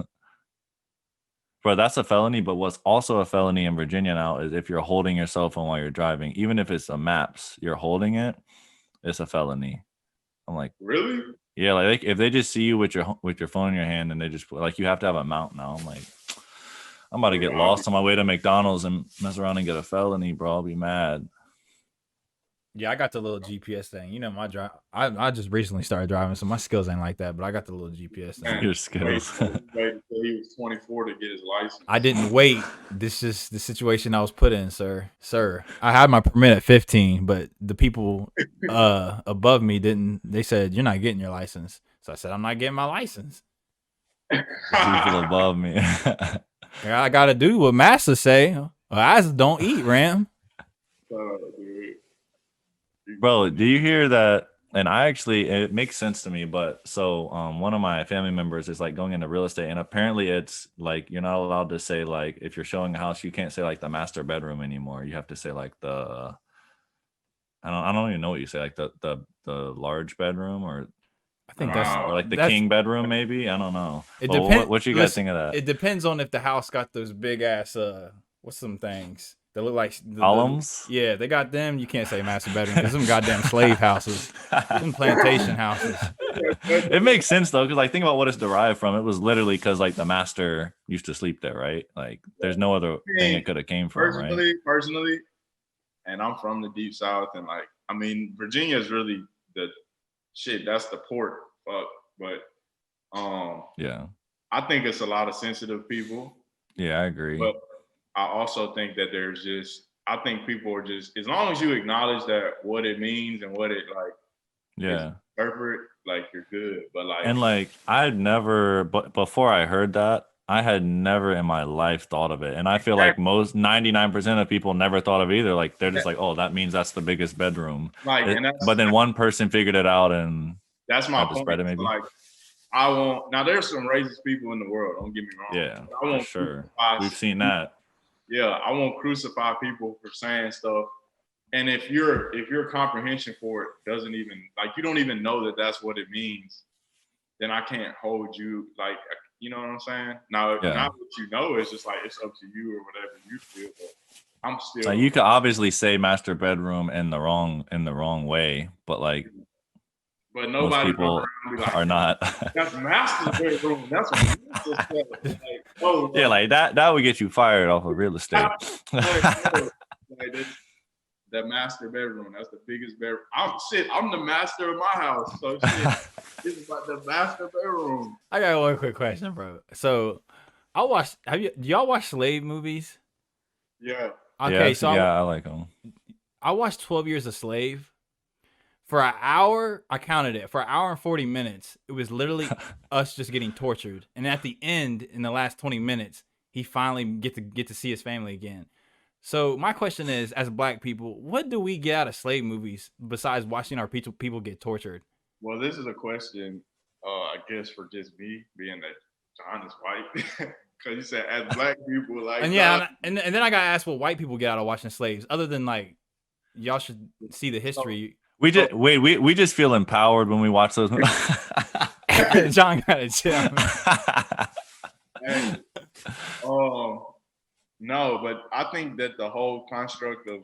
Speaker 3: Bro, that's a felony, but what's also a felony in Virginia now is if you're holding your cell phone while you're driving, even if it's a maps, you're holding it, it's a felony. I'm like,
Speaker 5: really?
Speaker 3: Yeah, like if they just see you with your phone in your hand and they just like, you have to have a mount now. I'm like, I'm about to get lost on my way to McDonald's and mess around and get a felony, bro. I'll be mad.
Speaker 4: Yeah, I got the little GPS thing. You know, my drive. I just recently started driving, so my skills ain't like that. But I got the little GPS thing.
Speaker 3: Your skills.
Speaker 5: Wait until he was 24 to get his license.
Speaker 4: I didn't wait. This is the situation I was put in, sir. I had my permit at 15, but the people above me didn't. They said you're not getting your license. So I said I'm not getting my license.
Speaker 3: People above me.
Speaker 4: I gotta do what Master say. Eyes don't eat, Ram.
Speaker 3: Bro, do you hear that? And it makes sense to me, but so one of my family members is like going into real estate, and apparently it's like you're not allowed to say like if you're showing a house, you can't say like the master bedroom anymore. You have to say like the I don't even know what you say, like the large bedroom, or
Speaker 4: I think
Speaker 3: or like the king bedroom, maybe. I don't know.
Speaker 4: It depends.
Speaker 3: What you guys think of that?
Speaker 4: It depends on if the house got those big ass what's some things that look like
Speaker 3: columns.
Speaker 4: Yeah, they got them. You can't say master bedroom because them goddamn slave houses, them plantation houses.
Speaker 3: It makes sense though, because like think about what it's derived from. It was literally because like the master used to sleep there, right? Like there's no other thing it could have came from, right?
Speaker 5: Personally, and I'm from the deep south, and like I mean Virginia is really the shit. That's the port, but
Speaker 3: yeah,
Speaker 5: I think it's a lot of sensitive people.
Speaker 3: Yeah, I agree.
Speaker 5: But I also think that I think people are just, as long as you acknowledge that what it means and what it like, interpret, like you're good. But like,
Speaker 3: and like but before I heard that, I had never in my life thought of it. And I feel like most 99% of people never thought of either. Like they're just like, oh, that means that's the biggest bedroom.
Speaker 5: Like,
Speaker 3: but then one person figured it out, and
Speaker 5: that's my point.
Speaker 3: Spread it maybe.
Speaker 5: Like, I won't. Now there's some racist people in the world. Don't get me wrong.
Speaker 3: Yeah,
Speaker 5: I won't
Speaker 3: for sure. We've seen that.
Speaker 5: Yeah, I won't crucify people for saying stuff. And if your comprehension for it doesn't even, like, you don't even know that that's what it means, then I can't hold you like, you know what I'm saying? Now,
Speaker 3: Yeah.
Speaker 5: not what you know, it's just like it's up to you or whatever you feel. But I'm still
Speaker 3: Like, you could obviously say master bedroom in the wrong way, but like
Speaker 5: but
Speaker 3: most
Speaker 5: nobody
Speaker 3: people
Speaker 5: like,
Speaker 3: are not.
Speaker 5: that's master's bedroom. That's what master's said. Like, oh,
Speaker 3: Yeah, like that would get you fired off of real estate.
Speaker 5: like this, the master bedroom. That's the biggest bedroom. I'm the master of my house. So shit, this is like the master bedroom.
Speaker 4: I got one quick question, bro. So I watched. Do y'all watch slave movies?
Speaker 5: Yeah.
Speaker 4: Okay,
Speaker 3: yeah,
Speaker 4: so
Speaker 3: I like them.
Speaker 4: I watched 12 Years a Slave. For an hour, I counted it. For an hour and 40 minutes, it was literally us just getting tortured. And at the end, in the last 20 minutes, he finally get to see his family again. So my question is, as Black people, what do we get out of slave movies besides watching our people get tortured?
Speaker 5: Well, this is a question, I guess, for just me, being that John is white. Because you said as Black people, like,
Speaker 4: And yeah, and then I got to ask what white people get out of watching slaves, other than like, y'all should see the history.
Speaker 3: We just feel empowered when we watch those movies.
Speaker 4: John got it chill.
Speaker 5: Hey, no, but I think that the whole construct of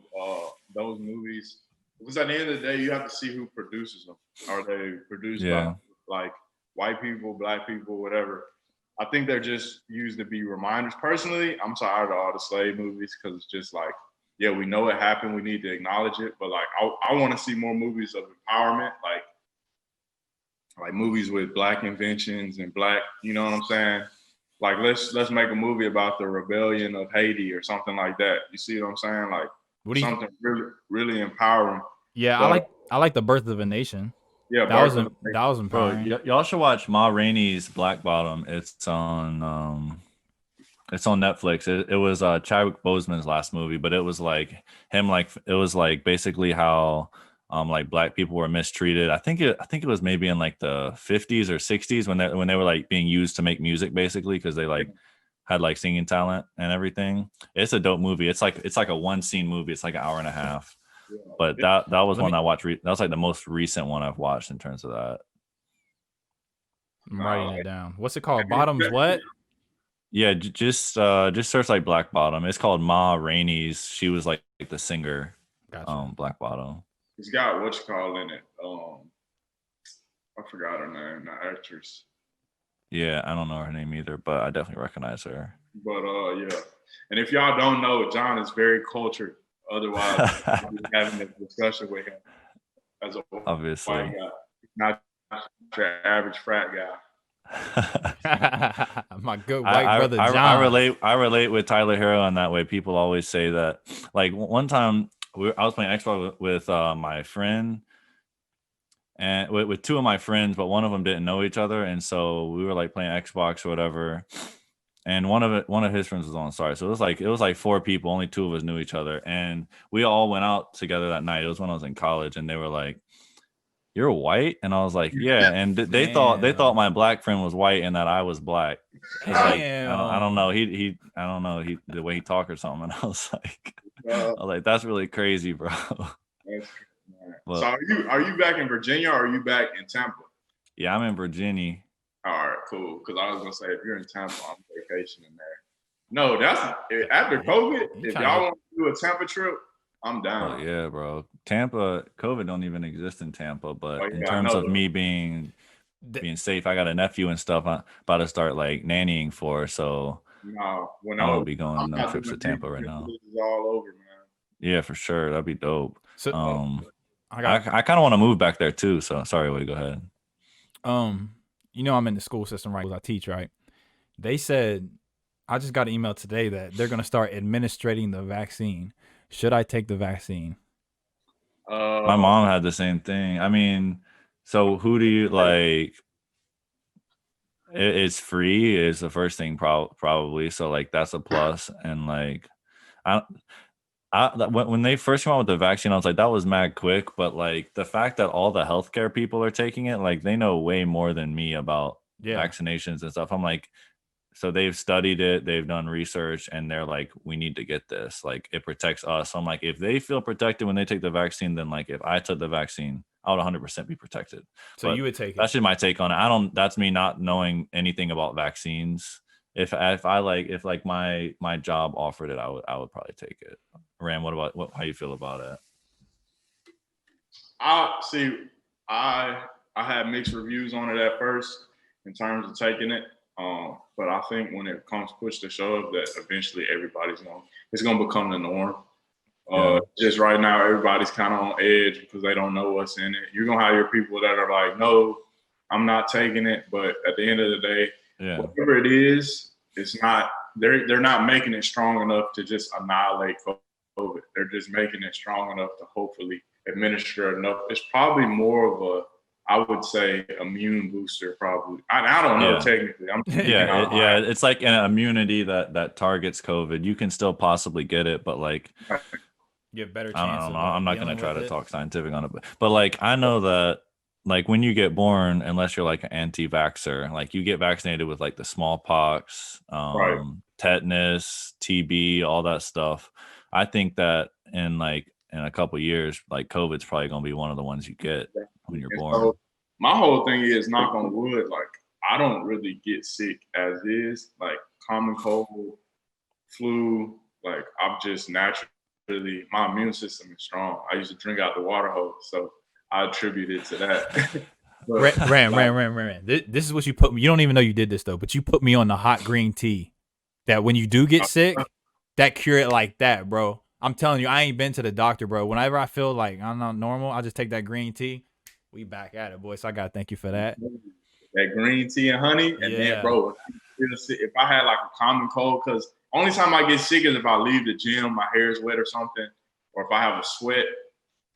Speaker 5: those movies, because at the end of the day, you have to see who produces them. Are they produced by like white people, Black people, whatever? I think they're just used to be reminders. Personally, I'm tired of all the slave movies because it's just like, yeah, we know it happened. We need to acknowledge it. But like, I want to see more movies of empowerment, like movies with Black inventions and Black, you know what I'm saying? Like, let's make a movie about the rebellion of Haiti or something like that. You see what I'm saying? Like, something really, really empowering.
Speaker 4: Yeah, I like The Birth of a Nation.
Speaker 5: Yeah,
Speaker 4: that was empowering.
Speaker 3: Bro, y'all should watch Ma Rainey's Black Bottom. It's on Netflix. It was Chadwick Boseman's last movie, but it was like him, like it was like basically how like Black people were mistreated. I think it was maybe in like the 50s or 60s when they were like being used to make music, basically, because they like had like singing talent and everything. It's a dope movie. It's like a one scene movie. It's like an hour and a half. But that was one I watched. That was like the most recent one I've watched in terms of that.
Speaker 4: I'm writing it down. What's it called? Bottoms what?
Speaker 3: Yeah, just search like Black Bottom. It's called Ma Rainey's. She was like the singer.
Speaker 4: Gotcha.
Speaker 3: Black Bottom.
Speaker 5: It's got what you call in it. I forgot her name, the actress.
Speaker 3: Yeah, I don't know her name either, but I definitely recognize her.
Speaker 5: But yeah, and if y'all don't know, John is very cultured. Otherwise, I'll be having a discussion with him as a
Speaker 3: obviously
Speaker 5: white guy, not your average frat
Speaker 4: guy. My good white brother John.
Speaker 3: I relate with Tyler Hero in that way. People always say that. Like one time, I was playing Xbox with my friend, and with two of my friends, but one of them didn't know each other, and so we were like playing Xbox or whatever. And one of his friends was on Sorry. So it was like four people, only two of us knew each other. And we all went out together that night. It was when I was in college, and they were like, "You're white?" And I was like, "Yeah." And they thought my Black friend was white and that I was Black. Like, I don't know. I don't know the way he talked or something. And I was like, that's really crazy, bro.
Speaker 5: So are you back in Virginia or are you back in Tampa?
Speaker 3: Yeah, I'm in Virginia.
Speaker 5: All right, cool. Because I was gonna say, if you're in Tampa, I'm vacationing there. No, that's after COVID. If y'all want to do a Tampa trip, I'm down.
Speaker 3: Oh, yeah, bro. Tampa, COVID don't even exist in Tampa. But in terms of me being safe, I got a nephew and stuff I'm about to start like nannying for. So
Speaker 5: no,
Speaker 3: I won't be going on no trips to Tampa right now.
Speaker 5: All over, man.
Speaker 3: Yeah, for sure. That'd be dope.
Speaker 4: So,
Speaker 3: I kind of want to move back there too. So sorry, Wade, go ahead.
Speaker 4: You know, I'm in the school system, right? I teach, right? They said, I just got an email today that they're going to start administrating the vaccine. Should I take the vaccine?
Speaker 3: My mom had the same thing. I mean, so who do you like? It's free is the first thing probably. So like that's a plus. And like, when they first came out with the vaccine, I was like, that was mad quick. But like the fact that all the healthcare people are taking it, like they know way more than me about vaccinations and stuff. I'm like, so they've studied it, they've done research, and they're like, we need to get this. Like it protects us. So I'm like, if they feel protected when they take the vaccine, then like if I took the vaccine, I would 100% be protected.
Speaker 4: So
Speaker 3: But
Speaker 4: you would take it.
Speaker 3: that's just my take on it. That's me not knowing anything about vaccines. If my job offered it, I would probably take it. Ram, how you feel about it?
Speaker 5: I had mixed reviews on it at first in terms of taking it. But I think when it comes push to shove, that eventually it's gonna become the norm. Just right now, everybody's kind of on edge because they don't know what's in it. You're gonna have your people that are like, no, I'm not taking it. But at the end of the day, whatever it is, it's not. They're not making it strong enough to just annihilate COVID. They're just making it strong enough to hopefully administer enough. It's probably more of a, I would say, immune booster. Probably. I don't know technically.
Speaker 3: It's like an immunity that targets COVID. You can still possibly get it, but like.
Speaker 4: You have better chance.
Speaker 3: I don't know. I'm not going to try to talk scientific on it, but like I know that like when you get born, unless you're like an anti-vaxxer, like you get vaccinated with like the smallpox, tetanus, TB, all that stuff. I think that in a couple of years, like COVID's probably going to be one of the ones you get when you're born.
Speaker 5: So my whole thing is, knock on wood, like I don't really get sick as is, like common cold, flu, like I'm just naturally. My immune system is strong. I used to drink out the water hose, so I attribute it to that.
Speaker 4: Ram. This is what you put me. You don't even know you did this though, but you put me on the hot green tea. That when you do get sick, that cure it like that, bro. I'm telling you, I ain't been to the doctor, bro. Whenever I feel like I'm not normal, I just take that green tea. We back at it, boy. So I gotta thank you for that.
Speaker 5: That green tea and honey, and then, bro, if I had like a common cold, because only time I get sick is if I leave the gym, my hair is wet or something, or if I have a sweat,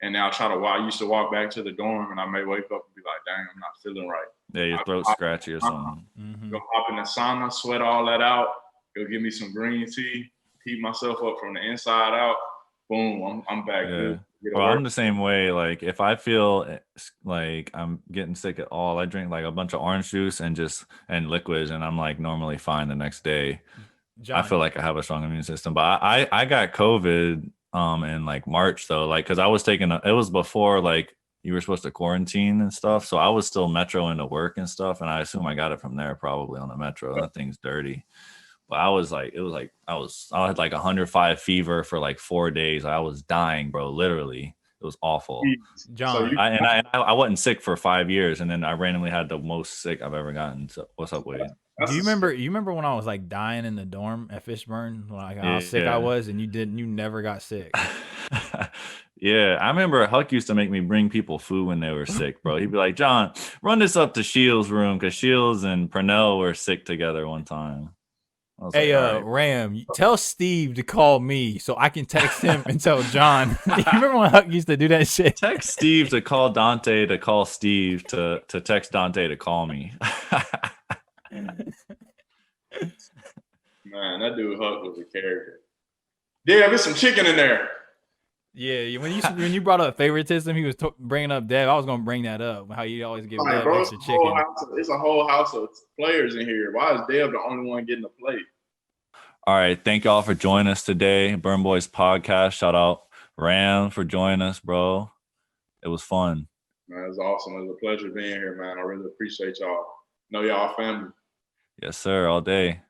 Speaker 5: and then I'll try to walk. I used to walk back to the dorm, and I may wake up and be like, "Dang, I'm not feeling right."
Speaker 3: Yeah, your throat's scratchy or something.
Speaker 5: Go hop in the sauna, sweat all that out. It'll give me some green tea, heat myself up from the inside out. Boom, I'm back.
Speaker 3: Yeah. Well, I'm the same way. Like if I feel like I'm getting sick at all, I drink like a bunch of orange juice and liquids, and I'm like normally fine the next day. John. I feel like I have a strong immune system, but I got COVID in like March though, like because I was it was before like you were supposed to quarantine and stuff, so I was still metro into work and stuff, and I assume I got it from there probably on the metro. That thing's dirty. But I had like 105 fever for like 4 days. I was dying, bro. Literally, it was awful.
Speaker 4: John,
Speaker 3: I wasn't sick for 5 years, and then I randomly had the most sick I've ever gotten. So what's up, Wade?
Speaker 4: Do you remember when I was like dying in the dorm at Fishburne, like how sick I was, and you never got sick?
Speaker 3: Yeah, I remember Huck used to make me bring people food when they were sick, bro. He'd be like, "John, run this up to Shields' room," because Shields and Purnell were sick together one time.
Speaker 4: Hey, right. Ram, tell Steve to call me so I can text him and tell John. You remember when Huck used to do that shit?
Speaker 3: Text Steve to call Dante to call Steve to text Dante to call me.
Speaker 5: Man, that dude Huck was a character. Damn, there's some chicken in there.
Speaker 4: Yeah, when you brought up favoritism, he was bringing up Dev. I was gonna bring that up. How you always give Dev extra chicken.
Speaker 5: It's a whole house of players in here. Why is Dev the only one getting a plate?
Speaker 3: All right, thank y'all for joining us today, Burne Boys Podcast. Shout out Ram for joining us, bro. It was fun.
Speaker 5: Man, it was awesome. It was a pleasure being here, man. I really appreciate y'all. Know y'all family.
Speaker 3: Yes, sir. All day.